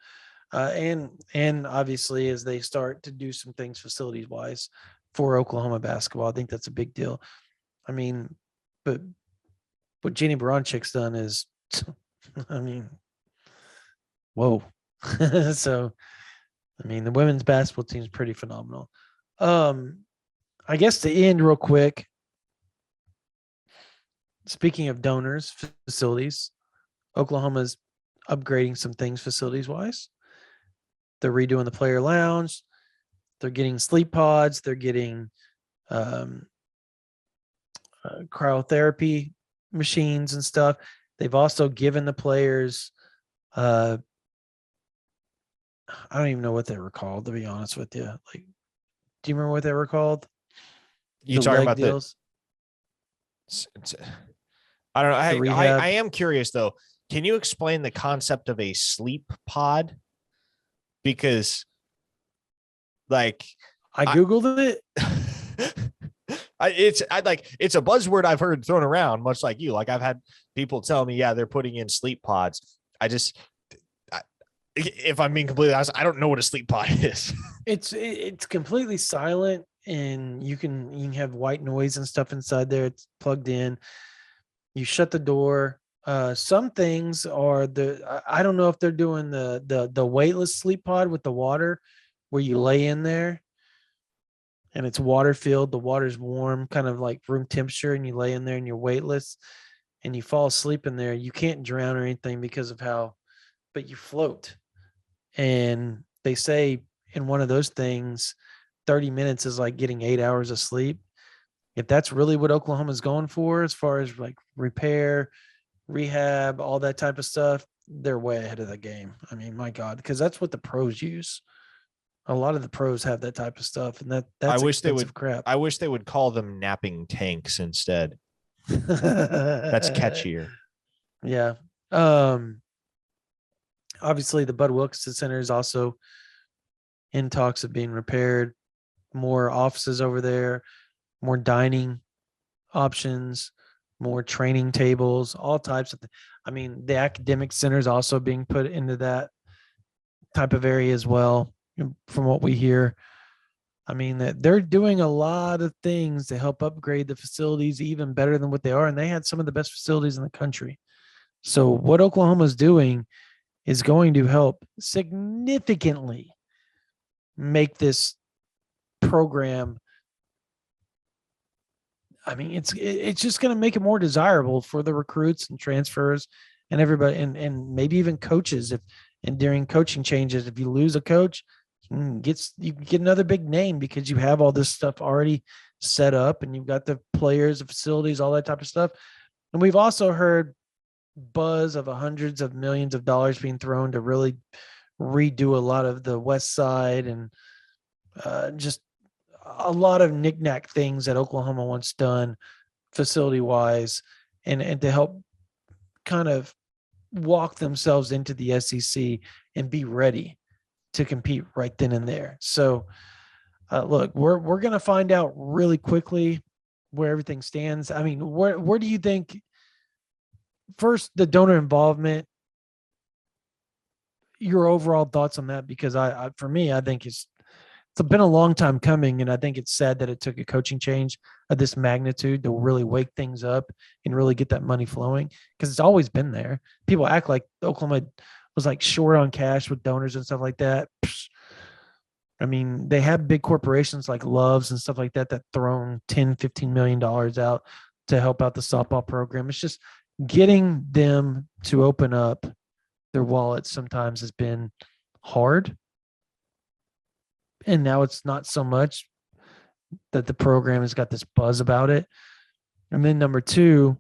And obviously as they start to do some things facilities wise for Oklahoma basketball, I think that's a big deal. I mean, but what Jeannie Baranchik's done is, whoa. So, the women's basketball team is pretty phenomenal. I guess to end real quick, speaking of donors, facilities, Oklahoma's upgrading some things facilities-wise. They're redoing the player lounge. They're getting sleep pods. They're getting cryotherapy machines and stuff. They've also given the players I don't even know what they were called, to be honest with you. Like, do you remember what they were called? You talking about deals? I don't know. I am curious though. Can you explain the concept of a sleep pod? Because, like, I googled it. It's a buzzword I've heard thrown around, much like you. Like, I've had people tell me, yeah, they're putting in sleep pods. If I'm being completely honest, I don't know what a sleep pod is. It's completely silent, and you can have white noise and stuff inside there. It's plugged in. You shut the door. Some things are I don't know if they're doing the weightless sleep pod with the water, where you lay in there and it's water filled. The water's warm, kind of like room temperature, and you lay in there and you're weightless and you fall asleep in there. You can't drown or anything because of but you float. And they say in one of those things, 30 minutes is like getting 8 hours of sleep. If that's really what Oklahoma's going for, as far as like repair, rehab, all that type of stuff, they're way ahead of the game. I mean, my God, because that's what the pros use. A lot of the pros have that type of stuff, and that's crap. I wish they would call them napping tanks instead. That's catchier. Yeah. Obviously, the Bud Wilkinson Center is also in talks of being repaired. More offices over there, more dining options, more training tables, all types of the academic center is also being put into that type of area as well, from what we hear. That they're doing a lot of things to help upgrade the facilities even better than what they are, and they had some of the best facilities in the country. So what Oklahoma's doing is going to help significantly make this program. It's just going to make it more desirable for the recruits and transfers and everybody, and maybe even coaches. And during coaching changes, if you lose a coach, you get another big name because you have all this stuff already set up, and you've got the players, the facilities, all that type of stuff. And we've also heard buzz of hundreds of millions of dollars being thrown to really redo a lot of the West Side, and just a lot of knickknack things that Oklahoma wants done facility wise, and to help kind of walk themselves into the SEC and be ready to compete right then and there. So look, we're going to find out really quickly where everything stands. Where do you think, first, the donor involvement, your overall thoughts on that? Because for me, I think it's been a long time coming, and I think it's sad that it took a coaching change of this magnitude to really wake things up and really get that money flowing, because it's always been there. People act like Oklahoma was like short on cash with donors and stuff like that. They have big corporations like Love's and stuff like that thrown $10-15 million out to help out the softball program. It's just getting them to open up their wallets sometimes has been hard. And now it's not so much that the program has got this buzz about it. And then number two,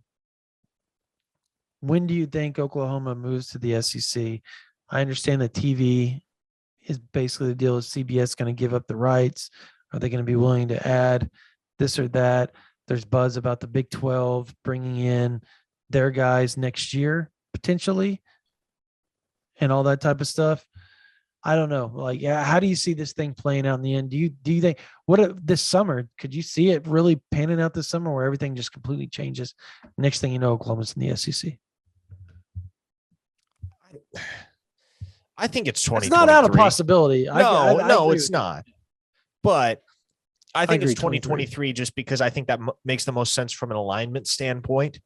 when do you think Oklahoma moves to the SEC? I understand that TV is basically the deal. Is CBS going to give up the rights? Are they going to be willing to add this or that? There's buzz about the Big 12 bringing in their guys next year, potentially, and all that type of stuff. I don't know. How do you see this thing playing out in the end? Do you think this summer, could you see it really panning out this summer where everything just completely changes? Next thing you know, Oklahoma's in the SEC. I think it's 2023. It's not out of possibility. No, it's not. But I think it's 2023 just because I think that makes the most sense from an alignment standpoint.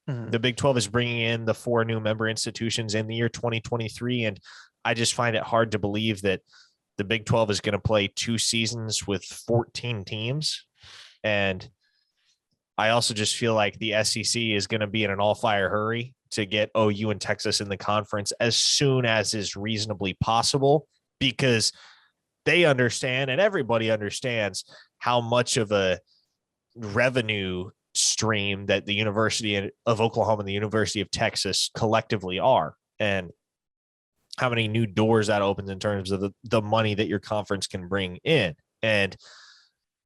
Mm-hmm. The Big 12 is bringing in the 4 new member institutions in the year 2023, and I just find it hard to believe that the Big 12 is going to play 2 seasons with 14 teams. And I also just feel like the SEC is going to be in an all-fire hurry to get OU and Texas in the conference as soon as is reasonably possible, because they understand, and everybody understands, how much of a revenue stream that the University of Oklahoma and the University of Texas collectively are, and how many new doors that opens in terms of the money that your conference can bring in. And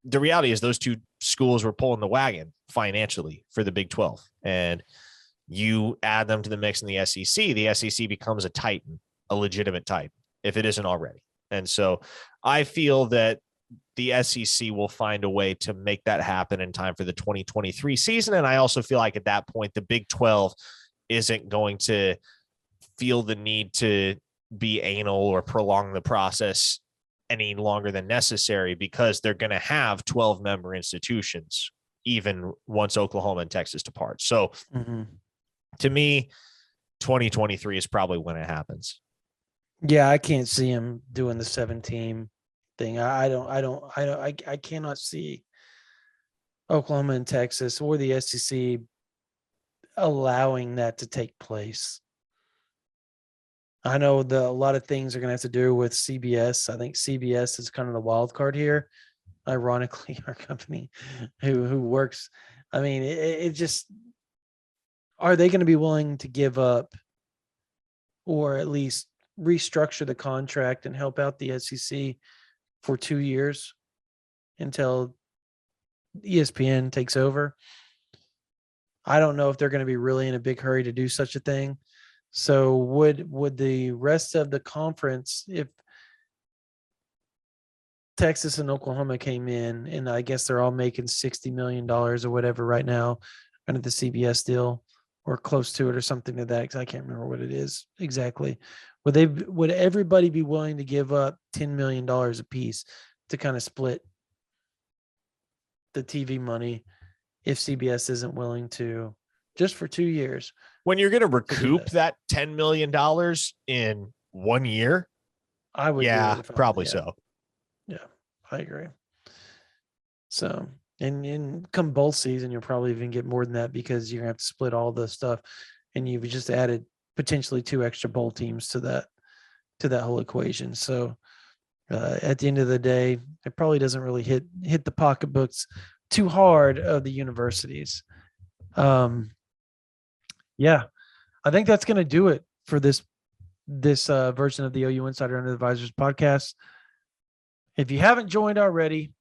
the reality is those 2 schools were pulling the wagon financially for the Big 12. And you add them to the mix in the SEC becomes a titan, a legitimate titan, if it isn't already. And so I feel that the SEC will find a way to make that happen in time for the 2023 season. And I also feel like at that point, the Big 12 isn't going to feel the need to be anal or prolong the process any longer than necessary, because they're going to have 12-member institutions even once Oklahoma and Texas depart. So to me, 2023 is probably when it happens. Yeah, I can't see him doing the 7-team thing. I cannot see Oklahoma and Texas or the SEC allowing that to take place. I know a lot of things are going to have to do with CBS. I think CBS is kind of the wild card here. Ironically, our company who works, I mean, it just, are they going to be willing to give up or at least restructure the contract and help out the SEC for 2 years until ESPN takes over? I don't know if they're going to be really in a big hurry to do such a thing. So would the rest of the conference, if Texas and Oklahoma came in, and I guess they're all making $60 million or whatever right now under the CBS deal, or close to it or something to that, because I can't remember what it is exactly. Would everybody be willing to give up $10 million a piece to kind of split the TV money if CBS isn't willing to, just for 2 years? When you're going to recoup that $10 million in 1 year, I would. Yeah, probably so. Yeah, I agree. So, and come bowl season, you'll probably even get more than that, because you're going to have to split all the stuff, and you've just added potentially 2 extra bowl teams to that whole equation. So at the end of the day, it probably doesn't really hit the pocketbooks too hard of the universities. Yeah, I think that's going to do it for this version of the OU Insider Under the Visors podcast. If you haven't joined already,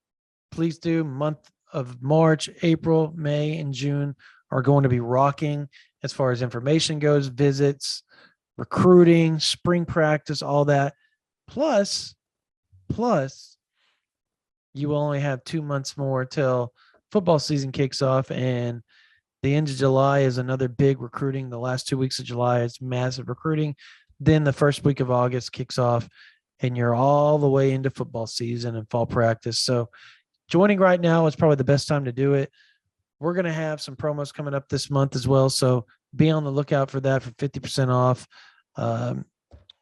please do. Month of March, April, May, and June are going to be rocking as far as information goes, visits, recruiting, spring practice, all that. Plus, you will only have 2 months more till football season kicks off, and the end of July is another big recruiting. The last 2 weeks of July is massive recruiting. Then the first week of August kicks off, and you're all the way into football season and fall practice. So joining right now is probably the best time to do it. We're going to have some promos coming up this month as well, so be on the lookout for that for 50% off.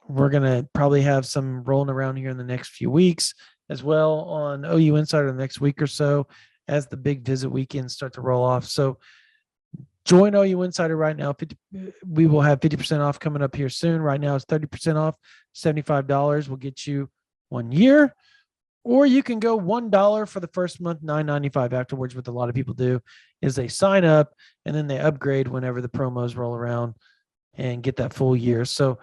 We're going to probably have some rolling around here in the next few weeks as well on OU Insider the next week or so as the big visit weekends start to roll off. So join OU Insider right now. We will have 50% off coming up here soon. Right now it's 30% off. $75 will get you 1 year. Or you can go $1 for the first month, $9.95 afterwards. What a lot of people do is they sign up and then they upgrade whenever the promos roll around and get that full year. So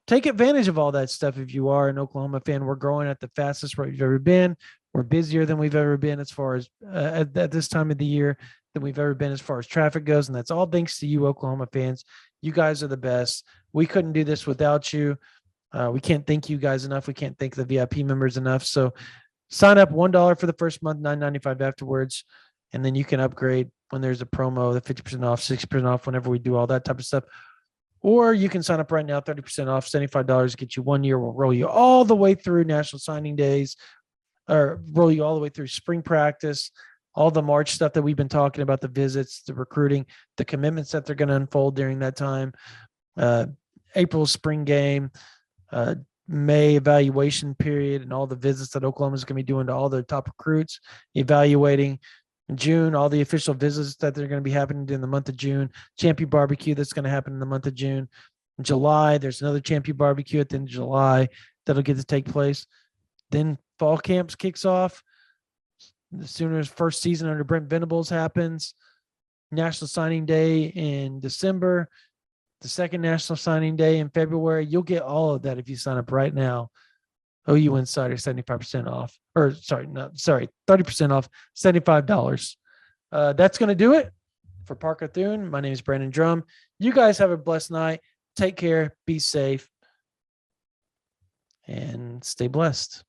take advantage of all that stuff if you are an Oklahoma fan. We're growing at the fastest rate we've ever been. We're busier than we've ever been as far as at this time of the year than we've ever been as far as traffic goes. And that's all thanks to you, Oklahoma fans. You guys are the best. We couldn't do this without you. We can't thank you guys enough. We can't thank the VIP members enough. So sign up $1 for the first month, $9.95 afterwards. And then you can upgrade when there's a promo, the 50% off, 60% off, whenever we do all that type of stuff. Or you can sign up right now, 30% off, $75, get you 1 year. We'll roll you all the way through National Signing Days, or roll you all the way through spring practice, all the March stuff that we've been talking about, the visits, the recruiting, the commitments that they're going to unfold during that time, April spring game, May evaluation period, and all the visits that Oklahoma is going to be doing to all their top recruits, evaluating. In June, all the official visits that they're going to be happening in the month of June, Champion Barbecue that's going to happen in the month of June. In July, there's another Champion Barbecue at the end of July that'll get to take place. Then fall camps kicks off. The Sooners' first season under Brent Venables happens. National Signing Day in December. The second National Signing Day in February. You'll get all of that if you sign up right now. OU Insider 75% off. 30% off, $75. That's going to do it for Parker Thune. My name is Brandon Drumm. You guys have a blessed night. Take care. Be safe. And stay blessed.